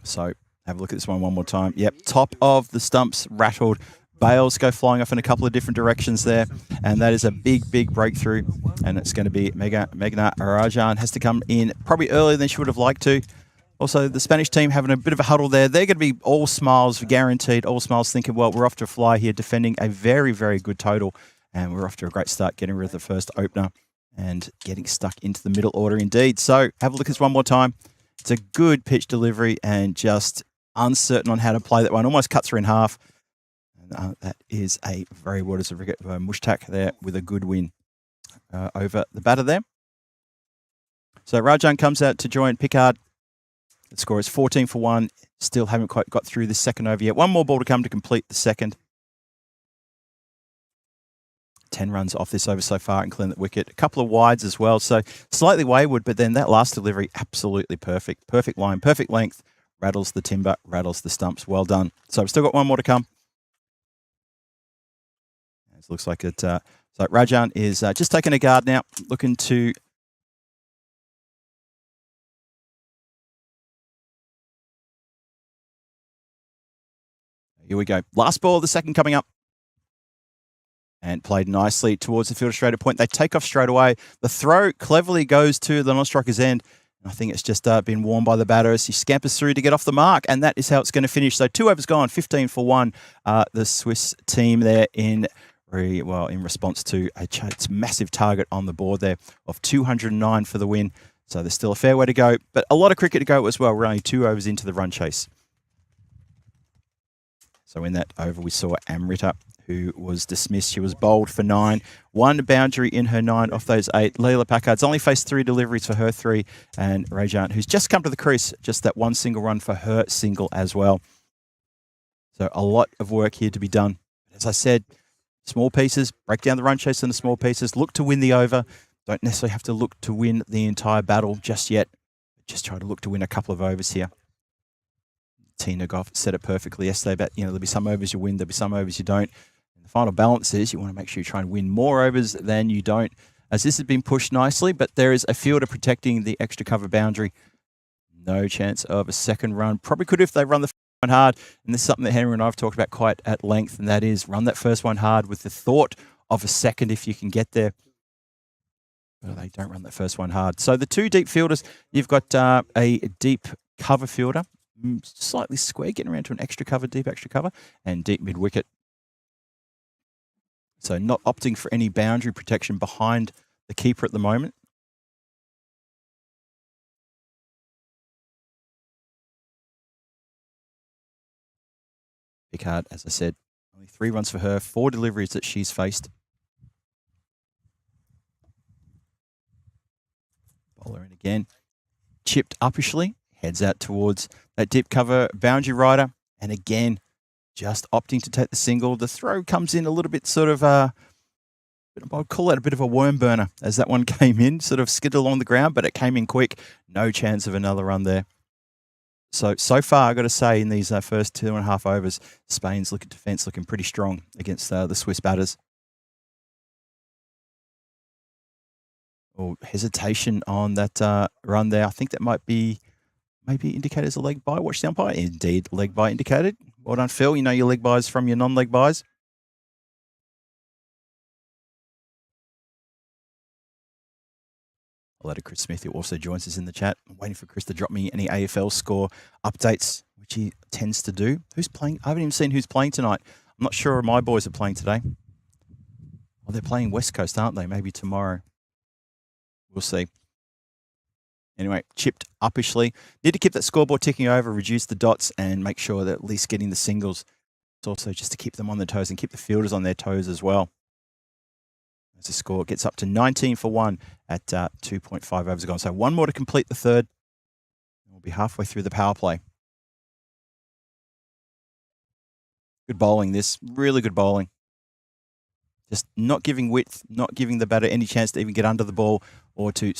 So have a look at this one more time. Yep, top of the stumps rattled. Bales go flying off in a couple of different directions there, and that is a big, big breakthrough. And it's going to be Meghna Rajan has to come in probably earlier than she would have liked to. Also, the Spanish team having a bit of a huddle there. They're going to be all smiles, guaranteed, all smiles, thinking, well, we're off to a fly here, defending a very, very good total. And we're off to a great start, getting rid of the first opener and getting stuck into the middle order indeed. So have a look at this one more time. It's a good pitch delivery and just uncertain on how to play that one. Almost cuts her in half. And that is a very Waters of Mushtaq there with a good win over the batter there. So Rajan comes out to join Pickard. The score is 14 for 1. Still haven't quite got through the second over yet. One more ball to come to complete the second. 10 runs off this over so far and clean that wicket. A couple of wides as well, so slightly wayward, but then that last delivery, absolutely perfect. Perfect line, perfect length. Rattles the timber, rattles the stumps. Well done. So we've still got one more to come. It looks like it. So Rajan is just taking a guard now, looking to... Here we go. Last ball of the second coming up. And played nicely towards the fielder straight at point. They take off straight away. The throw cleverly goes to the non-striker's end. I think it's just been worn by the batter as he scampers through to get off the mark. And that is how it's going to finish. So 2 overs gone, 15 for 1. The Swiss team there in response to a massive target on the board there of 209 for the win. So there's still a fair way to go. But a lot of cricket to go as well. We're only 2 overs into the run chase. So in that over, we saw Amrita, who was dismissed. She was bowled for 9. 1 boundary in her 9 off those 8. Leela Packard's only faced 3 deliveries for her 3. And Rajan, who's just come to the crease, just that 1 single run for her single as well. So a lot of work here to be done. As I said, small pieces, break down the run chase into small pieces, look to win the over. Don't necessarily have to look to win the entire battle just yet. Just try to look to win a couple of overs here. Tina Goff said it perfectly yesterday about, there'll be some overs you win, there'll be some overs you don't. And the final balance is you want to make sure you try and win more overs than you don't, as this has been pushed nicely, but there is a fielder protecting the extra cover boundary. No chance of a second run. Probably could if they run the first one hard. And this is something that Henry and I have talked about quite at length, and that is run that first one hard with the thought of a second if you can get there. But they don't run that first one hard. So the 2 deep fielders, you've got a deep cover fielder, slightly square, getting around to an extra cover, deep extra cover, and deep mid-wicket. So not opting for any boundary protection behind the keeper at the moment. Pickard, as I said, only 3 runs for her, 4 deliveries that she's faced. Bowler in again. Chipped uppishly, heads out towards that deep cover boundary rider. And again, just opting to take the single. The throw comes in a little bit sort of, I'd call it a bit of a worm burner as that one came in, sort of skidded along the ground, but it came in quick. No chance of another run there. So far, I've got to say, in these first 2.5 overs, Spain's defence looking pretty strong against the Swiss batters. Oh, hesitation on that run there. I think that might be maybe indicated as a leg bye. Watch the umpire. Indeed, leg bye indicated. Well done, Phil. You know your leg byes from your non-leg byes. Hello to Chris Smith, who also joins us in the chat. I'm waiting for Chris to drop me any AFL score updates, which he tends to do. Who's playing? I haven't even seen who's playing tonight. I'm not sure my boys are playing today. Well, they're playing West Coast, aren't they? Maybe tomorrow. We'll see. Anyway, chipped uppishly. Need to keep that scoreboard ticking over, reduce the dots, and make sure that at least getting the singles. It's also just to keep them on their toes and keep the fielders on their toes as well. As the score gets up to 19 for 1 at 2.5 overs gone. So one more to complete the third. We'll be halfway through the power play. Good bowling this. Really good bowling. Just not giving width, not giving the batter any chance to even get under the ball or to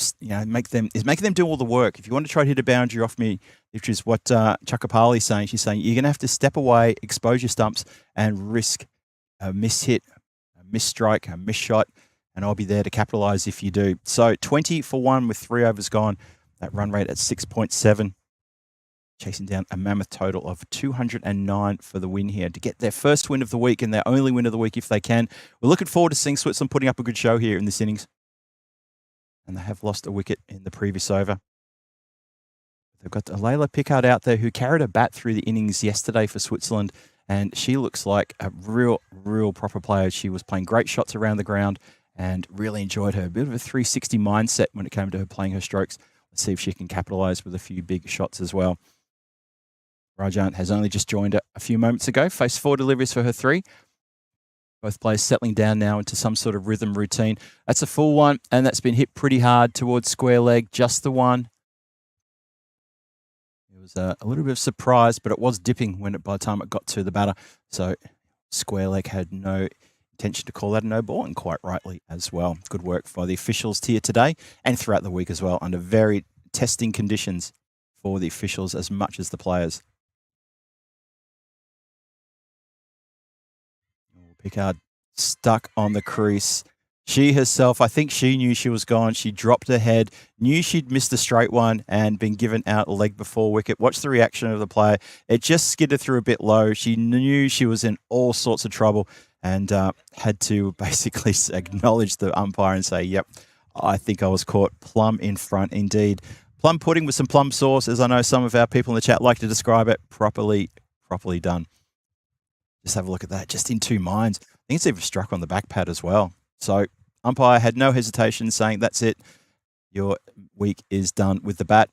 making them do all the work. If you want to try to hit a boundary off me, which is what Chakapali is saying, she's saying you're going to have to step away, expose your stumps, and risk a mishit, a misstrike, a misshot, and I'll be there to capitalise if you do. So 20 for 1 with 3 overs gone. That run rate at 6.7. Chasing down a mammoth total of 209 for the win here to get their first win of the week and their only win of the week if they can. We're looking forward to seeing Switzerland putting up a good show here in this innings. And they have lost a wicket in the previous over. They've got Layla Pickard out there who carried a bat through the innings yesterday for Switzerland, and she looks like a real proper player. She was playing great shots around the ground and really enjoyed her. A bit of a 360 mindset when it came to her playing her strokes. Let's see if she can capitalise with a few big shots as well. Rajant has only just joined a few moments ago. Faced 4 deliveries for her 3. Both players settling down now into some sort of rhythm routine. That's a full one, and that's been hit pretty hard towards square leg. Just the one. It was a little bit of surprise, but it was dipping by the time it got to the batter. So square leg had no intention to call that a no ball, and quite rightly as well. Good work for the officials here today and throughout the week as well, under very testing conditions for the officials as much as the players. Pickard stuck on the crease. She herself, I think she knew she was gone. She dropped her head, knew she'd missed a straight one and been given out a leg before wicket. Watch the reaction of the player. It just skidded through a bit low. She knew she was in all sorts of trouble and had to basically acknowledge the umpire and say, yep, I think I was caught plumb in front indeed. Plum pudding with some plum sauce, as I know some of our people in the chat like to describe it. Properly done. Just have a look at that. Just in 2 minds. I think it's even struck on the back pad as well. So umpire had no hesitation saying, that's it. Your week is done with the bat.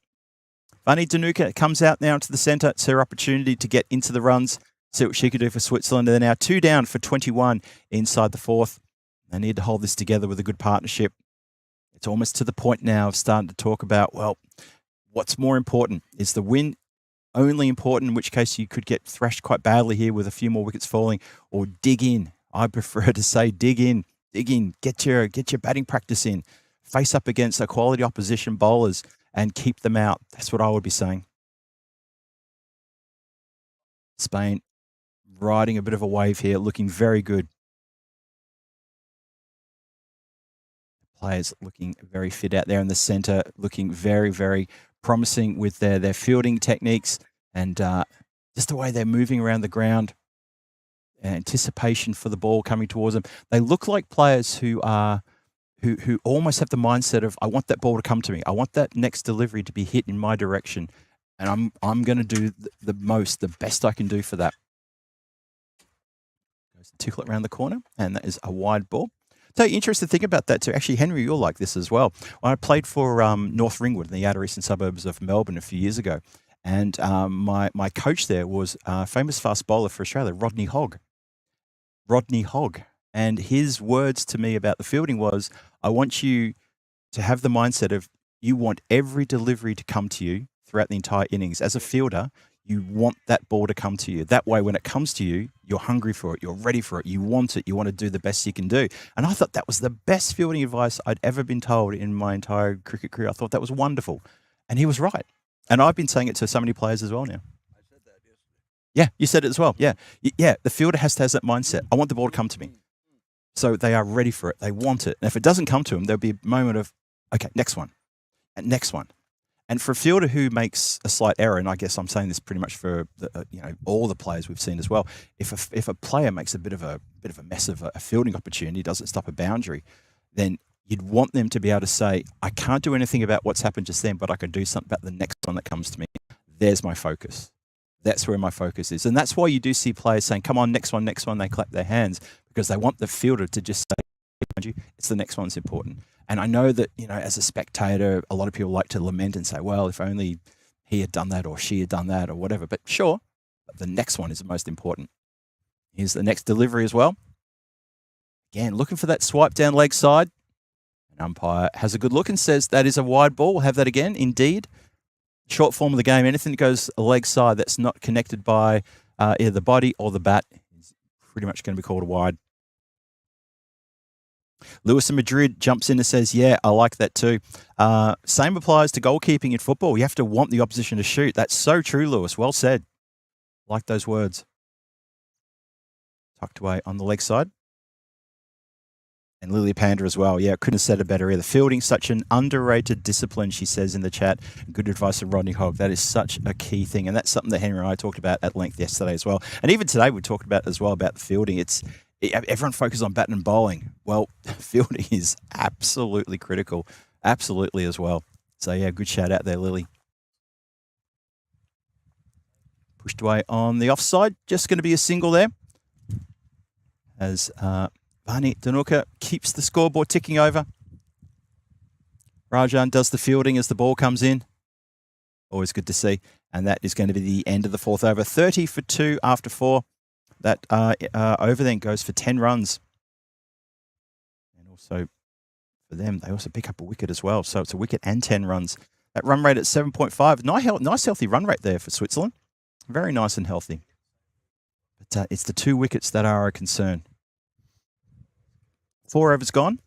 Vani Danuka comes out now into the centre. It's her opportunity to get into the runs, see what she could do for Switzerland. They're now 2 down for 21 inside the 4th. They need to hold this together with a good partnership. It's almost to the point now of starting to talk about, well, what's more important? Is the win only important, in which case you could get thrashed quite badly here with a few more wickets falling, or dig in? I prefer to say dig in, get your batting practice in, face up against a quality opposition bowlers and keep them out. That's what I would be saying. Spain riding a bit of a wave here, looking very good. Players looking very fit out there in the centre, looking very promising with their fielding techniques and just the way they're moving around the ground. Anticipation for the ball coming towards them. They look like players who almost have the mindset of, I want that ball to come to me. I want that next delivery to be hit in my direction, and I'm going to do the best I can do for that. Goes a tickle around the corner, and that is a wide ball. So interesting thing about that too. Actually, Henry, you'll like this as well. I played for North Ringwood in the outer eastern suburbs of Melbourne a few years ago, and my coach there was a famous fast bowler for Australia, Rodney Hogg. And his words to me about the fielding was, I want you to have the mindset of, you want every delivery to come to you throughout the entire innings. As a fielder, You want that ball to come to you. That way, when it comes to you, you're hungry for it. You're ready for it. You want it. You want to do the best you can do. And I thought that was the best fielding advice I'd ever been told in my entire cricket career. I thought that was wonderful. And he was right. And I've been saying it to so many players as well now. I said that yesterday. Yeah, you said it as well. Yeah. Yeah, the fielder has to have that mindset. I want the ball to come to me. So they are ready for it. They want it. And if it doesn't come to them, there'll be a moment of, okay, next one. And next one. And for a fielder who makes a slight error, and I guess I'm saying this pretty much for all the players we've seen as well, if a player makes a bit of a mess of a fielding opportunity, doesn't stop a boundary, then you'd want them to be able to say, I can't do anything about what's happened just then, but I can do something about the next one that comes to me. There's my focus. That's where my focus is. And that's why you do see players saying, come on, next one. They clap their hands because they want the fielder to just say, it's the next one's important. And I know that, as a spectator, a lot of people like to lament and say, well, if only he had done that or she had done that or whatever. But sure, the next one is the most important. Here's the next delivery as well. Again, looking for that swipe down leg side. An umpire has a good look and says that is a wide ball. We'll have that again. Indeed. Short form of the game, anything that goes a leg side that's not connected by either the body or the bat is pretty much going to be called a wide. Lewis in Madrid jumps in and says, yeah, I like that too. Same applies to goalkeeping in football. You have to want the opposition to shoot. That's so true, Lewis. Well said. Like those words. Tucked away on the leg side. And Lily Panda as well. Yeah, couldn't have said it better either. Fielding, such an underrated discipline, she says in the chat. Good advice from Rodney Hogg. That is such a key thing. And that's something that Henry and I talked about at length yesterday as well. And even today we talked about as well about the fielding. Everyone focuses on batting and bowling. Well, fielding is absolutely critical. Absolutely as well. So, yeah, good shout out there, Lily. Pushed away on the offside. Just going to be a single there. As Vani Danuka keeps the scoreboard ticking over. Rajan does the fielding as the ball comes in. Always good to see. And that is going to be the end of the fourth over. 30 for 2 after 4. That over then goes for 10 runs. And also for them, they also pick up a wicket as well. So it's a wicket and 10 runs. That run rate at 7.5. Nice healthy run rate there for Switzerland. Very nice and healthy. But it's the 2 wickets that are a concern. 4 overs gone.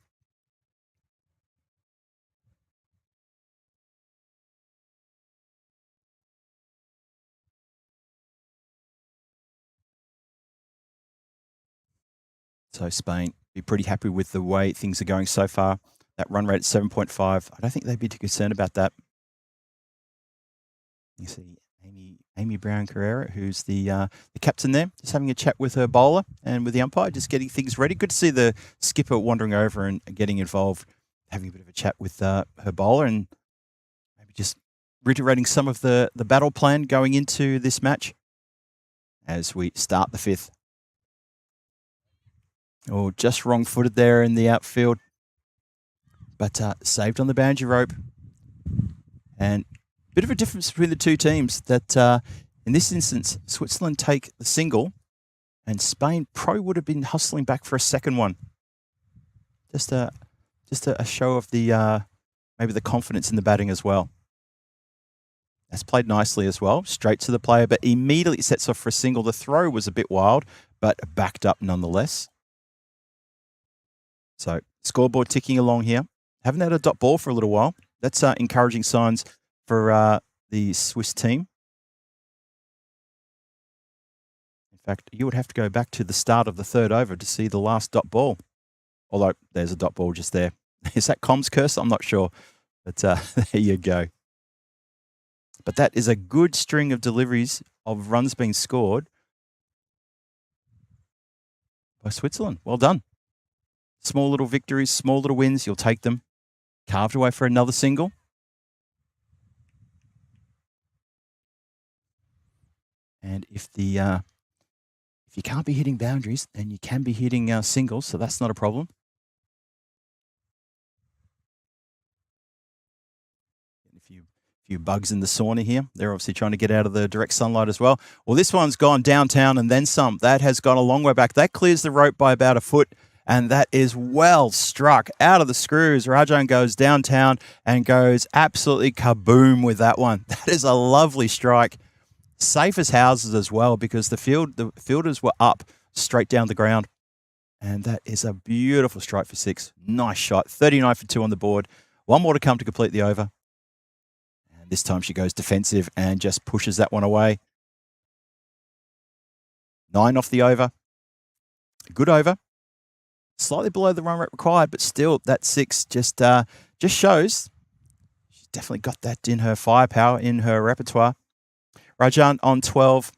So Spain be pretty happy with the way things are going so far. That run rate at 7.5. I don't think they'd be too concerned about that. You see Amy Brown Carrera, who's the captain there, just having a chat with her bowler and with the umpire, just getting things ready. Good to see the skipper wandering over and getting involved, having a bit of a chat with her bowler and maybe just reiterating some of the battle plan going into this match as we start the 5th. Oh, just wrong-footed there in the outfield, but saved on the boundary rope. And a bit of a difference between the two teams that in this instance, Switzerland take the single and Spain probably would have been hustling back for a second one. Just a show of the maybe the confidence in the batting as well. That's played nicely as well, straight to the player, but immediately sets off for a single. The throw was a bit wild, but backed up nonetheless. So scoreboard ticking along here. Haven't had a dot ball for a little while. That's encouraging signs for the Swiss team. In fact, you would have to go back to the start of the 3rd over to see the last dot ball. Although there's a dot ball just there. Is that Com's curse? I'm not sure. But there you go. But that is a good string of deliveries of runs being scored by Switzerland. Well done. Small little victories, small little wins, you'll take them. Carved away for another single. And if you can't be hitting boundaries, then you can be hitting singles, so that's not a problem. A few bugs in the sauna here. They're obviously trying to get out of the direct sunlight as well. Well, this one's gone downtown and then some. That has gone a long way back. That clears the rope by about a foot. And that is well struck out of the screws. Rajan goes downtown and goes absolutely kaboom with that one. That is a lovely strike. safe as houses as well, because the fielders were up straight down the ground. And that is a beautiful strike for 6. Nice shot. 39 for 2 on the board. One more to come to complete the over. And this time she goes defensive and just pushes that one away. 9 off the over. Good over. Slightly below the run rate required, but still that 6 just shows she's definitely got that in her firepower, in her repertoire. Rajan on 12.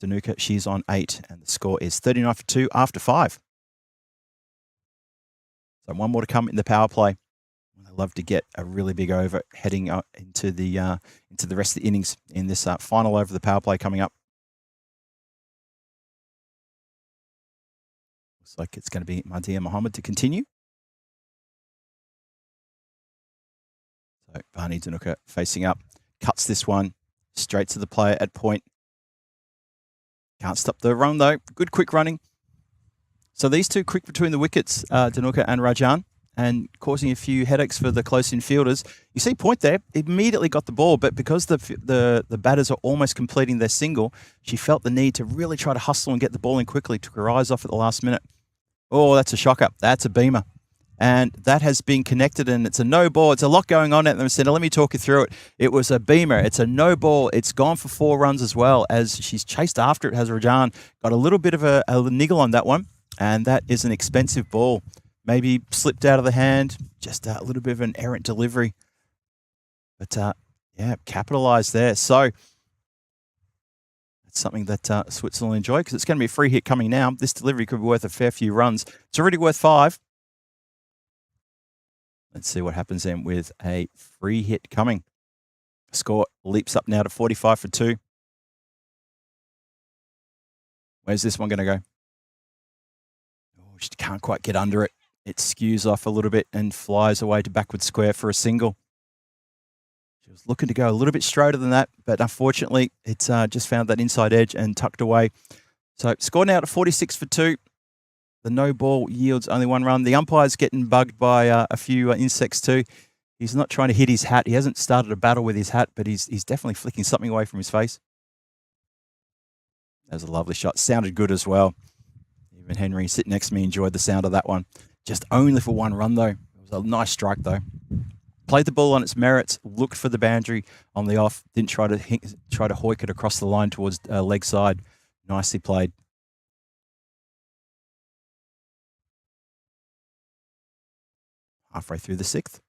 Danuka, she's on 8. And the score is 39 for 2 after 5. So one more to come in the power play. I love to get a really big over heading into the rest of the innings in this final over of the power play coming up. Looks like it's going to be Mahdia Mohammed to continue. So Barney Danuka facing up, cuts this one straight to the player at point. Can't stop the run though. Good quick running. So these two quick between the wickets, Danuka and Rajan, and causing a few headaches for the close-in fielders. You see point there, immediately got the ball, but because the batters are almost completing their single, she felt the need to really try to hustle and get the ball in quickly, took her eyes off at the last minute. Oh, that's a shocker. That's a beamer. And that has been connected, and it's a no ball. It's a lot going on at them. So let me talk you through it. It was a beamer. It's a no ball. It's gone for 4 runs as well, as she's chased after it. Has Rajan got a little bit of a niggle on that one. And that is an expensive ball. Maybe slipped out of the hand. Just a little bit of an errant delivery. But, yeah, capitalised there. So that's something that Switzerland enjoy, because it's going to be a free hit coming now. This delivery could be worth a fair few runs. It's already worth 5. Let's see what happens then with a free hit coming. Score leaps up now to 45 for 2. Where's this one going to go? She can't quite get under it. It skews off a little bit and flies away to backward square for a single. She was looking to go a little bit straighter than that, but unfortunately, it's just found that inside edge and tucked away. So score now to 46 for 2. The no ball yields only 1 run. The umpire's getting bugged by a few insects too. He's not trying to hit his hat. He hasn't started a battle with his hat, but he's definitely flicking something away from his face. That was a lovely shot. Sounded good as well. Even Henry, sitting next to me, enjoyed the sound of that one. Just only for 1 run, though. It was a nice strike, though. Played the ball on its merits, looked for the boundary on the off, didn't try to hoik it across the line towards leg side. Nicely played. Halfway through the 6th.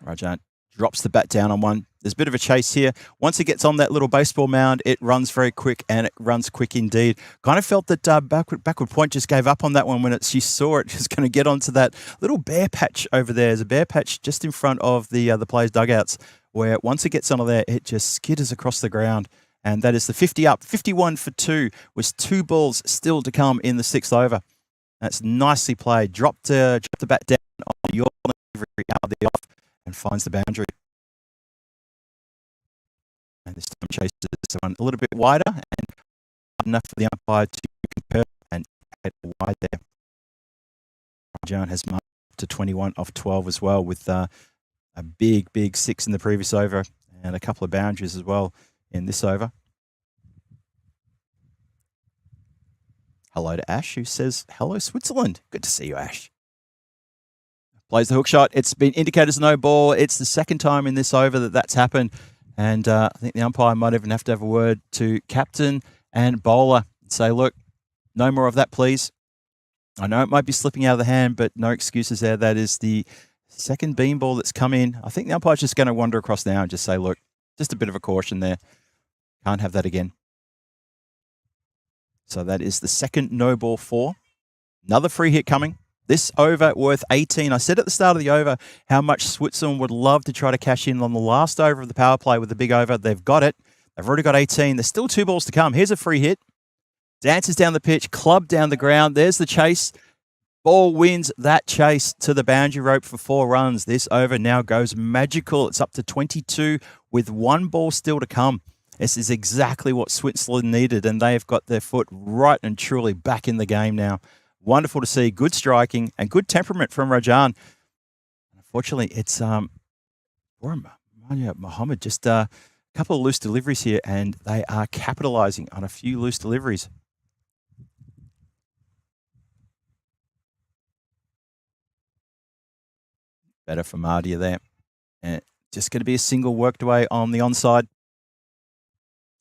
Rajan drops the bat down on one. There's a bit of a chase here. Once it gets on that little baseball mound, it runs very quick, and it runs quick indeed. Kind of felt that backward point just gave up on that one when she saw it. Just going to get onto that little bare patch over there. There's a bare patch just in front of the players' dugouts, where once it gets onto there, it just skitters across the ground. And that is the 50 up. 51 for 2 was 2 balls still to come in the 6th over. That's nicely played. Dropped the bat down on your delivery out of the off and finds the boundary. And this time chases this one a little bit wider, and enough for the umpire to compare and head wide there. Rajan has marked to 21 off 12 as well, with a big 6 in the previous over and a couple of boundaries as well in this over. Hello to Ash, who says, hello, Switzerland. Good to see you, Ash. Plays the hook shot. It's been indicated as no ball. It's the second time in this over that's happened. And I think the umpire might even have to have a word to captain and bowler and say, look, no more of that, please. I know it might be slipping out of the hand, but no excuses there. That is the second beam ball that's come in. I think the umpire's just going to wander across now and just say, look, just a bit of a caution there. Can't have that again. So that is the second no ball 4. Another free hit coming. This over worth 18. I said at the start of the over how much Switzerland would love to try to cash in on the last over of the power play with the big over. They've got it. They've already got 18. There's still 2 balls to come. Here's a free hit. Dances down the pitch, club down the ground. There's the chase. Ball wins that chase to the boundary rope for 4 runs. This over now goes magical. It's up to 22 with 1 ball still to come. This is exactly what Switzerland needed, and they have got their foot right and truly back in the game now. Wonderful to see. Good striking and good temperament from Rajan. Unfortunately, it's Mohammed, just a couple of loose deliveries here, and they are capitalising on a few loose deliveries. Better for Mardia there. And just going to be a single worked away on the onside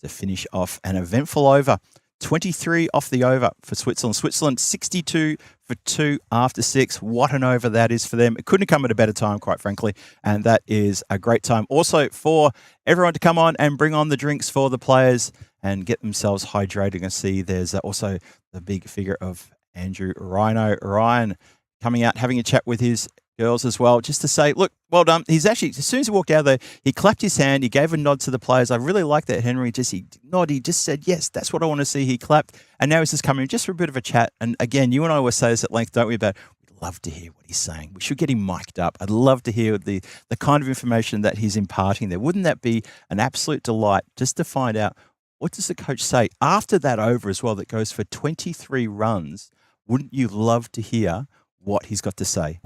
to finish off an eventful over. 23 off the over for Switzerland. Switzerland 62 for 2 after 6. What an over that is for them. It couldn't have come at a better time, quite frankly, and that is a great time. Also for everyone to come on and bring on the drinks for the players and get themselves hydrated. I see there's also the big figure of Andrew Ryan coming out, having a chat with his girls as well, just to say, look, well done. He's actually, as soon as he walked out there, he clapped his hand, he gave a nod to the players. I really like that, Henry. He just said, yes, that's what I want to see. He clapped, and now he's just coming in just for a bit of a chat. And again, you and I always say this at length, don't we, about we'd love to hear what he's saying. We should get him mic'd up. I'd love to hear the kind of information that he's imparting there. Wouldn't that be an absolute delight just to find out, what does the coach say after that over as well that goes for 23 runs? Wouldn't you love to hear what he's got to say?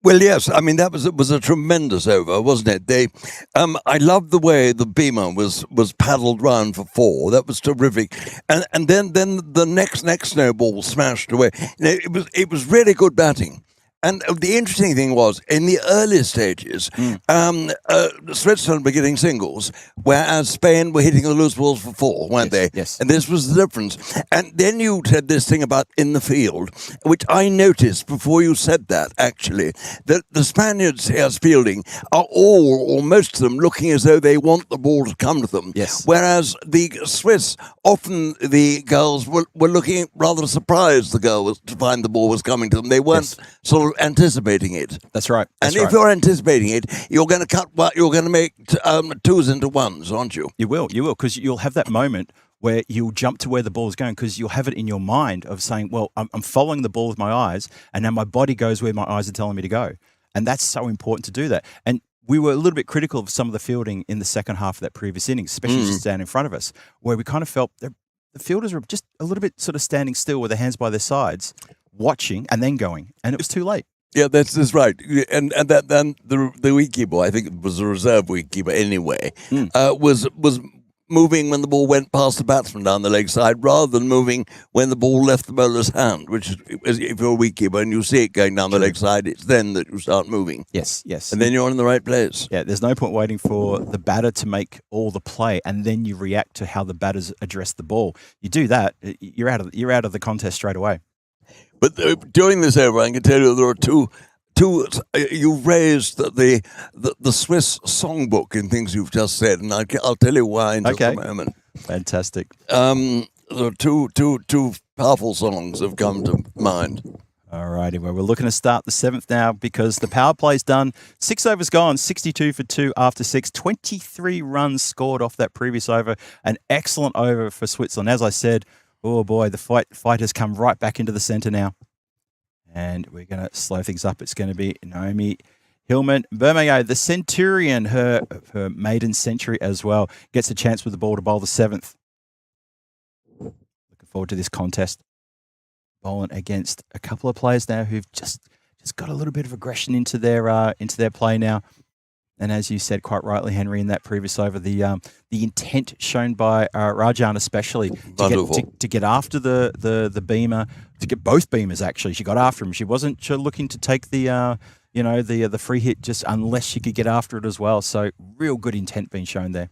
Well, yes. I mean, that was a tremendous over, wasn't it? I loved the way the Beamer was paddled round for 4. That was terrific. And then the next snowball was smashed away. It was really good batting. And the interesting thing was, in the early stages, Switzerland were getting singles, whereas Spain were hitting the loose balls for 4, weren't they? Yes. And this was the difference. And then you said this thing about in the field, which I noticed before you said that, actually, that the Spaniards here's fielding are all, or most of them, looking as though they want the ball to come to them. Yes. Whereas the Swiss, often the girls were looking rather surprised to find the ball was coming to them. They weren't sort of anticipating it. That's right. If you're anticipating it, you're going to make 2s into 1s, aren't you? You will, because you'll have that moment where you'll jump to where the ball is going, because you'll have it in your mind of saying, well, I'm following the ball with my eyes, and now my body goes where my eyes are telling me to go. And that's so important to do that. And we were a little bit critical of some of the fielding in the second half of that previous innings, especially just down in front of us, where we kind of felt the fielders were just a little bit sort of standing still with their hands by their sides, watching and then going, and it was too late. Yeah, that's right. And that then the wicketkeeper, I think it was a reserve wicketkeeper anyway, was moving when the ball went past the batsman down the leg side, rather than moving when the ball left the bowler's hand. Which is, if you're a wicketkeeper and you see it going down the leg side, it's then that you start moving. Yes. And then you're in the right place. Yeah, there's no point waiting for the batter to make all the play and then you react to how the batters address the ball. You do that, you're out of the contest straight away. But during this over, I can tell you there are two. You raised the Swiss songbook in things you've just said, and I'll tell you why in just a moment. Fantastic. There are two powerful songs have come to mind. All righty, well, we're looking to start the 7th now because the power play's done. 6 overs gone, 62 for 2 after 6. 23 runs scored off that previous over. An excellent over for Switzerland. As I said, oh boy, the fight has come right back into the centre now. And we're going to slow things up. It's going to be Naomi Hillman-Bermeo, the Centurion, her maiden century as well. Gets a chance with the ball to bowl the 7th. Looking forward to this contest. Bowling against a couple of players now who've just got a little bit of aggression into their play now. And as you said quite rightly, Henry, in that previous over, the intent shown by Rajan especially to get after the Beamer, to get both Beamers actually. She got after him. She wasn't looking to take the free hit just unless she could get after it as well. So real good intent being shown there.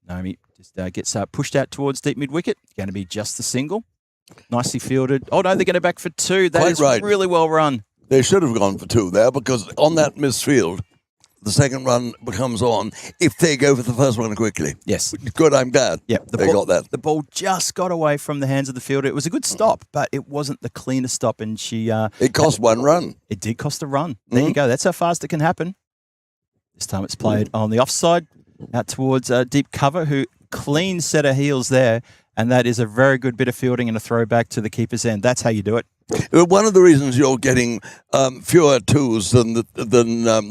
Naomi just gets pushed out towards deep mid wicket. Going to be just the single. Nicely fielded. Oh no, they're going to back for 2. That is really well run. They should have gone for 2 there, because on that misfield, the second run becomes on if they go for the first one quickly. Yes. Good, I'm glad. Yep, they got that. The ball just got away from the hands of the fielder. It was a good stop, but it wasn't the cleanest stop, and she... it cost 1 run. It did cost a run. There you go. That's how fast it can happen. This time it's played on the offside, out towards deep cover, who clean set of heels there, and that is a very good bit of fielding and a throwback to the keeper's end. That's how you do it. One of the reasons you're getting fewer 2s than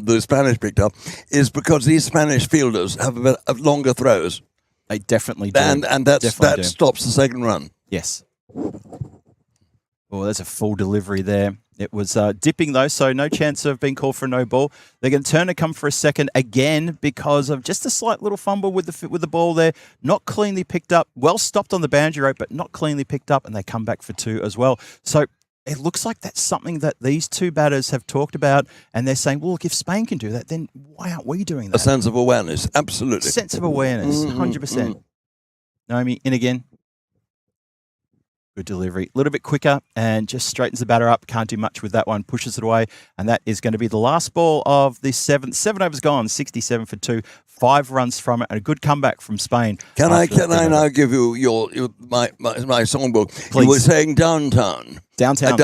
the Spanish picked up is because these Spanish fielders have a bit of longer throws. They definitely do. And that stops the second run. Yes. Oh, that's a full delivery there. It was dipping though, so no chance of being called for a no ball. They're going to turn and come for a second again because of just a slight little fumble with the ball there. Not cleanly picked up. Well stopped on the boundary rope, but not cleanly picked up, and they come back for 2 as well. So it looks like that's something that these two batters have talked about, and they're saying, well, look, if Spain can do that, then why aren't we doing that? A sense of awareness, absolutely. Sense of awareness, 100%. Naomi, in again. Good delivery. A little bit quicker and just straightens the batter up. Can't do much with that one. Pushes it away. And that is going to be the last ball of the 7th. 7 overs gone. 67 for 2. 5 runs from it. And a good comeback from Spain. Can I now give you my songbook? Please. You were saying downtown. Downtown.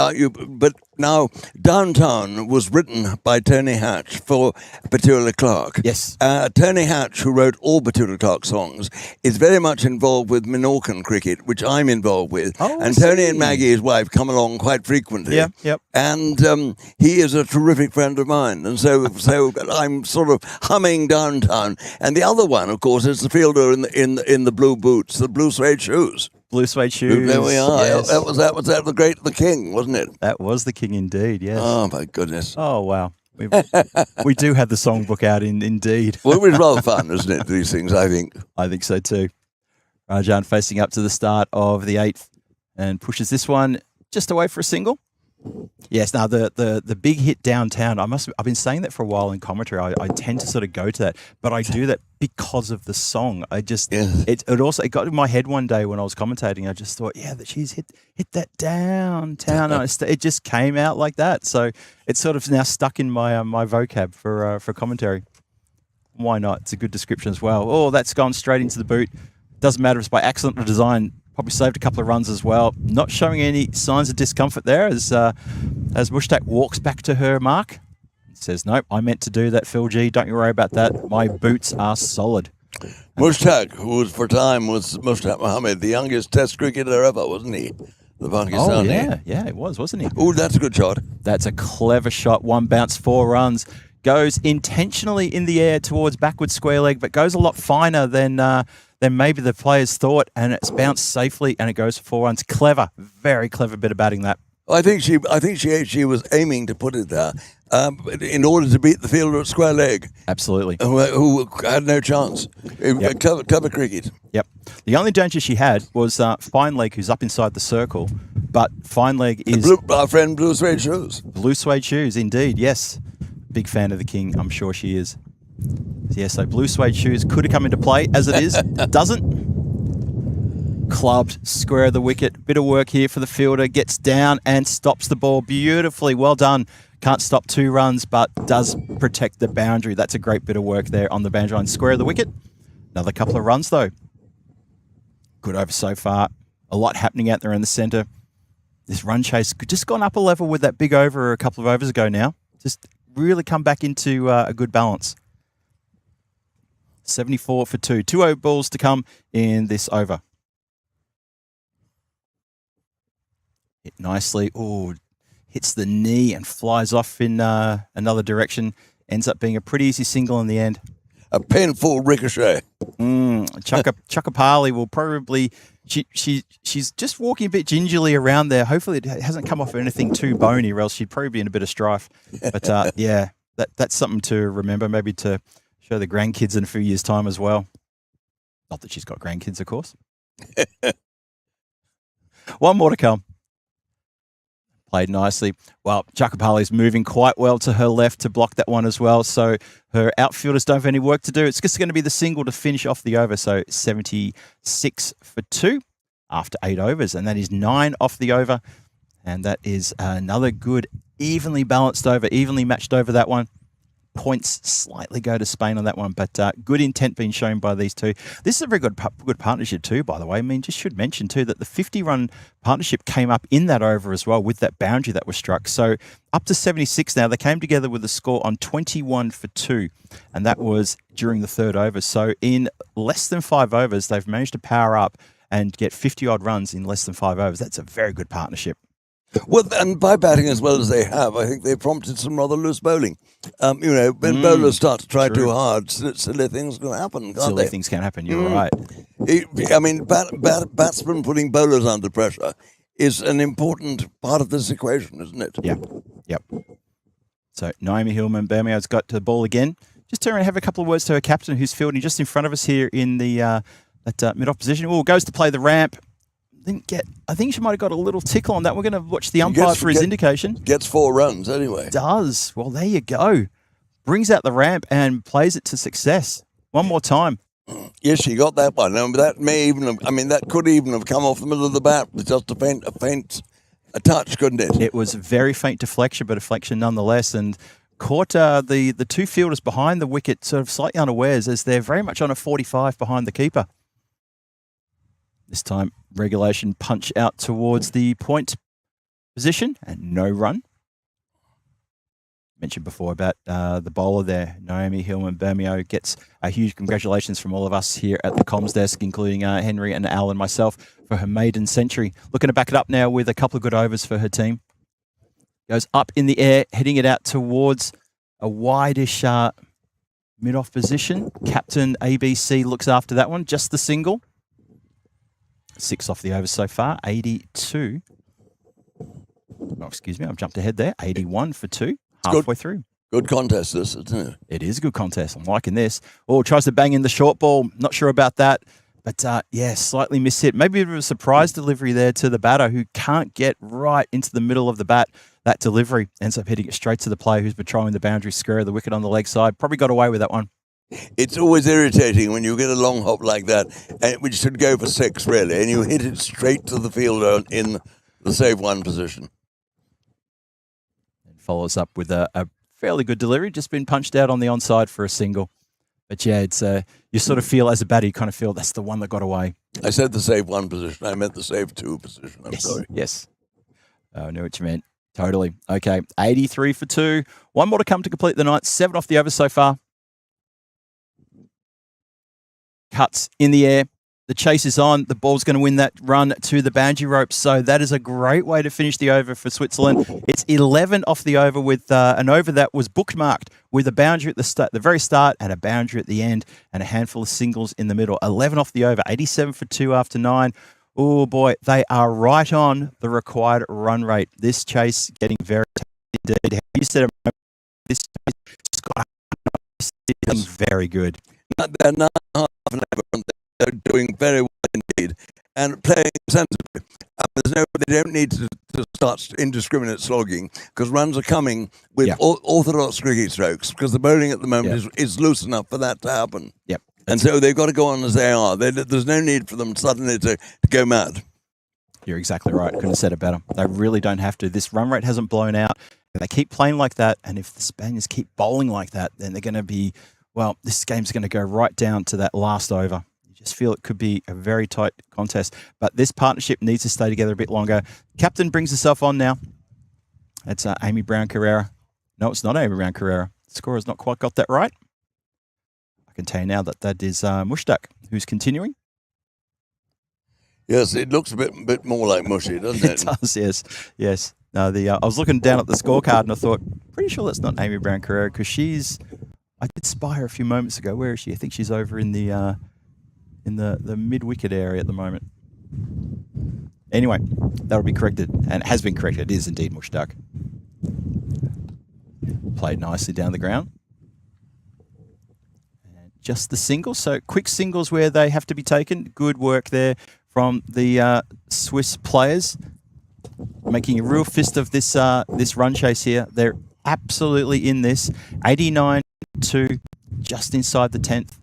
But now, Downtown was written by Tony Hatch for Petula Clark. Yes. Tony Hatch, who wrote all Petula Clark songs, is very much involved with Minorcan cricket, which I'm involved with. Oh, and Tony and Maggie, his wife, come along quite frequently. Yeah, yep. And he is a terrific friend of mine. And so I'm sort of humming Downtown. And the other one, of course, is the fielder in the blue boots, the blue suede shoes. Blue suede shoes. There we are. Yes. That was the king, wasn't it? That was the king indeed, yes. Oh, my goodness. Oh, wow. We do have the songbook out indeed. Well, it was rather fun, isn't it, these things, I think. I think so too. Rajan facing up to the start of the 8th and pushes this one just away for a single. Yes, now the big hit Downtown, I've been saying that for a while in commentary. I tend to sort of go to that, but I do that because of the song. I just it got in my head one day when I was commentating. I just thought, yeah, that she's hit that Downtown. And it just came out like that. So it's sort of now stuck in my my vocab for commentary. Why not? It's a good description as well. Oh, that's gone straight into the boot. Doesn't matter if it's by accident or design. Probably saved a couple of runs as well. Not showing any signs of discomfort there as Mushtaq walks back to her mark. Says, nope, I meant to do that, Phil G. Don't you worry about that. My boots are solid. Mushtaq, who was for time was Mushtaq Mohammed, the youngest Test cricketer ever, wasn't he? The Pakistani. Oh, yeah, it was, wasn't he? Oh, that's a good shot. That's a clever shot. 1 bounce, 4 runs. Goes intentionally in the air towards backward square leg, but goes a lot finer than maybe the players thought, and it's bounced safely, and it goes for 4 runs. Clever, very clever bit of batting that. I think she was aiming to put it there in order to beat the fielder at square leg. Absolutely. Who had no chance. Yep. Cover cricket. Yep. The only danger she had was Fine Leg, who's up inside the circle, but Fine Leg is... Our friend Blue Suede Shoes. Blue Suede Shoes, indeed, yes. Big fan of the king, I'm sure she is. Yeah, so Blue Suede Shoes could have come into play. As it is, it doesn't. Clubbed, square of the wicket. Bit of work here for the fielder. Gets down and stops the ball beautifully. Well done. Can't stop 2 runs, but does protect the boundary. That's a great bit of work there on the boundary line. Square of the wicket. Another couple of runs, though. Good over so far. A lot happening out there in the centre. This run chase just gone up a level with that big over a couple of overs ago now. Just really come back into a good balance. 74 for 2. 2 balls to come in this over. Hit nicely. Oh, hits the knee and flies off in another direction. Ends up being a pretty easy single in the end. A painful ricochet. Chakapali will probably... She's just walking a bit gingerly around there. Hopefully it hasn't come off anything too bony, or else she'd probably be in a bit of strife. But yeah, that's something to remember, maybe to show the grandkids in a few years' time as well. Not that she's got grandkids, of course. 1 more to come. Played nicely. Well, Chakapali's moving quite well to her left to block that one as well. So her outfielders don't have any work to do. It's just going to be the single to finish off the over. So 76 for 2 after 8 overs. And that is 9 off the over. And that is another good, evenly balanced over, evenly matched over that one. Points slightly go to Spain on that one, but good intent being shown by these two. This is a very good partnership too, by the way. I mean, just should mention too that the 50-run partnership came up in that over as well with that boundary that was struck. So up to 76 now. They came together with a score on 21 for 2, and that was during the 3rd over. So in less than 5 overs, they've managed to power up and get 50-odd runs in less than 5 overs. That's a very good partnership. Well, and by batting as well as they have, I think they prompted some rather loose bowling. When bowlers start to try too hard, silly things can happen, can't Silly they? things can happen, you're right. I mean, batsmen putting bowlers under pressure is an important part of this equation, isn't it? Yeah. Yep. So Naomi Hillman Bermio's got the ball again. Just turn around and have a couple of words to her captain, who's fielding just in front of us here in the mid-off position. Oh, goes to play the ramp. I think she might have got a little tickle on that. We're going to watch the umpire for his indication. Gets 4 runs anyway. Does. Well, there you go. Brings out the ramp and plays it to success. One more time. Yes, she got that one. That may even have, that could even have come off the middle of the bat with just a touch, couldn't it? It was a very faint deflection, but deflection nonetheless, and caught the two fielders behind the wicket sort of slightly unawares as they're very much on a 45 behind the keeper. This time, regulation punch out towards the point position and no run. Mentioned before about the bowler there, Naomi Hillman Bermio, gets a huge congratulations from all of us here at the comms desk, including Henry and Al and myself, for her maiden century. Looking to back it up now with a couple of good overs for her team. Goes up in the air, heading it out towards a wide-ish mid-off position. Captain ABC looks after that one, just the single. 6 off the over so far, 82. Oh, excuse me, I've jumped ahead there. 81 for 2, halfway through. Good contest, this, isn't it? It is a good contest. I'm liking this. Oh, tries to bang in the short ball. Not sure about that. But, yeah, slightly mishit. Maybe a bit of a surprise delivery there to the batter who can't get right into the middle of the bat. That delivery ends up hitting it straight to the player who's patrolling the boundary square of the wicket on the leg side. Probably got away with that one. It's always irritating when you get a long hop like that, which should go for 6, really, and you hit it straight to the fielder in the save 1 position. And follows up with a fairly good delivery, just been punched out on the onside for a single. But yeah, it's you sort of feel as a batter, you kind of feel that's the one that got away. I said the save 1 position. I meant the save 2 position. I'm sorry. Yes. I knew what you meant. Totally. Okay, 83 for 2. One more to come to complete the night. 7 off the over so far. Cuts in the air. The chase is on. The ball's going to win that run to the boundary ropes. So that is a great way to finish the over for Switzerland. It's 11 off the over with an over that was bookmarked with a boundary at the very start and a boundary at the end and a handful of singles in the middle. 11 off the over. 87 for 2 after 9. Oh boy, they are right on the required run rate. This chase getting very tough indeed. You said this chase is very good. They're not half an hour. They're doing very well indeed and playing sensibly. They don't need to start indiscriminate slogging because runs are coming with orthodox cricket strokes because the bowling at the moment is loose enough for that to happen. Yep. And so they've got to go on as they are. There's no need for them suddenly to go mad. You're exactly right. Couldn't have said it better. They really don't have to. This run rate hasn't blown out. They keep playing like that, and if the Spaniards keep bowling like that, then they're going to be, well, this game's going to go right down to that last over. You just feel it could be a very tight contest. But this partnership needs to stay together a bit longer. Captain brings herself on now. That's Amy Brown-Carrera. No, it's not Amy Brown-Carrera. The scorer's not quite got that right. I can tell you now that is Mushtaq, who's continuing. Yes, it looks a bit more like mushy, doesn't it? It does, yes. No, I was looking down at the scorecard and I thought, pretty sure that's not Amy Brown-Carrera because I did spy her a few moments ago. Where is she? I think she's over in the mid-wicket area at the moment. Anyway, that'll be corrected, and it has been corrected. It is indeed Mushtaq. Played nicely down the ground. And just the singles, so quick singles where they have to be taken. Good work there from the Swiss players, making a real fist of this run chase here. They're absolutely in this. 89-2, just inside the 10th.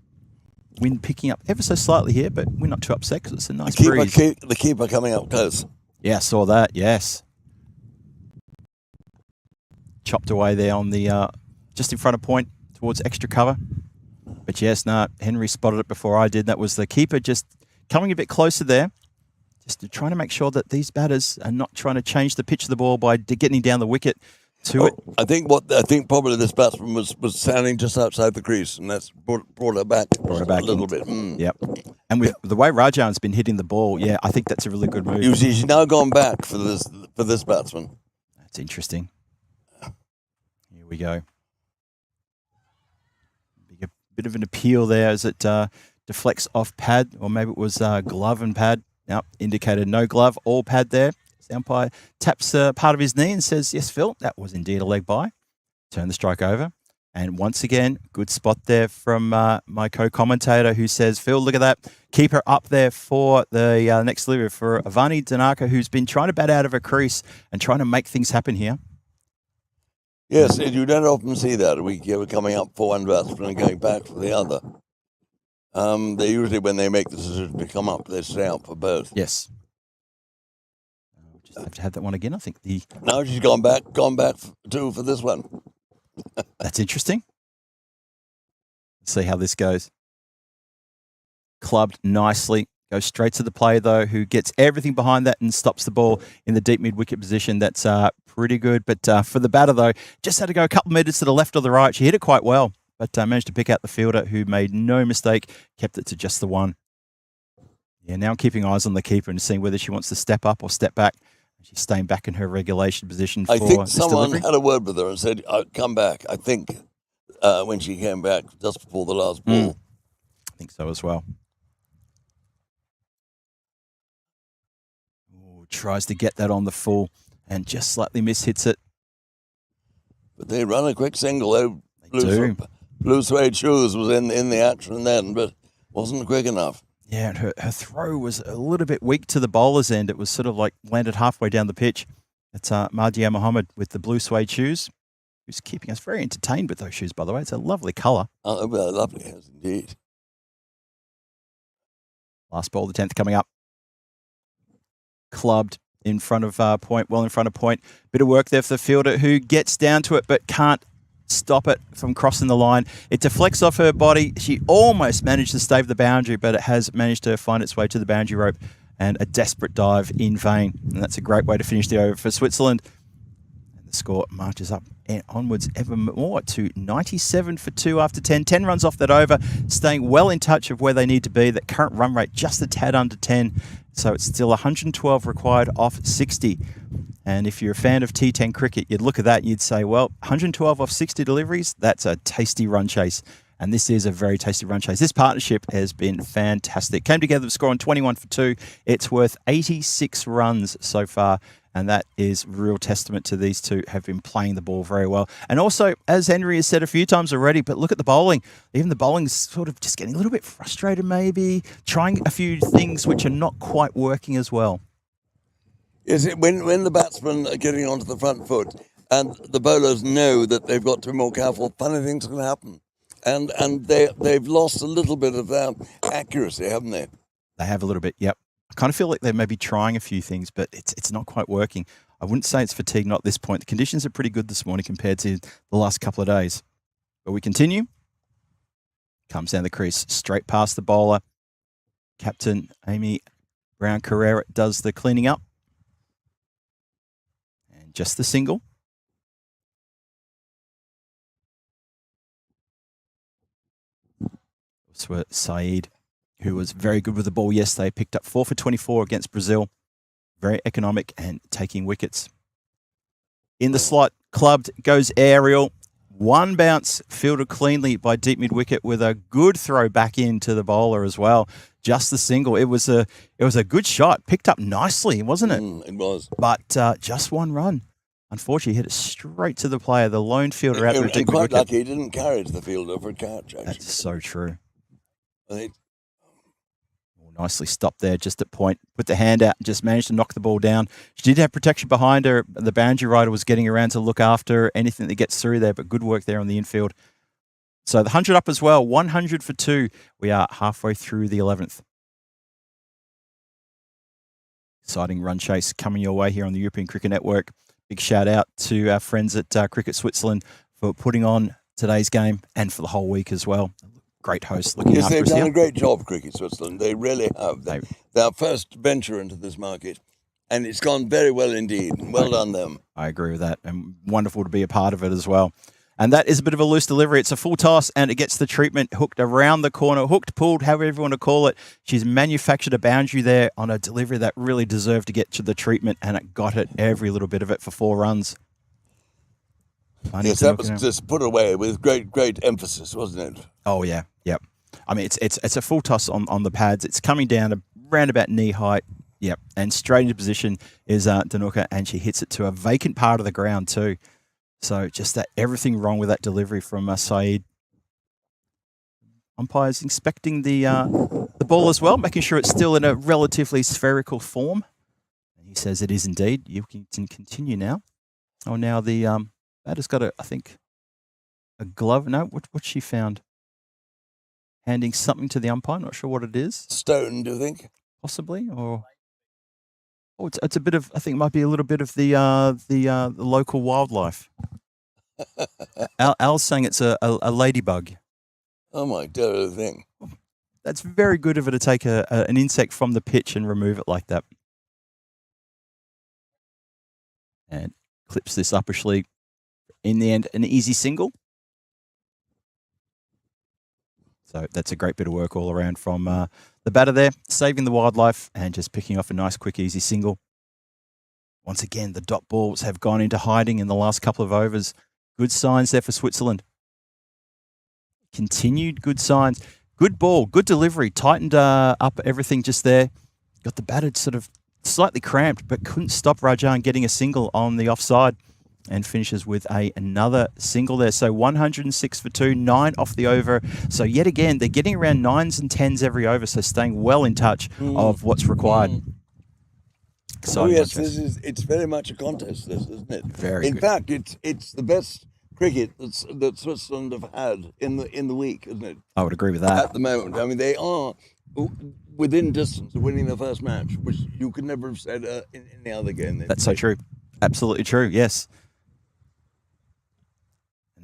Wind picking up ever so slightly here, but we're not too upset because it's a nice breeze. The keeper coming up close. Yeah, I saw that, yes. Chopped away there on the just in front of point towards extra cover. But yes, Henry spotted it before I did. That was the keeper just coming a bit closer there, just trying to make sure that these batters are not trying to change the pitch of the ball by getting down the wicket to it. I think probably this batsman was standing just outside the crease, and that's brought her back a little bit. Yep. And with the way Rajan's been hitting the ball, yeah, I think that's a really good move. She's now gone back for this batsman. That's interesting. Here we go. A bit of an appeal there as it deflects off pad, or maybe it was glove and pad. Now indicated no glove, all pad there. The umpire taps part of his knee and says, yes, Phil, that was indeed a leg by. Turn the strike over. And once again, good spot there from my co-commentator who says, Phil, look at that. Keep her up there for the next delivery for Ivani Danaka, who's been trying to bat out of her crease and trying to make things happen here. Yes, you don't often see that. We're coming up for one batsman and going back for the other. They usually, when they make the decision to come up, they stay out for both. Yes. Just have to have that one again. I think Now she's gone back too for this one. That's interesting. Let's see how this goes. Clubbed nicely. Goes straight to the player, though, who gets everything behind that and stops the ball in the deep mid-wicket position. That's pretty good. But for the batter, though, just had to go a couple of metres to the left or the right. She hit it quite well, but managed to pick out the fielder, who made no mistake, kept it to just the one. Yeah, now keeping eyes on the keeper and seeing whether she wants to step up or step back. She's staying back in her regulation position for I think this someone delivery. had a word with her and said, come back. I think when she came back just before the last ball. I think so as well. Ooh, tries to get that on the full and just slightly mishits it. But they run a quick single. They do. Blue suede shoes was in the action then, but wasn't quick enough. Yeah, and her throw was a little bit weak to the bowler's end. It was sort of like landed halfway down the pitch. It's Mardia Mohammed with the blue suede shoes, who's keeping us very entertained with those shoes, by the way. It's a lovely colour. Oh, well, lovely, yes, indeed. Last ball, the 10th coming up. Clubbed in front of point, well in front of point. Bit of work there for the fielder, who gets down to it but can't stop it from crossing the line. It deflects off her body. She almost managed to stave the boundary, but it has managed to find its way to the boundary rope, and a desperate dive in vain. And that's a great way to finish the over for Switzerland. And the score marches up and onwards ever more to 97 for 2 after 10. 10 runs off that over, staying well in touch of where they need to be. That current run rate just a tad under 10. So it's still 112 required off 60. And if you're a fan of T10 cricket, you'd look at that and you'd say, well, 112 off 60 deliveries, that's a tasty run chase. And this is a very tasty run chase. This partnership has been fantastic. Came together to score on 21 for 2. It's worth 86 runs so far. And that is real testament to these two have been playing the ball very well. And also, as Henry has said a few times already, but look at the bowling. Even the bowling's sort of just getting a little bit frustrated maybe, trying a few things which are not quite working as well. Is it when the batsmen are getting onto the front foot and the bowlers know that they've got to be more careful, funny things can happen. And they've lost a little bit of their accuracy, haven't they? They have a little bit, yep. I kind of feel like they may be trying a few things, but it's not quite working. I wouldn't say it's fatigue, not at this point. The conditions are pretty good this morning compared to the last couple of days. But we continue. Comes down the crease, straight past the bowler. Captain Amy Brown-Carrera does the cleaning up. And just the single. For Saeed, who was very good with the ball yesterday, picked up 4 for 24 against Brazil. Very economic and taking wickets. In the slot, clubbed, goes aerial. One bounce, fielded cleanly by deep mid-wicket with a good throw back into the bowler as well. Just the single. It was a good shot. Picked up nicely, wasn't it? It was. But just one run. Unfortunately, hit it straight to the player, the lone fielder out there. And quite lucky he didn't carry it to the fielder for a catch, actually. That's so true. I Nicely stopped there, just at point. Put the hand out and just managed to knock the ball down. She did have protection behind her. The boundary rider was getting around to look after anything that gets through there, but good work there on the infield. So the 100 up as well, 100 for 2. We are halfway through the 11th. Exciting run chase coming your way here on the European Cricket Network. Big shout out to our friends at Cricket Switzerland for putting on today's game and for the whole week as well. Great host looking after us here. Yes, they've done a great job, Cricket Switzerland. They really have. Their first venture into this market, and it's gone very well indeed. Well done them. I agree with that, and wonderful to be a part of it as well. And that is a bit of a loose delivery. It's a full toss, and it gets the treatment hooked around the corner, hooked, pulled, however you want to call it. She's manufactured a boundary there on a delivery that really deserved to get to the treatment, and it got it, every little bit of it, for 4 runs. Yes, that was just put away with great emphasis, wasn't it? Oh, yeah. Yep. I mean, it's a full toss on the pads. It's coming down around about knee height. Yep, and straight into position is Danuka, and she hits it to a vacant part of the ground too. So just that everything wrong with that delivery from Saeed. Umpire's inspecting the ball as well, making sure it's still in a relatively spherical form. And he says it is indeed. You can continue now. Oh, now the batter's got I think a glove. No, what she found? Handing something to the umpire. Not sure what it is. Stone, do you think? Possibly, or it's a bit of. I think it might be a little bit of the local wildlife. Al's saying it's a ladybug. Oh my dear thing. That's very good of her to take an insect from the pitch and remove it like that. And clips this upper sleeve. In the end, an easy single. So that's a great bit of work all around from the batter there, saving the wildlife and just picking off a nice, quick, easy single. Once again, the dot balls have gone into hiding in the last couple of overs. Good signs there for Switzerland. Continued good signs. Good ball, good delivery. Tightened up everything just there. Got the batter sort of slightly cramped, but couldn't stop Rajan getting a single on the offside. And finishes with another single there. So 106 for 2, 9 off the over. So yet again, they're getting around 9s and 10s every over, so staying well in touch of what's required. Oh yes, it's very much a contest, this, isn't it? Very in good. fact, it's the best cricket that Switzerland have had in the week, isn't it? I would agree with that. At the moment. I mean, they are within distance of winning the first match, which you could never have said in any other game. That's so true. Absolutely true, yes.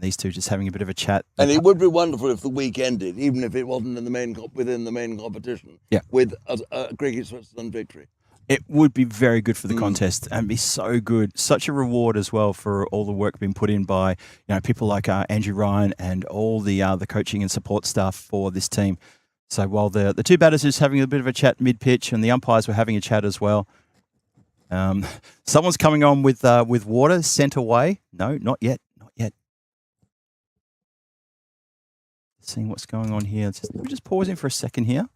These two just having a bit of a chat. And it would be wonderful if the week ended, even if it wasn't in the within the main competition, with a cricket Switzerland victory. It would be very good for the contest and be so good. Such a reward as well for all the work being put in by people like Andrew Ryan and all the coaching and support staff for this team. So while the two batters is having a bit of a chat mid-pitch and the umpires were having a chat as well, someone's coming on with water sent away. No, not yet. Seeing what's going on here. We're just pausing for a second here.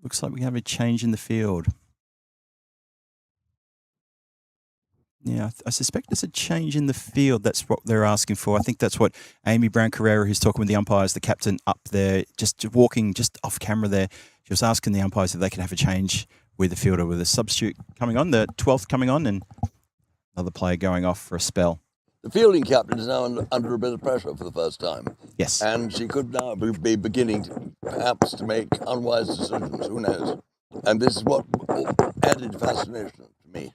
Looks like we have a change in the field. Yeah, I suspect there's a change in the field. That's what they're asking for. I think that's what Amy Brown-Carrera, who's talking with the umpires, the captain up there, just walking just off camera there. She was asking the umpires if they could have a change with the fielder, with a substitute coming on, the 12th coming on, and another player going off for a spell. The fielding captain is now under a bit of pressure for the first time. Yes. And she could now be beginning perhaps to make unwise decisions. Who knows? And this is what added fascination to me.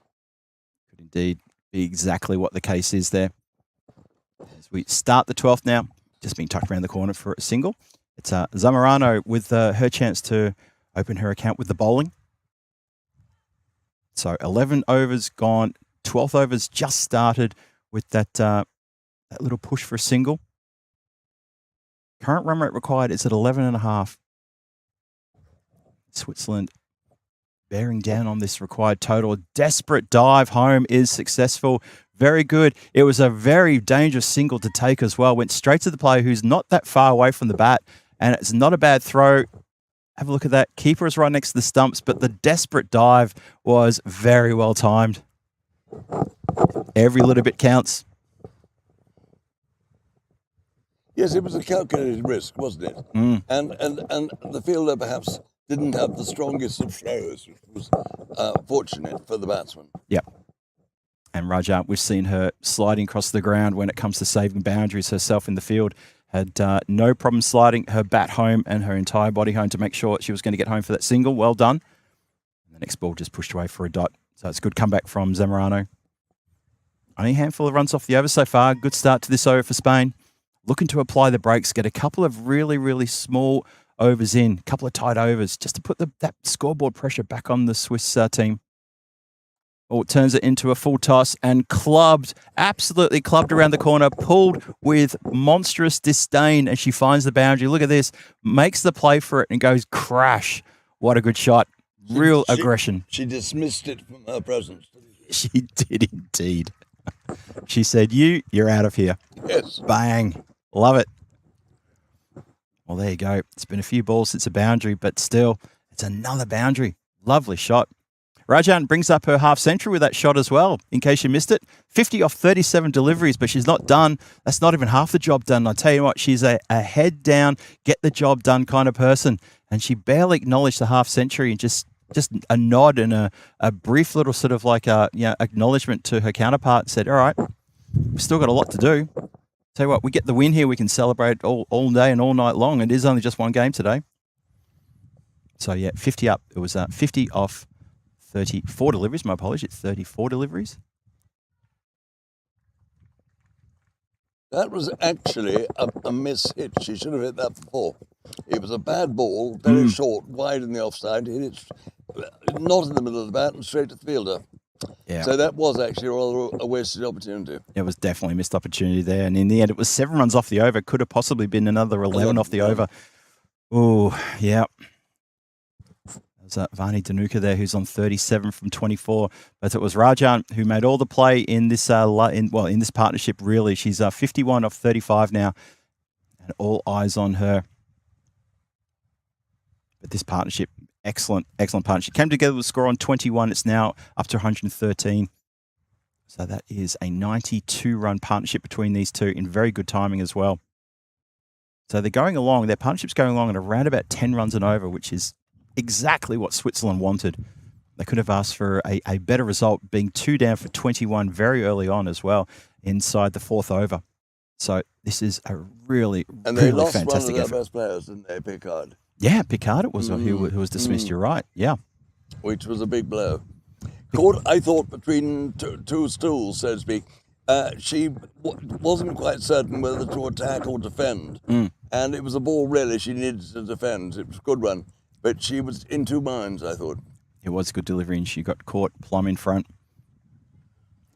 Indeed, be exactly what the case is there. As we start the 12th now, just being tucked around the corner for a single. It's Zamorano with her chance to open her account with the bowling. So 11 overs gone, 12th overs just started with that little push for a single. Current run rate required is at 11.5. Switzerland bearing down on this required total. Desperate dive home is successful. Very good. It was a very dangerous single to take as well. Went straight to the player who's not that far away from the bat, and it's not a bad throw. Have a look at that. Keeper is right next to the stumps, but the desperate dive was very well timed. Every little bit counts. Yes, it was a calculated risk, wasn't it? And the fielder perhaps didn't have the strongest of throws, which was fortunate for the batsman. Yep. And Raja, we've seen her sliding across the ground when it comes to saving boundaries herself in the field. Had no problem sliding her bat home and her entire body home to make sure she was going to get home for that single. Well done. And the next ball just pushed away for a dot. So it's a good comeback from Zamorano. Only a handful of runs off the over so far. Good start to this over for Spain. Looking to apply the brakes, get a couple of really, really small overs in, a couple of tight overs, just to put that scoreboard pressure back on the Swiss team. Oh, it turns it into a full toss and clubbed, absolutely clubbed around the corner, pulled with monstrous disdain as she finds the boundary. Look at this, makes the play for it and goes crash. What a good shot. Real aggression. She dismissed it from her presence. She did indeed. She said, you're out of here. Yes. Bang. Love it. Well, there you go. It's been a few balls since a boundary, but still, it's another boundary. Lovely shot. Rajan brings up her half century with that shot as well, in case you missed it. 50 off 37 deliveries, but she's not done. That's not even half the job done. I tell you what, she's a head down, get the job done kind of person. And she barely acknowledged the half century and just a nod and a brief little sort of like acknowledgement to her counterpart and said, all right, we've still got a lot to do. Tell you what, we get the win here. We can celebrate all day and all night long. It is only just one game today. So, yeah, 50 up. It was 50 off 34 deliveries. My apologies. 34 deliveries. That was actually a miss hit. She should have hit that before. It was a bad ball, very short, wide in the offside. Hit it not in the middle of the bat and straight to the fielder. Yeah. So that was actually rather a wasted opportunity. It was definitely a missed opportunity there. And in the end, it was 7 runs off the over. Could have possibly been another 11 off the over. Oh, yeah. There's Vani Danuka there, who's on 37 from 24. But it was Rajan who made all the play in this in this partnership, really. She's 51 off 35 now. And all eyes on her. But this partnership, excellent partnership. Came together with a score on 21. It's now up to 113. So that is a 92-run partnership between these two in very good timing as well. So they're going along, their partnership's going along at around about 10 runs and over, which is exactly what Switzerland wanted. They could have asked for a better result, being 2 down for 21 very early on as well, inside the 4th over. So this is a really, and they really lost fantastic one of effort. their best players, didn't they, Picard? Yeah, Picard it was who was dismissed. You're right. Yeah, Which was a big blow. Caught, I thought, between two stools, so to speak. She wasn't quite certain whether to attack or defend. And it was a ball, really, she needed to defend. It was a good run. But she was in two minds, I thought. It was good delivery, and she got caught plumb in front.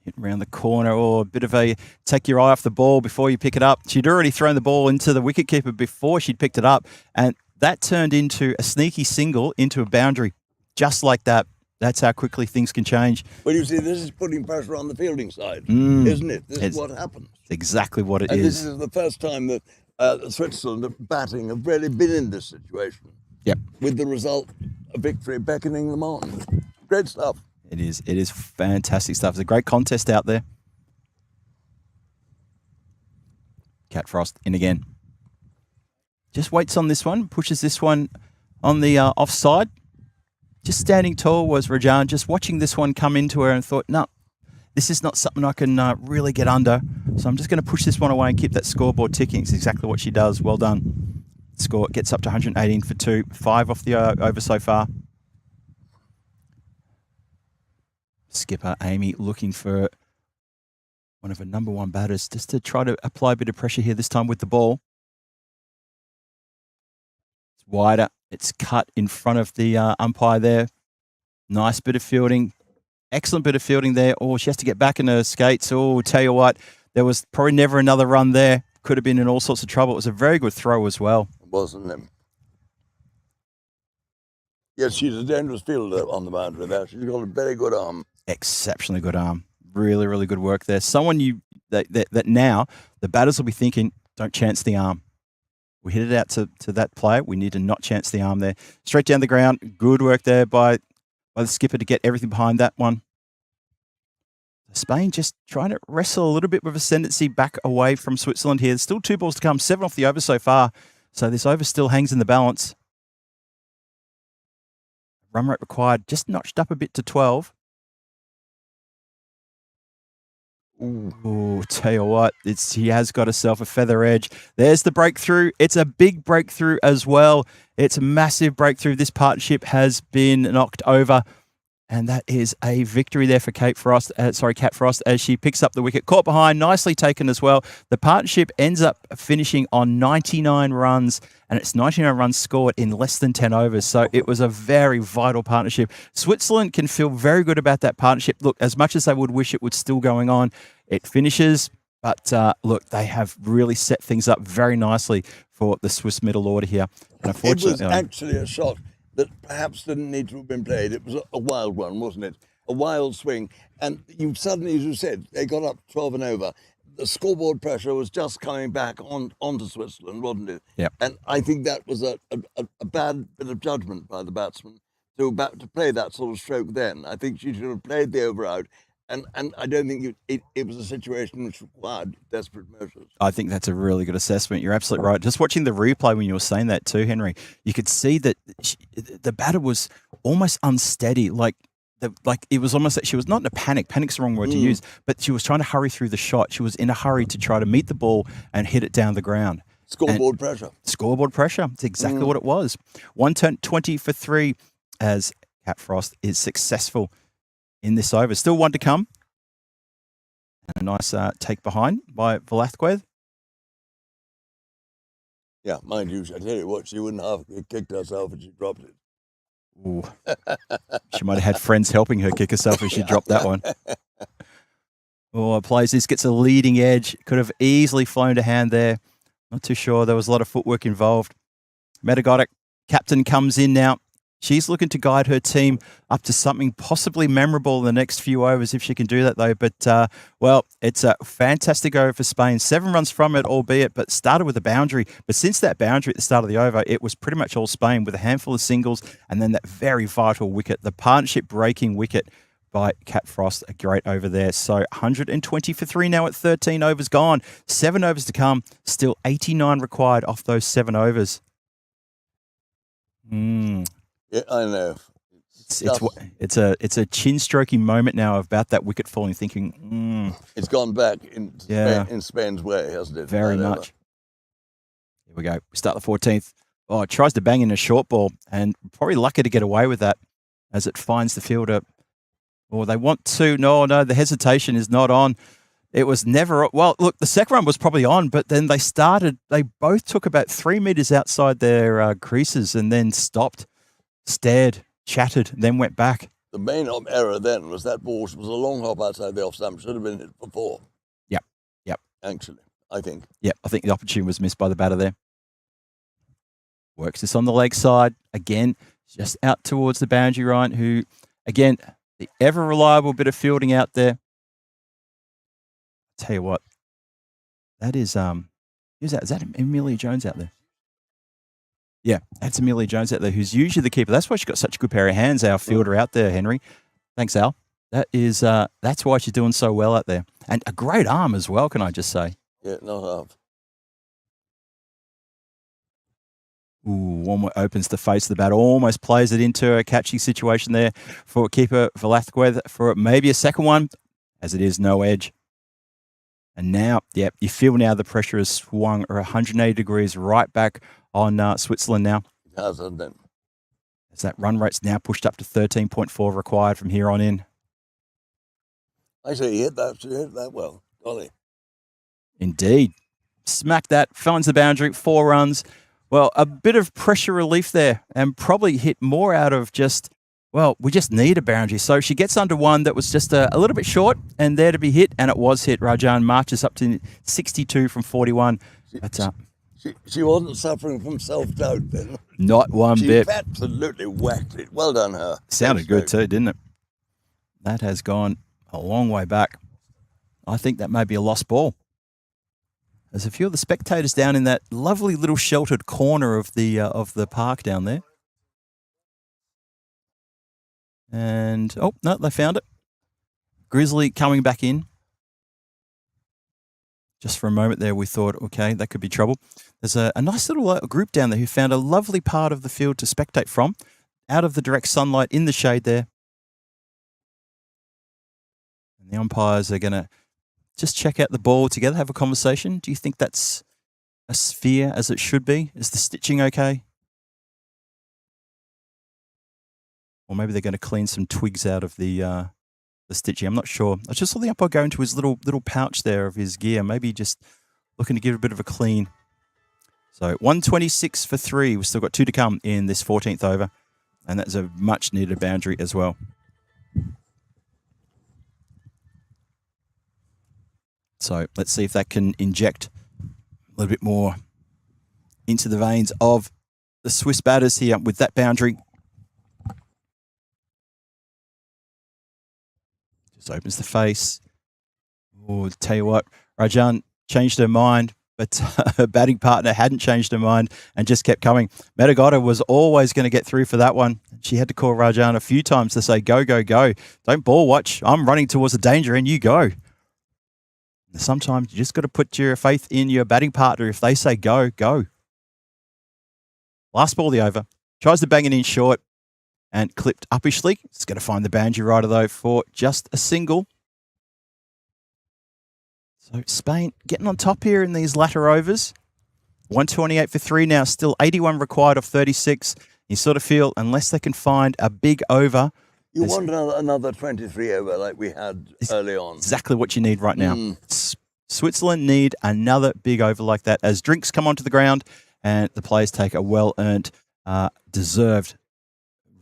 Hit around the corner, or a bit of a take your eye off the ball before you pick it up. She'd already thrown the ball into the wicketkeeper before she'd picked it up, and that turned into a sneaky single into a boundary. Just like that. That's how quickly things can change. Well, you see, this is putting pressure on the fielding side, isn't it? This is what happens. Exactly what it and is. This is the first time that Switzerland batting have really been in this situation. Yep. With the result, a victory beckoning them on. Great stuff. It is. It is fantastic stuff. It's a great contest out there. Cat Frost in again. Just waits on this one, pushes this one on the offside. Just standing tall was Rajan, just watching this one come into her and thought, no, this is not something I can really get under. So I'm just going to push this one away and keep that scoreboard ticking. It's exactly what she does. Well done. Score gets up to 118 for 2. 5 off the over so far. Skipper Amy looking for one of her number one batters just to try to apply a bit of pressure here this time with the ball. It's wider. It's cut in front of the umpire there. Nice bit of fielding. Excellent bit of fielding there. Oh, she has to get back in her skates. Oh, tell you what, there was probably never another run there. Could have been in all sorts of trouble. It was a very good throw as well. Wasn't it? Yes, she's a dangerous fielder on the boundary there. She's got a very good arm. Exceptionally good arm. Really, really good work there. Someone that now the batters will be thinking, don't chance the arm. We hit it out to that player. We need to not chance the arm there. Straight down the ground. Good work there by the skipper to get everything behind that one. Spain just trying to wrestle a little bit with ascendancy back away from Switzerland here. There's still 2 balls to come. 7 off the over so far. So this over still hangs in the balance. Run rate required just notched up a bit to 12. Ooh, tell you what, she has got herself a feather edge. There's the breakthrough. It's a big breakthrough as well. It's a massive breakthrough. This partnership has been knocked over. And that is a victory there for Cat Frost as she picks up the wicket. Caught behind, nicely taken as well. The partnership ends up finishing on 99 runs, and it's 99 runs scored in less than 10 overs. So it was a very vital partnership. Switzerland can feel very good about that partnership. Look, as much as they would wish it was still going on, it finishes. But look, they have really set things up very nicely for the Swiss middle order here. And it was actually a shock. that perhaps didn't need to have been played. It was a wild one, wasn't it? A wild swing. And you suddenly, as you said, they got up 12 and over. The scoreboard pressure was just coming back onto Switzerland, wasn't it? Yep. And I think that was a bad bit of judgment by the batsman to play that sort of stroke then. I think she should have played the over out. And I don't think it was a situation which required desperate measures. I think that's a really good assessment. You're absolutely right. Just watching the replay when you were saying that too, Henry, you could see that the batter was almost unsteady. Like it was almost that she was not in a panic. Panic's the wrong word to use, but she was trying to hurry through the shot. She was in a hurry to try to meet the ball and hit it down the ground. Scoreboard pressure. Scoreboard pressure. It's exactly what it was. 120 for 3 as Cat Frost is successful in this over. Still one to come. And a nice take behind by Velasquez. Yeah, mind you, I tell you what, she wouldn't have kicked herself if she dropped it. Ooh. She might have had friends helping her kick herself if she dropped that one. Oh, plays this, gets a leading edge. Could have easily flown to hand there. Not too sure. There was a lot of footwork involved. Metagotic, captain, comes in now. She's looking to guide her team up to something possibly memorable in the next few overs if she can do that, though. But, well, it's a fantastic over for Spain. 7 runs from it, albeit, but started with a boundary. But since that boundary at the start of the over, it was pretty much all Spain with a handful of singles and then that very vital wicket, the partnership-breaking wicket by Cat Frost. A great over there. So 120 for 3 now at 13 overs gone. 7 overs to come. Still 89 required off those 7 overs. Yeah, I know. It's a chin stroking moment now about that wicket falling, thinking, It's gone back in Spain's way, hasn't it? Very much. Here we go. We start the 14th. Oh, it tries to bang in a short ball and probably lucky to get away with that as it finds the fielder. Or they want to. No, the hesitation is not on. It was never. Well, look, the second one was probably on, but then they both took about 3 meters outside their creases and then stopped. Stared, chatted, then went back. The main error then was that ball was a long hop outside the off stump. Should have been hit before. Yep. Actually, I think. Yep, I think the opportunity was missed by the batter there. Works this on the leg side. Again, just out towards the boundary line, who, again, the ever-reliable bit of fielding out there. I'll tell you what, that is, who's that? Is that Amelia Jones out there? Yeah, that's Amelia Jones out there, who's usually the keeper. That's why she's got such a good pair of hands, our fielder out there, Henry. Thanks, Al. That's why she's doing so well out there. And a great arm as well, can I just say? Yeah, not half. Ooh, one more opens the face of the bat, almost plays it into a catching situation there for keeper Velasquez for maybe a second one, as it is no edge. And now, you feel now the pressure has swung 180 degrees right back on Switzerland now. It has, hasn't it? As that run rate's now pushed up to 13.4 required from here on in. I say he hit that well. Golly. Indeed. Smack that, finds the boundary, 4 runs. Well, a bit of pressure relief there and probably hit more out of we just need a boundary. So she gets under one that was just a little bit short and there to be hit, and it was hit. Rajan marches up to 62 from 41. She wasn't suffering from self-doubt then. Not one bit. She absolutely whacked it. Well done, her. Sounded good too, didn't it? That has gone a long way back. I think that may be a lost ball. There's a few of the spectators down in that lovely little sheltered corner of the park down there. And, no, they found it. Grizzly coming back in. Just for a moment there, we thought, okay, that could be trouble. There's a nice little group down there who found a lovely part of the field to spectate from, out of the direct sunlight in the shade there. And the umpires are going to just check out the ball together, have a conversation. Do you think that's a sphere as it should be? Is the stitching okay? Or maybe they're going to clean some twigs out of the stitching. I'm not sure. I just saw the umpire go into his little pouch there of his gear, maybe just looking to give it a bit of a clean. So 126 for 3. We've still got 2 to come in this 14th over, and that's a much needed boundary as well. So let's see if that can inject a little bit more into the veins of the Swiss batters here with that boundary. Just opens the face. Oh, tell you what, Rajan changed her mind, but her batting partner hadn't changed her mind and just kept coming. Metagotta was always going to get through for that one. She had to call Rajan a few times to say, go, go, go. Don't ball watch. I'm running towards the danger and you go. Sometimes you just got to put your faith in your batting partner. If they say go, go. Last ball of the over. Tries to bang it in short and clipped uppishly. It's going to find the boundary rider, though, for just a single. So Spain getting on top here in these latter overs. 128 for 3 now, still 81 required of 36. You sort of feel, unless they can find a big over. You want another 23 over like we had early on. Exactly what you need right now. Switzerland need another big over like that as drinks come onto the ground and the players take a well-earned, deserved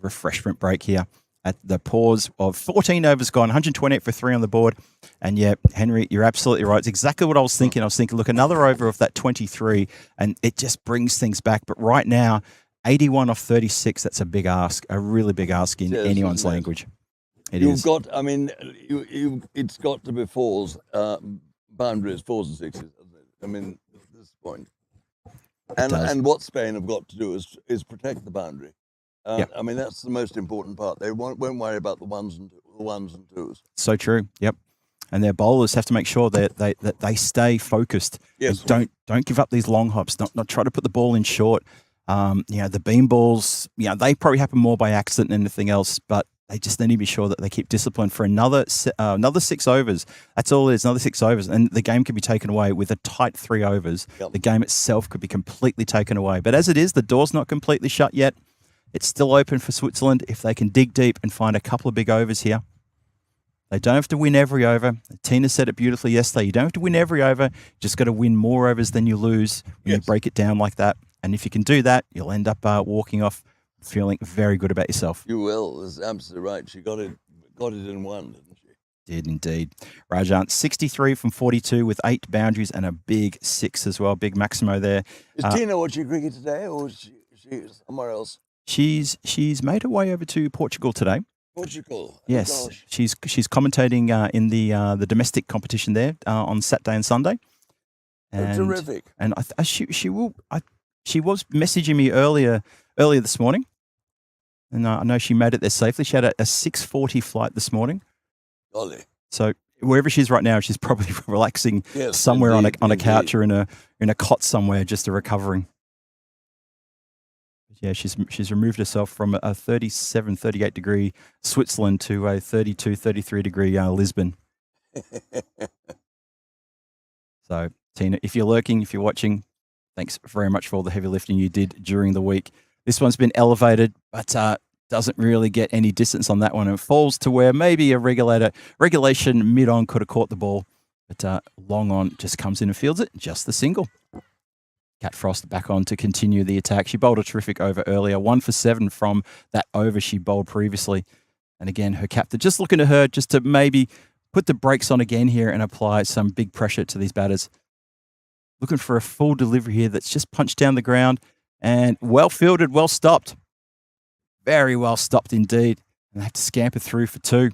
refreshment break here at the pause of 14 overs gone, 128 for 3 on the board. And yeah, Henry, you're absolutely right. It's exactly what I was thinking. I was thinking, look, another over of that 23, and it just brings things back. But right now, 81 off 36, that's a big ask, a really big ask in anyone's language. It's got to be fours, boundaries, 4s and 6s. I mean, at this point. And what Spain have got to do is protect the boundary. I mean, that's the most important part. They won't worry about the ones and twos. So true. Yep. And their bowlers have to make sure that they stay focused. Yes. Don't give up these long hops. Not try to put the ball in short. The beam balls, they probably happen more by accident than anything else, but they just need to be sure that they keep discipline for another 6 overs. That's all it is, another 6 overs. And the game could be taken away with a tight 3 overs. Yep. The game itself could be completely taken away. But as it is, the door's not completely shut yet. It's still open for Switzerland if they can dig deep and find a couple of big overs here. They don't have to win every over. Tina said it beautifully yesterday. You don't have to win every over. You just got to win more overs than you lose when you break it down like that. And if you can do that, you'll end up walking off feeling very good about yourself. You will. That's absolutely right. She got it in one, didn't she? Did indeed. Rajan, 63 from 42 with 8 boundaries and a big 6 as well. Big Maximo there. Is Tina watching cricket today or is she somewhere else? She's made her way over to Portugal today. Portugal. Yes, oh gosh. she's commentating in the domestic competition there on Saturday and Sunday. And, terrific. And she was messaging me earlier this morning, and I know she made it there safely. She had a 6:40 flight this morning. Golly. So wherever she's right now, she's probably relaxing somewhere on a couch or in a cot somewhere, just recovering. Yeah, she's removed herself from a 37, 38 degree Switzerland to a 32, 33 degree Lisbon. So, Tina, if you're lurking, if you're watching, thanks very much for all the heavy lifting you did during the week. This one's been elevated, but doesn't really get any distance on that one. It falls to where maybe a regulation mid-on could have caught the ball, but long on just comes in and fields it, just the single. Kat Frost back on to continue the attack. She bowled a terrific over earlier, 1 for 7 from that over she bowled previously. And again, her captain just looking to her just to maybe put the brakes on again here and apply some big pressure to these batters. Looking for a full delivery here that's just punched down the ground and well fielded, well stopped. Very well stopped indeed. And they have to scamper through for 2.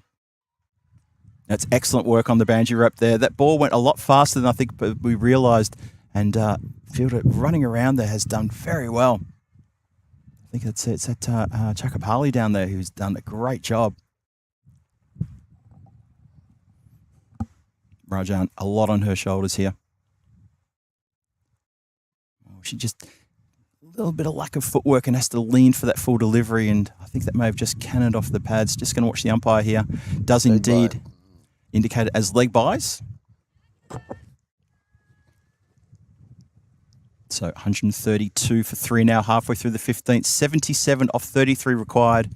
That's excellent work on the boundary rep there. That ball went a lot faster than I think we realised. And fielder running around there has done very well. I think it's that Chakapali down there who's done a great job. Rajan, a lot on her shoulders here. She just a little bit of lack of footwork and has to lean for that full delivery. And I think that may have just cannoned off the pads. Just going to watch the umpire here. Does indeed indicate it as leg buys. So 132 for 3 now, halfway through the 15th. 77 off 33 required.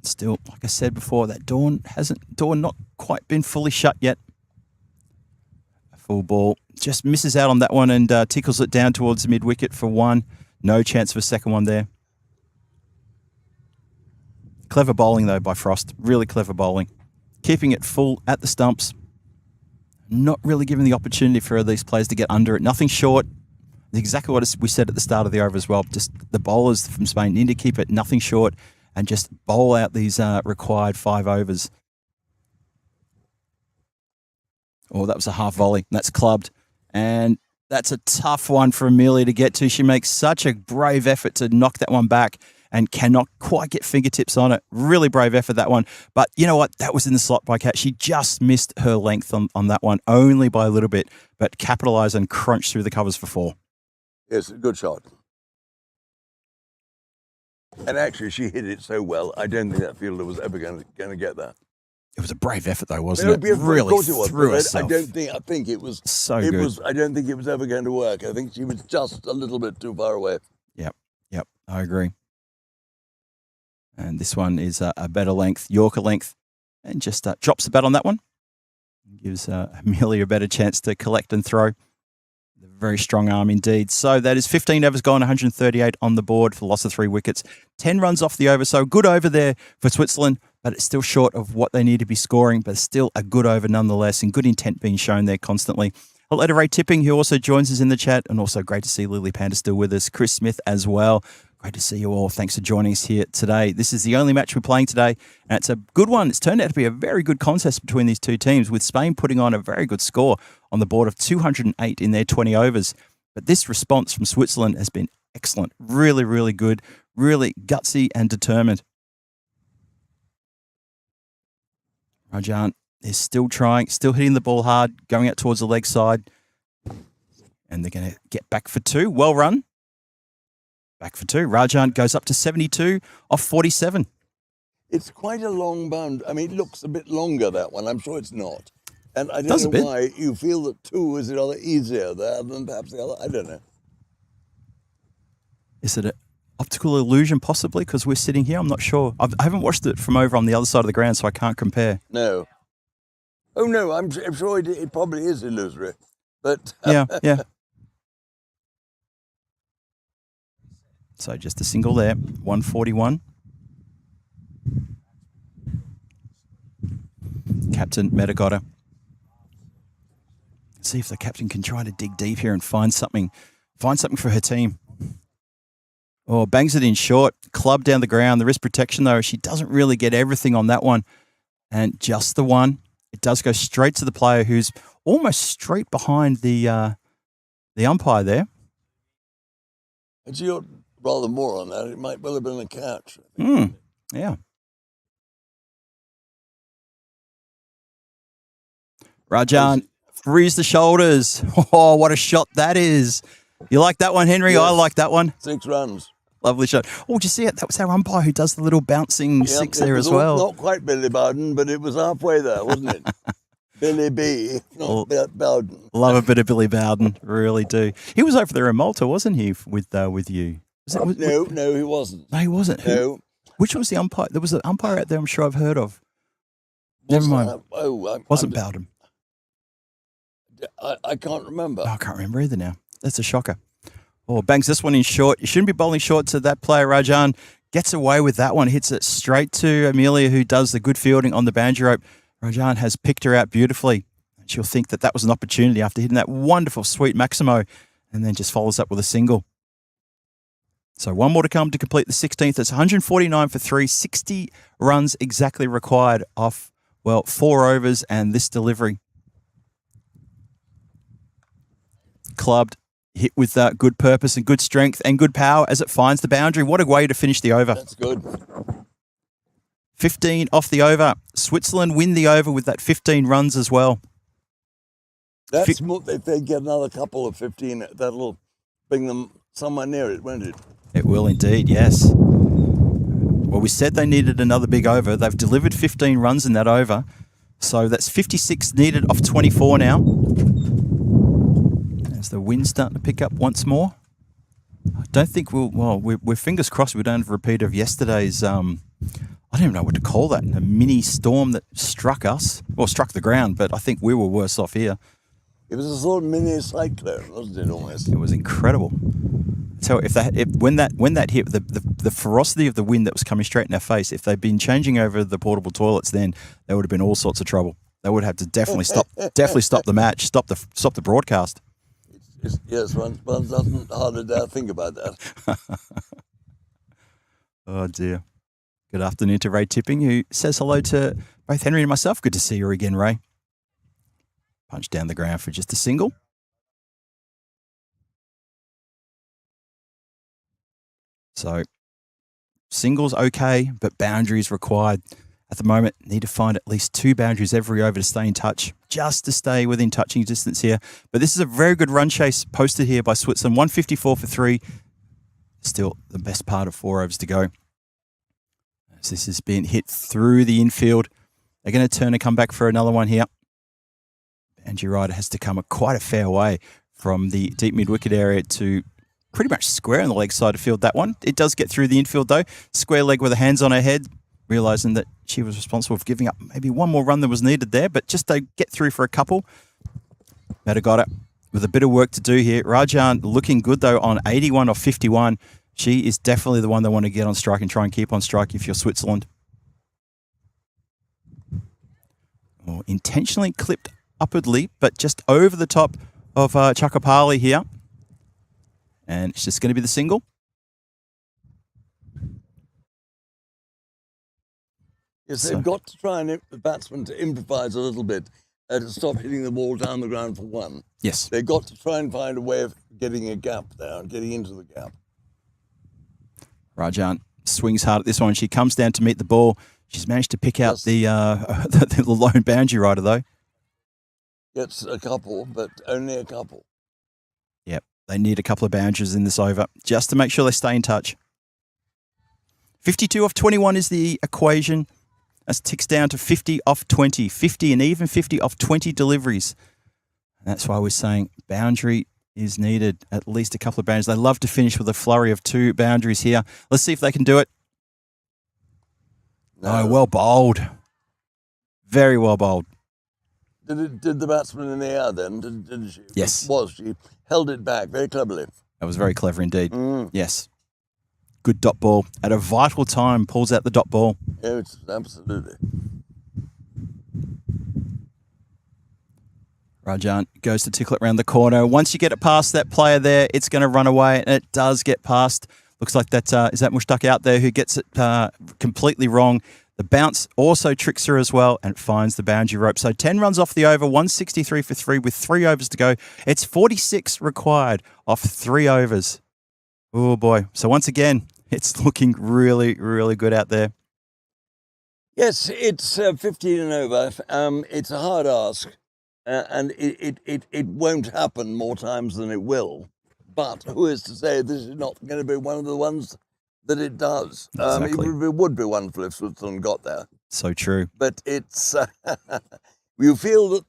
Still, like I said before, that door not quite been fully shut yet. A full ball. Just misses out on that one and tickles it down towards the mid-wicket for 1. No chance for a second one there. Clever bowling, though, by Frost. Really clever bowling. Keeping it full at the stumps. Not really giving the opportunity for these players to get under it. Nothing short. Exactly what we said at the start of the over as well. Just the bowlers from Spain need to keep it nothing short and just bowl out these required 5 overs. Oh, that was a half volley. That's clubbed. And that's a tough one for Amelia to get to. She makes such a brave effort to knock that one back and cannot quite get fingertips on it. Really brave effort, that one. But you know what? That was in the slot by Kat. She just missed her length on that one, only by a little bit, but capitalised and crunched through the covers for 4. Yes, good shot. And actually, she hit it so well, I don't think that fielder was ever going to get that. It was a brave effort, though, wasn't it? Of Really course it was, threw but herself. I think it was So it good. was. I don't think it was ever going to work. I think she was just a little bit too far away. Yep, I agree. And this one is a better length, Yorker length, and just drops the bat on that one. Gives Amelia a better chance to collect and throw. Very strong arm indeed. So that is 15 overs gone, 138 on the board for the loss of 3 wickets. 10 runs off the over. So good over there for Switzerland, but it's still short of what they need to be scoring, but still a good over nonetheless, and good intent being shown there constantly. Hello to Ray Tipping, who also joins us in the chat, and also great to see Lily Panda still with us. Chris Smith as well. Great to see you all. Thanks for joining us here today. This is the only match we're playing today, and it's a good one. It's turned out to be a very good contest between these two teams, with Spain putting on a very good score on the board of 208 in their 20 overs. But this response from Switzerland has been excellent. Really, really good. Really gutsy and determined. Rajan is still trying, still hitting the ball hard, going out towards the leg side. And they're going to get back for 2. Well run. Back for 2. Rajan goes up to 72 off 47. It's quite a long bound. I mean, it looks a bit longer, that one. I'm sure it's not. And I Does don't a know bit. why you feel that 2 is rather easier there than perhaps the other. I don't know. Is it an optical illusion possibly because we're sitting here? I'm not sure. I haven't watched it from over on the other side of the ground, so I can't compare. No. Oh, no, I'm sure it probably is illusory. But Yeah. So just a single there, 141. Captain Metagotta. See if the captain can try to dig deep here and find something for her team. Oh, bangs it in short, club down the ground. The wrist protection, though, she doesn't really get everything on that one. And just the one. It does go straight to the player who's almost straight behind the umpire there. and she ought rather more on that. It might well have been a catch. Yeah. Rajan frees the shoulders. Oh, what a shot that is. You like that one, Henry? Yes. I like that one. 6 runs. Lovely shot. Oh, did you see it? That was our umpire who does the little bouncing Yep, 6 it there was as well. Not quite Billy Bowden, but it was halfway there, wasn't it? Billy B, not Bowden. Love a bit of Billy Bowden, really do. He was over there in Malta, wasn't he, with you? No, he wasn't. No, he wasn't. Who? No. Which was the umpire? There was an umpire out there I'm sure I've heard of. Never mind. Wasn't Bowden. I can't remember. Oh, I can't remember either now. That's a shocker. Oh, bangs this one in short. You shouldn't be bowling short to that player. Rajan gets away with that one. Hits it straight to Amelia, who does the good fielding on the boundary rope. Rajan has picked her out beautifully. She'll think that was an opportunity after hitting that wonderful sweet Maximo, and then just follows up with a single. So one more to come to complete the 16th. It's 149 for 3, 60 runs exactly required off, 4 overs and this delivery. Clubbed, hit with good purpose and good strength and good power as it finds the boundary. What a way to finish the over. That's good. 15 off the over. Switzerland win the over with that 15 runs as well. That's more, if they get another couple of 15, that'll bring them somewhere near it, won't it? It will indeed, yes. Well, we said they needed another big over. They've delivered 15 runs in that over. So that's 56 needed off 24 now. As the wind's starting to pick up once more. I don't think we're fingers crossed we don't have a repeat of yesterday's, I don't even know what to call that, a mini storm that struck us, struck the ground, but I think we were worse off here. It was a sort of mini cyclone, wasn't it, almost? It was incredible. So when that hit, the ferocity of the wind that was coming straight in our face, if they'd been changing over the portable toilets, then there would have been all sorts of trouble. They would have to definitely stop the match, stop the broadcast. Yes, one doesn't hardly dare think about that. Oh dear. Good afternoon to Ray Tipping, who says hello to both Henry and myself. Good to see you again, Ray. Punch down the ground for just a single. So singles okay, but boundaries required. At the moment, need to find at least 2 boundaries every over to stay in touch, just to stay within touching distance here. But this is a very good run chase posted here by Switzerland. 154 for 3. Still the best part of 4 overs to go. As this has been hit through the infield. They're going to turn and come back for another one here. Boundary rider has to come quite a fair way from the deep mid-wicket area to pretty much square on the leg side of field, that one. It does get through the infield, though. Square leg with her hands on her head, realising that she was responsible for giving up maybe one more run that was needed there, but just to get through for a couple. Better got it with a bit of work to do here. Rajan looking good, though, on 81 off 51. She is definitely the one they want to get on strike and try and keep on strike if you're Switzerland. Oh, intentionally clipped upwardly, but just over the top of Chakapali here. And it's just going to be the single. Yes, they've got to try and the batsman to improvise a little bit to stop hitting the ball down the ground for one. Yes. They've got to try and find a way of getting a gap there, getting into the gap. Rajan swings hard at this one. She comes down to meet the ball. She's managed to pick out the lone boundary rider, though. Gets a couple, but only a couple. Yep. They need a couple of boundaries in this over just to make sure they stay in touch. 52 off 21 is the equation. That ticks down to 50 off 20. 50 and even 50 off 20 deliveries. And that's why we're saying boundary is needed. At least a couple of boundaries. They love to finish with a flurry of 2 boundaries here. Let's see if they can do it. No. Oh, well bowled. Very well bowled. Did the batsman in the air then? Didn't she? Yes. She held it back very cleverly. That was very clever indeed. Yes. Good dot ball. At a vital time, pulls out the dot ball. Yes, absolutely. Rajan goes to tickle it around the corner. Once you get it past that player there, it's going to run away, and it does get past. Looks like that is that Mushtaq out there who gets it completely wrong. The bounce also tricks her as well and finds the boundary rope. So 10 runs off the over, 163 for 3 with 3 overs to go. It's 46 required off 3 overs. Oh, boy. So once again, it's looking really, really good out there. Yes, it's 15 and over. It's a hard ask, and it won't happen more times than it will. But who is to say this is not going to be one of the ones that it does? Exactly. It would be wonderful if Switzerland got there. So true. But it's you feel that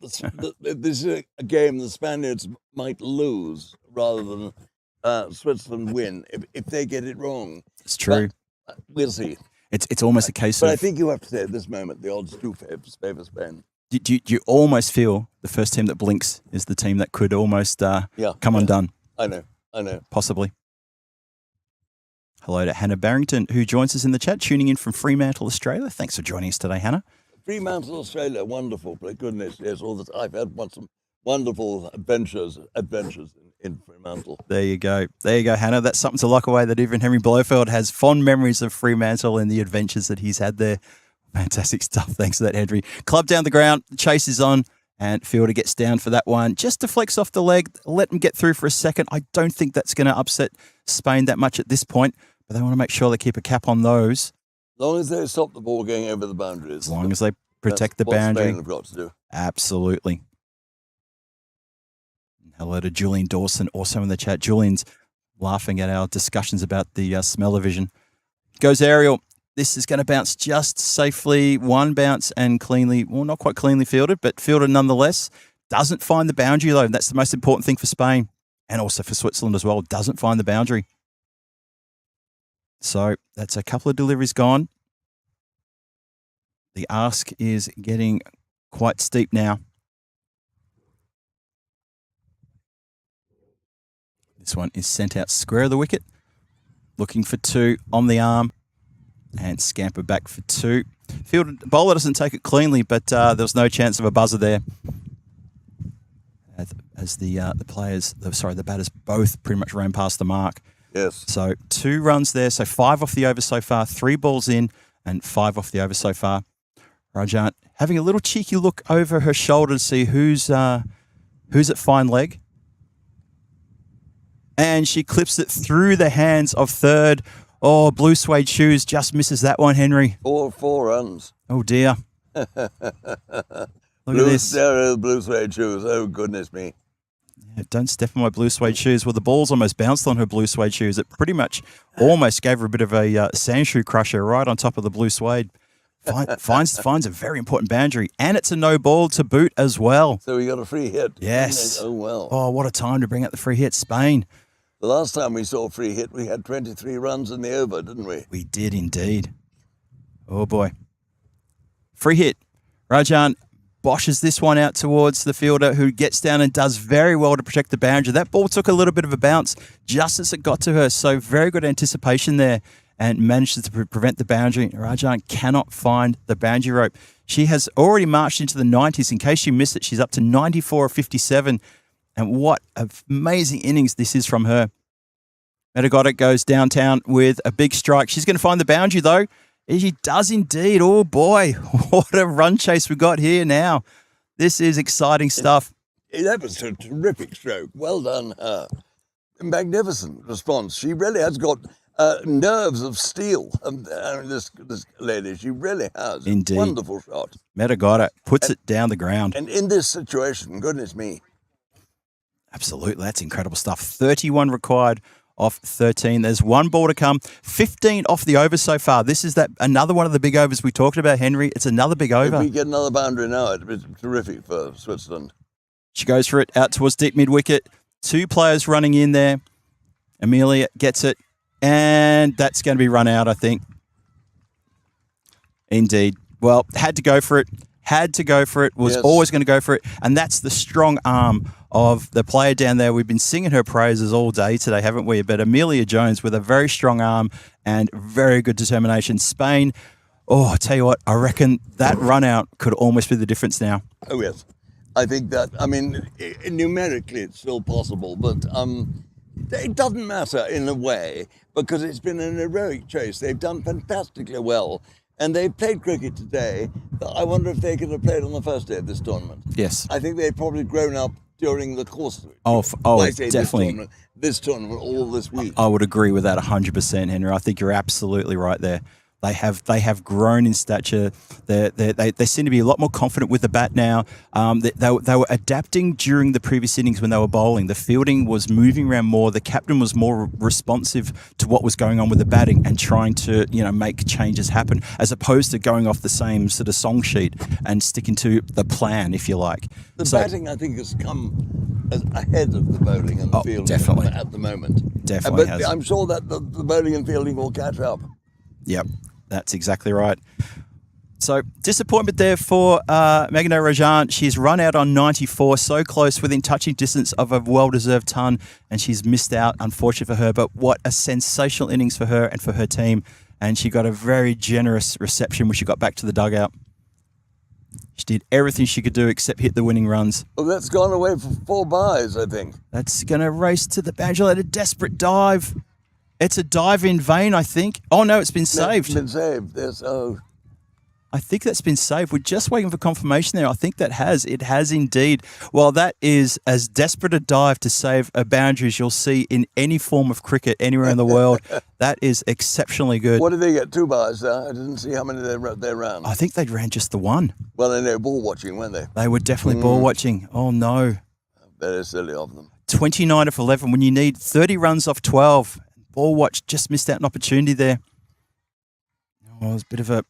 this is a game the Spaniards might lose rather than Switzerland win if they get it wrong. It's true. But we'll see. It's almost a case But of... I think you have to say at this moment the odds do favour Spain. Do you almost feel the first team that blinks is the team that could almost come undone? I know. Possibly. Hello to Hannah Barrington, who joins us in the chat, tuning in from Fremantle, Australia. Thanks for joining us today, Hannah. Fremantle, Australia, wonderful place. Goodness, yes, I've had some wonderful adventures in Fremantle. There you go, Hannah. That's something to lock away, that even Henry Blofeld has fond memories of Fremantle and the adventures that he's had there. Fantastic stuff. Thanks for that, Henry. Club down the ground. The chase is on. And Fielder gets down for that one. Just to flex off the leg, let them get through for a second. I don't think that's going to upset Spain that much at this point, but they want to make sure they keep a cap on those. As long as they stop the ball going over the boundaries. As long as they protect the what boundary. Spain have got to do. Absolutely. Hello to Julian Dawson, also in the chat. Julian's laughing at our discussions about the smell-o-vision. Goes aerial. This is going to bounce just safely. One bounce and cleanly, well, not quite cleanly fielded, but fielded nonetheless. Doesn't find the boundary, though. That's the most important thing for Spain and also for Switzerland as well. Doesn't find the boundary. So that's a couple of deliveries gone. The ask is getting quite steep now. This one is sent out square of the wicket. Looking for 2 on the arm. And scamper back for 2. Bowler doesn't take it cleanly, but there was no chance of a buzzer there. As the batters both pretty much ran past the mark. Yes. So 2 runs there. So 5 off the over so far. 3 balls in. and 5 off the over so far. Rajan having a little cheeky look over her shoulder to see who's at fine leg. And she clips it through the hands of third. Oh, Blue Suede Shoes just misses that one, Henry. Four runs. Oh, dear. Look at this. Blue Suede Shoes. Oh, goodness me. Yeah, don't step on my Blue Suede Shoes. Well, the ball's almost bounced on her Blue Suede Shoes. It pretty much almost gave her a bit of a sand shoe crusher right on top of the Blue Suede. Finds a very important boundary, and it's a no ball to boot as well. So we got a free hit. Yes. Oh, well. Oh, what a time to bring out the free hit. Spain. The last time we saw a free hit, we had 23 runs in the over, didn't we? We did indeed. Oh, boy. Free hit. Rajan boshes this one out towards the fielder, who gets down and does very well to protect the boundary. That ball took a little bit of a bounce just as it got to her, so very good anticipation there and manages to prevent the boundary. Rajan cannot find the boundary rope. She has already marched into the 90s. In case you missed it, she's up to 94 or 57. And what amazing innings this is from her. Metagotic goes downtown with a big strike. She's going to find the boundary, though. She does indeed. Oh, boy. What a run chase we got here now. This is exciting stuff. That was a terrific stroke. Well done, her. Magnificent response. She really has got nerves of steel. This lady, she really has. Indeed. Wonderful shot. Metagotic puts it down the ground. And in this situation, goodness me. Absolutely. That's incredible stuff. 31 required off 13. There's one ball to come. 15 off the over so far. This is another one of the big overs we talked about, Henry. It's another big over. If we get another boundary now, it'd be terrific for Switzerland. She goes for it out towards deep mid-wicket. 2 players running in there. Amelia gets it, and that's going to be run out, I think. Indeed. Well, had to go for it. Was Yes. always going to go for it. And that's the strong arm of the player down there. We've been singing her praises all day today, haven't we? But Amelia Jones with a very strong arm and very good determination. Spain, oh, I tell you what, I reckon that run out could almost be the difference now. Oh, yes. I think that, numerically it's still possible, but it doesn't matter in a way because it's been an heroic chase. They've done fantastically well. And they played cricket today. I wonder if they could have played on the first day of this tournament. Yes. I think they've probably grown up during the course of it. Definitely. This tournament, all this week. I would agree with that 100%, Henry. I think you're absolutely right there. They have grown in stature. They seem to be a lot more confident with the bat now. They were adapting during the previous innings when they were bowling. The fielding was moving around more. The captain was more responsive to what was going on with the batting and trying to make changes happen, as opposed to going off the same sort of song sheet and sticking to the plan, if you like. The batting, I think, has come ahead of the bowling and the fielding definitely. At the moment. Definitely but has. I'm sure that the bowling and fielding will catch up. Yep, that's exactly right. So, disappointment there for Meghna Rajan. She's run out on 94, so close, within touching distance of a well-deserved ton, and she's missed out, unfortunate for her. But what a sensational innings for her and for her team. And she got a very generous reception when she got back to the dugout. She did everything she could do except hit the winning runs. Well, that's gone away for 4 byes, I think. That's going to race to the boundary. A desperate dive. It's a dive in vain, I think. Oh, no, it's been saved. It's been saved. Yes. Oh. I think that's been saved. We're just waiting for confirmation there. I think it has indeed. Well, that is as desperate a dive to save a boundary as you'll see in any form of cricket anywhere in the world. That is exceptionally good. What did they get? 2 byes there? I didn't see how many they ran. I think they ran just the one. Well, they were ball watching, weren't they? They were definitely ball watching. Oh, no. Very silly of them. 29 of 11 when you need 30 runs off 12. Ball watch just missed out an opportunity there. Oh, it was a bit of a...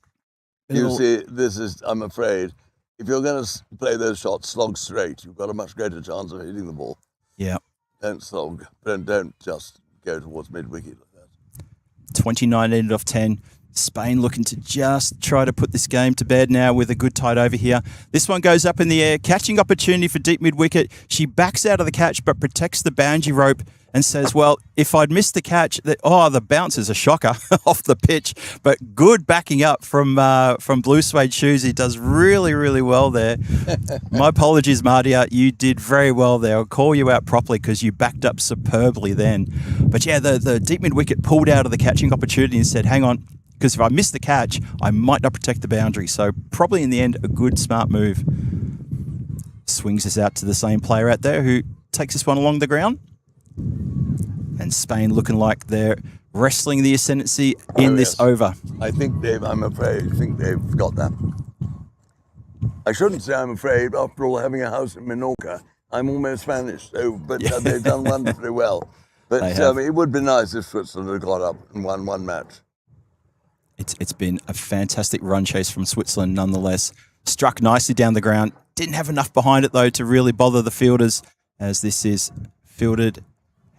See, this is, I'm afraid, if you're going to play those shots slog straight, you've got a much greater chance of hitting the ball. Yeah. Don't slog. Don't just go towards mid-wicket like that. 29 ended off 10. Spain looking to just try to put this game to bed now with a good tight over here. This one goes up in the air. Catching opportunity for deep mid-wicket. She backs out of the catch but protects the boundary rope and says, well, if I'd missed the catch, the bounce is a shocker off the pitch. But good backing up from Blue Suede Shoes. He does really, really well there. My apologies, Mardia. You did very well there. I'll call you out properly because you backed up superbly then. But yeah, the deep mid-wicket pulled out of the catching opportunity and said, hang on, because if I miss the catch, I might not protect the boundary. So probably in the end, a good, smart move. Swings us out to the same player out there who takes this one along the ground. And Spain looking like they're wrestling the ascendancy in this over. I think I'm afraid, they've got that. I shouldn't say I'm afraid. After all, having a house in Menorca, I'm almost Spanish, but they've done wonderfully well. But it would be nice if Switzerland had got up and won one match. It's been a fantastic run chase from Switzerland nonetheless. Struck nicely down the ground. Didn't have enough behind it, though, to really bother the fielders, as this is fielded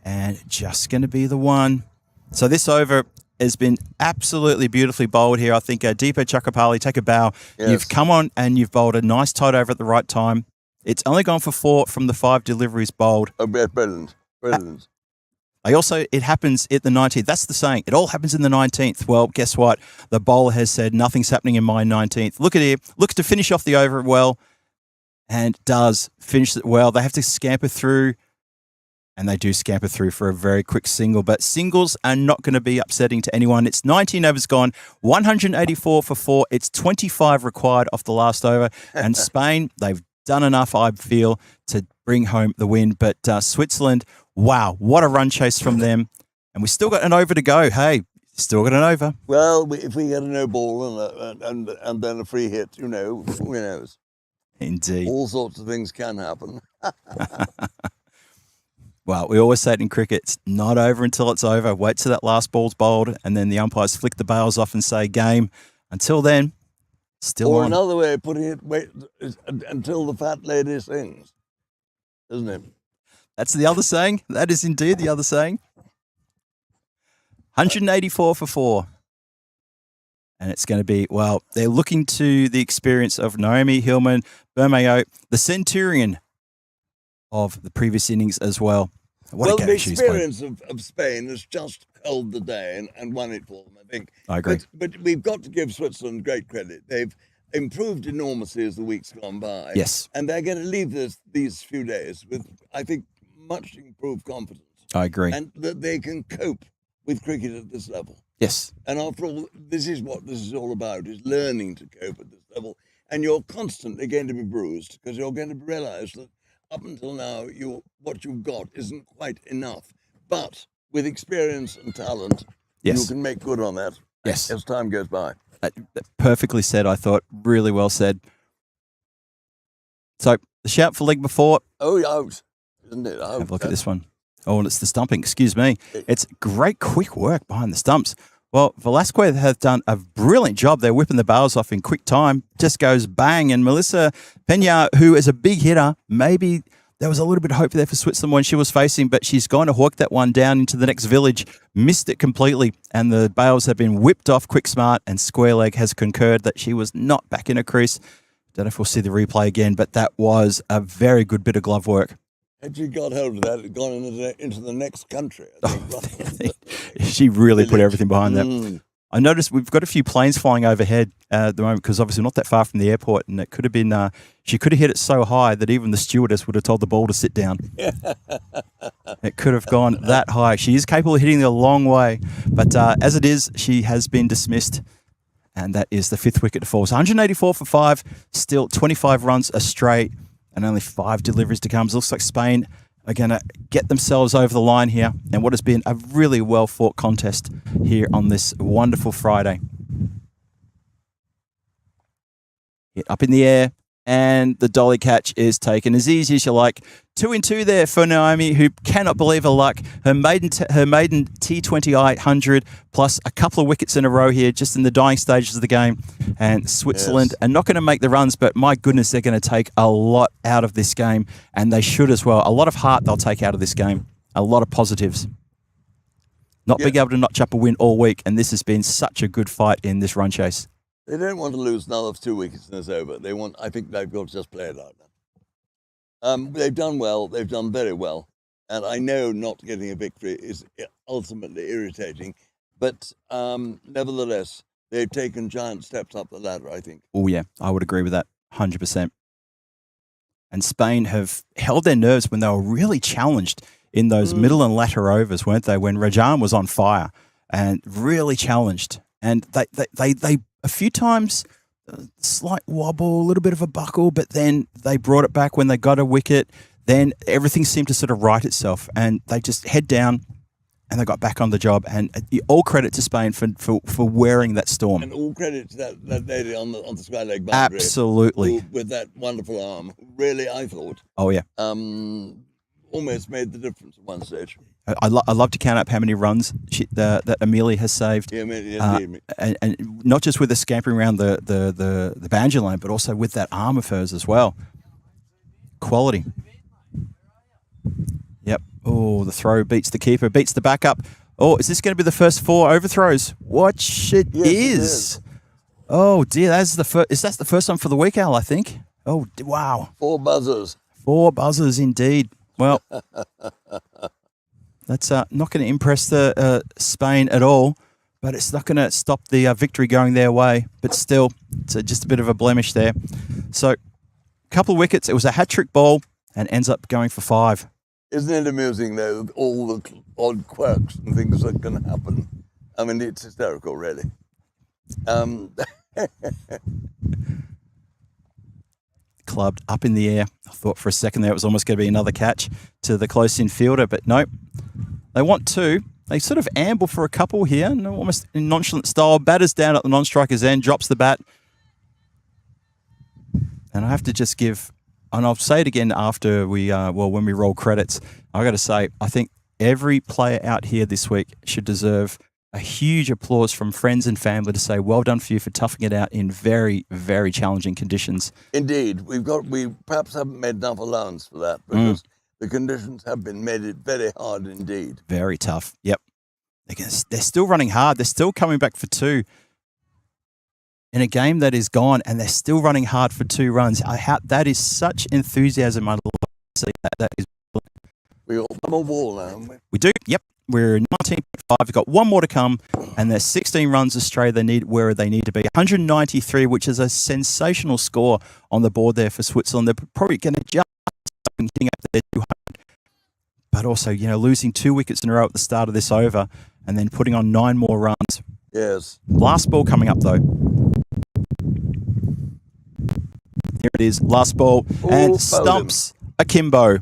and just going to be the one. So this over has been absolutely beautifully bowled here. I think Deepo Chakapali, take a bow. Yes. You've come on and you've bowled a nice tight over at the right time. It's only gone for 4 from the 5 deliveries bowled. Oh, brilliant. It happens at the 19th. That's the saying. It all happens in the 19th. Well, guess what? The bowler has said nothing's happening in my 19th. Look at here. Looks to finish off the over well and does finish it well. They have to scamper through, and they do scamper through for a very quick single. But singles are not going to be upsetting to anyone. It's 19 overs gone, 184 for 4. It's 25 required off the last over. And Spain, they've done enough, I feel, to bring home the win. But Switzerland, wow, what a run chase from them. And we still got an over to go. Hey, still got an over. Well, if we get a no ball and then a free hit, who knows? Indeed. All sorts of things can happen. Well, we always say it in cricket, it's not over until it's over. Wait till that last ball's bowled, and then the umpires flick the bails off and say game. Until then, still or on. Another way of putting it, wait until the fat lady sings, isn't it? That's the other saying. That is indeed the other saying. 184 for 4. And it's going to be, well, they're looking to the experience of Naomi Hillman, Bermeo, the centurion of the previous innings as well. What The experience of Spain has just held the day and won it for them, I think. I agree. But we've got to give Switzerland great credit. They've improved enormously as the weeks gone by. Yes. And they're going to leave these few days with, I think, much improved confidence. I agree. And that they can cope with cricket at this level. Yes. And after all, this is what this is all about, is learning to cope at this level. And you're constantly going to be bruised because you're going to realise that up until now, what you've got isn't quite enough. But with experience and talent, Yes. you can make good on that as time goes by. Perfectly said, I thought. Really well said. So, the shout for leg before. Oh, out, isn't it? Out. Have a look at this one. Oh, and it's the stumping. Excuse me. It's great quick work behind the stumps. Well, Velasquez have done a brilliant job. They're whipping the bails off in quick time. Just goes bang. And Melissa Pena, who is a big hitter, maybe there was a little bit of hope there for Switzerland when she was facing, but she's going to hawk that one down into the next village. Missed it completely. And the bails have been whipped off quick smart, and Square Leg has concurred that she was not back in a crease. Don't know if we'll see the replay again, but that was a very good bit of glove work. Had she got hold of that, it had gone into the next country, I think. She really put everything behind that. I noticed we've got a few planes flying overhead at the moment because obviously we're not that far from the airport, and it could have been, she could have hit it so high that even the stewardess would have told the ball to sit down. It could have gone that high. She is capable of hitting it a long way, but as it is, she has been dismissed, and that is the 5th wicket to fall. So 184 for 5, still 25 runs astray, and only 5 deliveries to come. It looks like Spain are going to get themselves over the line here, and what has been a really well-fought contest here on this wonderful Friday. Hit up in the air, and the dolly catch is taken as easy as you like. 2 in 2 there for Naomi, who cannot believe her luck. Her maiden T20I 100, plus a couple of wickets in a row here, just in the dying stages of the game. And Switzerland are not going to make the runs, but my goodness, they're going to take a lot out of this game, and they should as well. A lot of heart they'll take out of this game. A lot of positives. Not being able to notch up a win all week, and this has been such a good fight in this run chase. They don't want to lose another 2 wickets and it's over. I think they've got to just play it out now. They've done well. They've done very well. And I know not getting a victory is ultimately irritating. But nevertheless, they've taken giant steps up the ladder, I think. Oh, yeah. I would agree with that 100%. And Spain have held their nerves when they were really challenged in those middle and latter overs, weren't they? When Rajan was on fire and really challenged. And they a few times, slight wobble, a little bit of a buckle, but then they brought it back when they got a wicket. Then everything seemed to sort of right itself, and they just head down, and they got back on the job. And all credit to Spain for wearing that storm. And all credit to that lady on the sky leg boundary. Absolutely. With that wonderful arm. Really, I thought. Oh, yeah. Almost made the difference at one stage. I love to count up how many runs that Amelia has saved. Yeah, indeed. And not just with the scampering around the boundary line, but also with that arm of hers as well. Quality. Yep. Oh, the throw beats the keeper, beats the backup. Oh, is this going to be the first 4 overthrows? Watch it Yes, is. it is. Oh dear, that's the first. Is that the first one for the week, Al? I think. Oh wow. 4 buzzers. 4 buzzers indeed. Well, that's not going to impress the Spain at all, but it's not going to stop the victory going their way. But still, it's just a bit of a blemish there. So, a couple of wickets. It was a hat-trick ball and ends up going for 5. Isn't it amusing, though, all the odd quirks and things that can happen? I mean, it's hysterical, really. Clubbed up in the air. I thought for a second there it was almost going to be another catch to the close-in fielder, but nope. They want 2. They sort of amble for a couple here, almost in nonchalant style. Batter's down at the non-striker's end, drops the bat. And I have to just give... And I'll say it again after when we roll credits. I got to say, I think every player out here this week should deserve a huge applause from friends and family to say, well done for you for toughing it out in very, very challenging conditions. Indeed. We perhaps haven't made enough allowance for that because the conditions have been made it very hard indeed. Very tough. Yep. They're still running hard. They're still coming back for 2. In a game that is gone, and they're still running hard for 2 runs. That is such enthusiasm. I love to see that. That is We all come on wall now, haven't we? We do. Yep. We're 19.5. We've got 1 more to come, and there's 16 runs astray. They need where they need to be. 193, which is a sensational score on the board there for Switzerland. They're probably going to just getting up there 200, but also losing 2 wickets in a row at the start of this over, and then putting on 9 more runs. Yes. Last ball coming up though. Here it is, last ball, and stumps Akimbo.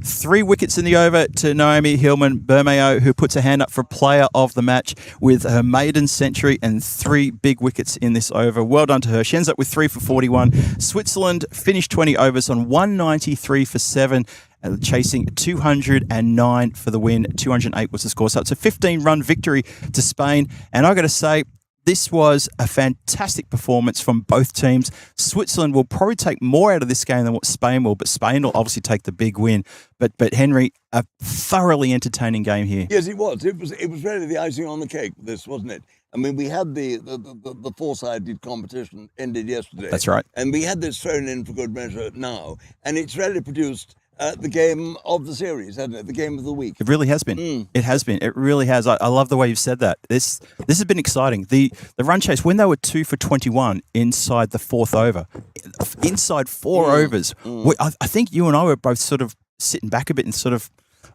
3 wickets in the over to Naomi Hillman-Bermeo, who puts her hand up for player of the match with her maiden century and 3 big wickets in this over. Well done to her. She ends up with 3 for 41. Switzerland finished 20 overs on 193 for 7, chasing 209 for the win. 208 was the score. So it's a 15-run victory to Spain. And I got to say, this was a fantastic performance from both teams. Switzerland will probably take more out of this game than what Spain will, but Spain will obviously take the big win. But Henry, a thoroughly entertaining game here. Yes, it was. It was really the icing on the cake, this, wasn't it? I mean, we had the four-sided competition ended yesterday. That's right. And we had this thrown in for good measure now, and it's really produced the game of the series, hasn't it? The game of the week. It really has been. It has been. It really has. I love the way you've said that. This has been exciting. The run chase, when they were 2 for 21 inside the 4th over, inside 4 overs, I think you and I were both sort of sitting back a bit and sort of,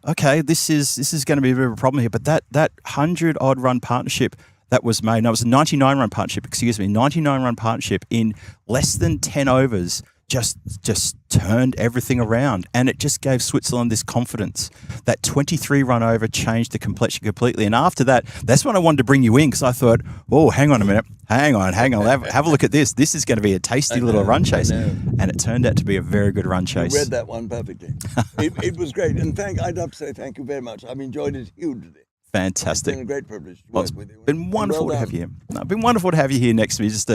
okay, this is going to be a bit of a problem here. But that 100-odd run partnership that was made, no, it was a 99-run partnership, 99-run partnership in less than 10 overs, just turned everything around, and it just gave Switzerland this confidence. That 23-run over changed the complexion completely, and after that, that's when I wanted to bring you in, because I thought, oh, hang on a minute, hang on, have a look at this. This is going to be a tasty little run chase, and it turned out to be a very good run chase. You read that one perfectly. It was great, and I'd have to say thank you very much. I've enjoyed it hugely. Fantastic. It's been a great privilege to work with you. It's been wonderful to have you here. No, it's been wonderful to have you here next to me, just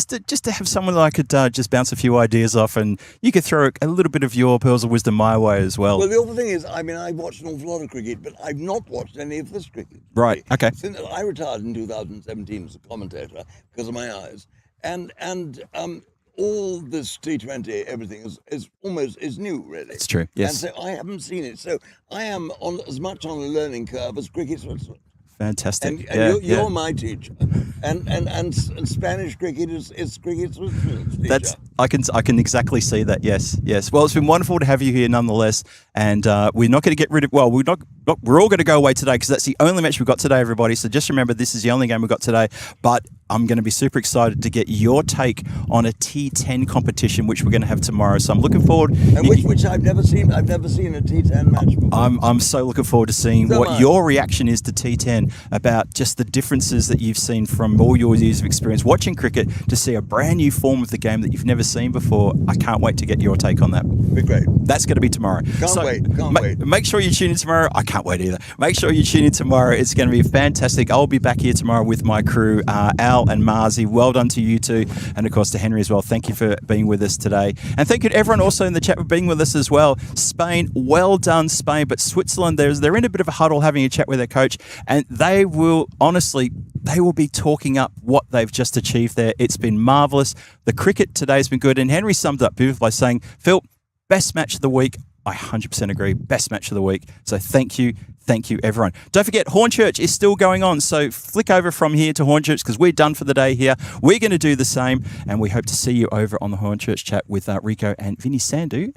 to have someone that I could just bounce a few ideas off, and you could throw a little bit of your pearls of wisdom my way as well. Well, the other thing is, I mean, I watched an awful lot of cricket, but I've not watched any of this cricket. Right. Okay. Since I retired in 2017 as a commentator because of my eyes, and all this T20, everything is new, really. It's true. Yes. And so I haven't seen it. So I am on as much on a learning curve as cricket Switzerland. Fantastic. And you're my teacher, and Spanish cricket is cricket Switzerland's teacher. I can exactly see that. Yes. Well, it's been wonderful to have you here nonetheless, and we're not going to get rid of. Well, we're not Look, we're all going to go away today because that's the only match we've got today, everybody. So just remember, this is the only game we've got today. But I'm going to be super excited to get your take on a T10 competition, which we're going to have tomorrow. So I'm looking forward. And which I've never seen. I've never seen a T10 match before. I'm so looking forward to seeing what your reaction is to T10, about just the differences that you've seen from all your years of experience watching cricket to see a brand new form of the game that you've never seen before. I can't wait to get your take on that. Be great. That's going to be tomorrow. Can't wait. Make sure you tune in tomorrow. I can't wait either. Make sure you tune in tomorrow. It's going to be fantastic. I'll be back here tomorrow with my crew, Al and Marzi. Well done to you two. And of course to Henry as well. Thank you for being with us today. And thank you to everyone also in the chat for being with us as well. Spain, well done Spain. But Switzerland, they're in a bit of a huddle having a chat with their coach. And they will be talking up what they've just achieved there. It's been marvellous. The cricket today has been good. And Henry summed it up beautifully by saying, Phil, best match of the week. I 100% agree. Best match of the week. So thank you. Thank you, everyone. Don't forget, Hornchurch is still going on. So flick over from here to Hornchurch because we're done for the day here. We're going to do the same. And we hope to see you over on the Hornchurch chat with Rico and Vinny Sandu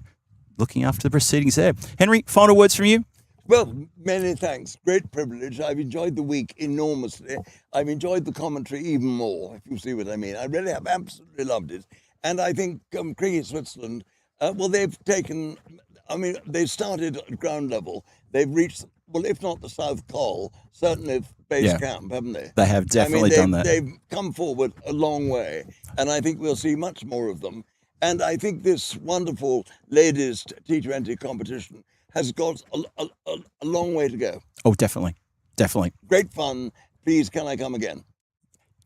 looking after the proceedings there. Henry, final words from you? Well, many thanks. Great privilege. I've enjoyed the week enormously. I've enjoyed the commentary even more, if you see what I mean. I really have absolutely loved it. And I think Cricket Switzerland, they've taken... they started at ground level. They've reached, well, if not the South Col, certainly base camp, haven't they? They have definitely done that. They've come forward a long way, and I think we'll see much more of them. And I think this wonderful ladies' T20 competition has got a long way to go. Oh, definitely. Definitely. Great fun. Please, can I come again?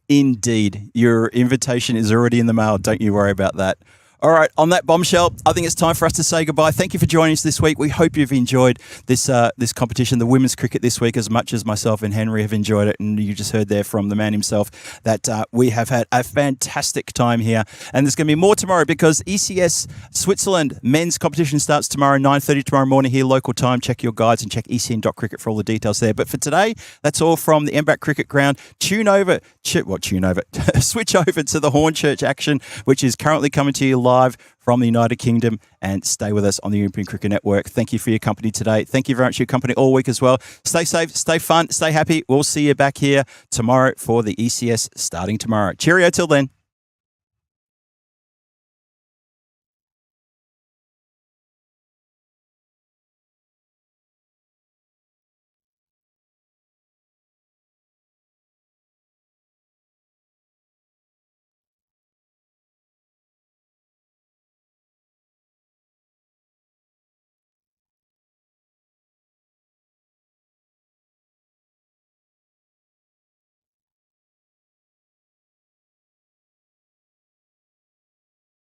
Indeed. Your invitation is already in the mail. Don't you worry about that. All right, on that bombshell, I think it's time for us to say goodbye. Thank you for joining us this week. We hope you've enjoyed this competition, the women's cricket this week, as much as myself and Henry have enjoyed it. And you just heard there from the man himself that we have had a fantastic time here. And there's going to be more tomorrow because ECS Switzerland men's competition starts tomorrow, 9:30 tomorrow morning here, local time. Check your guides and check ECN.cricket for all the details there. But for today, that's all from the MBAC Cricket Ground. Switch over to the Hornchurch action, which is currently coming to you live from the United Kingdom, and stay with us on the European Cricket Network. Thank you for your company today. Thank you very much for your company all week as well. Stay safe, stay fun, stay happy. We'll see you back here tomorrow for the ECS starting tomorrow. Cheerio till then.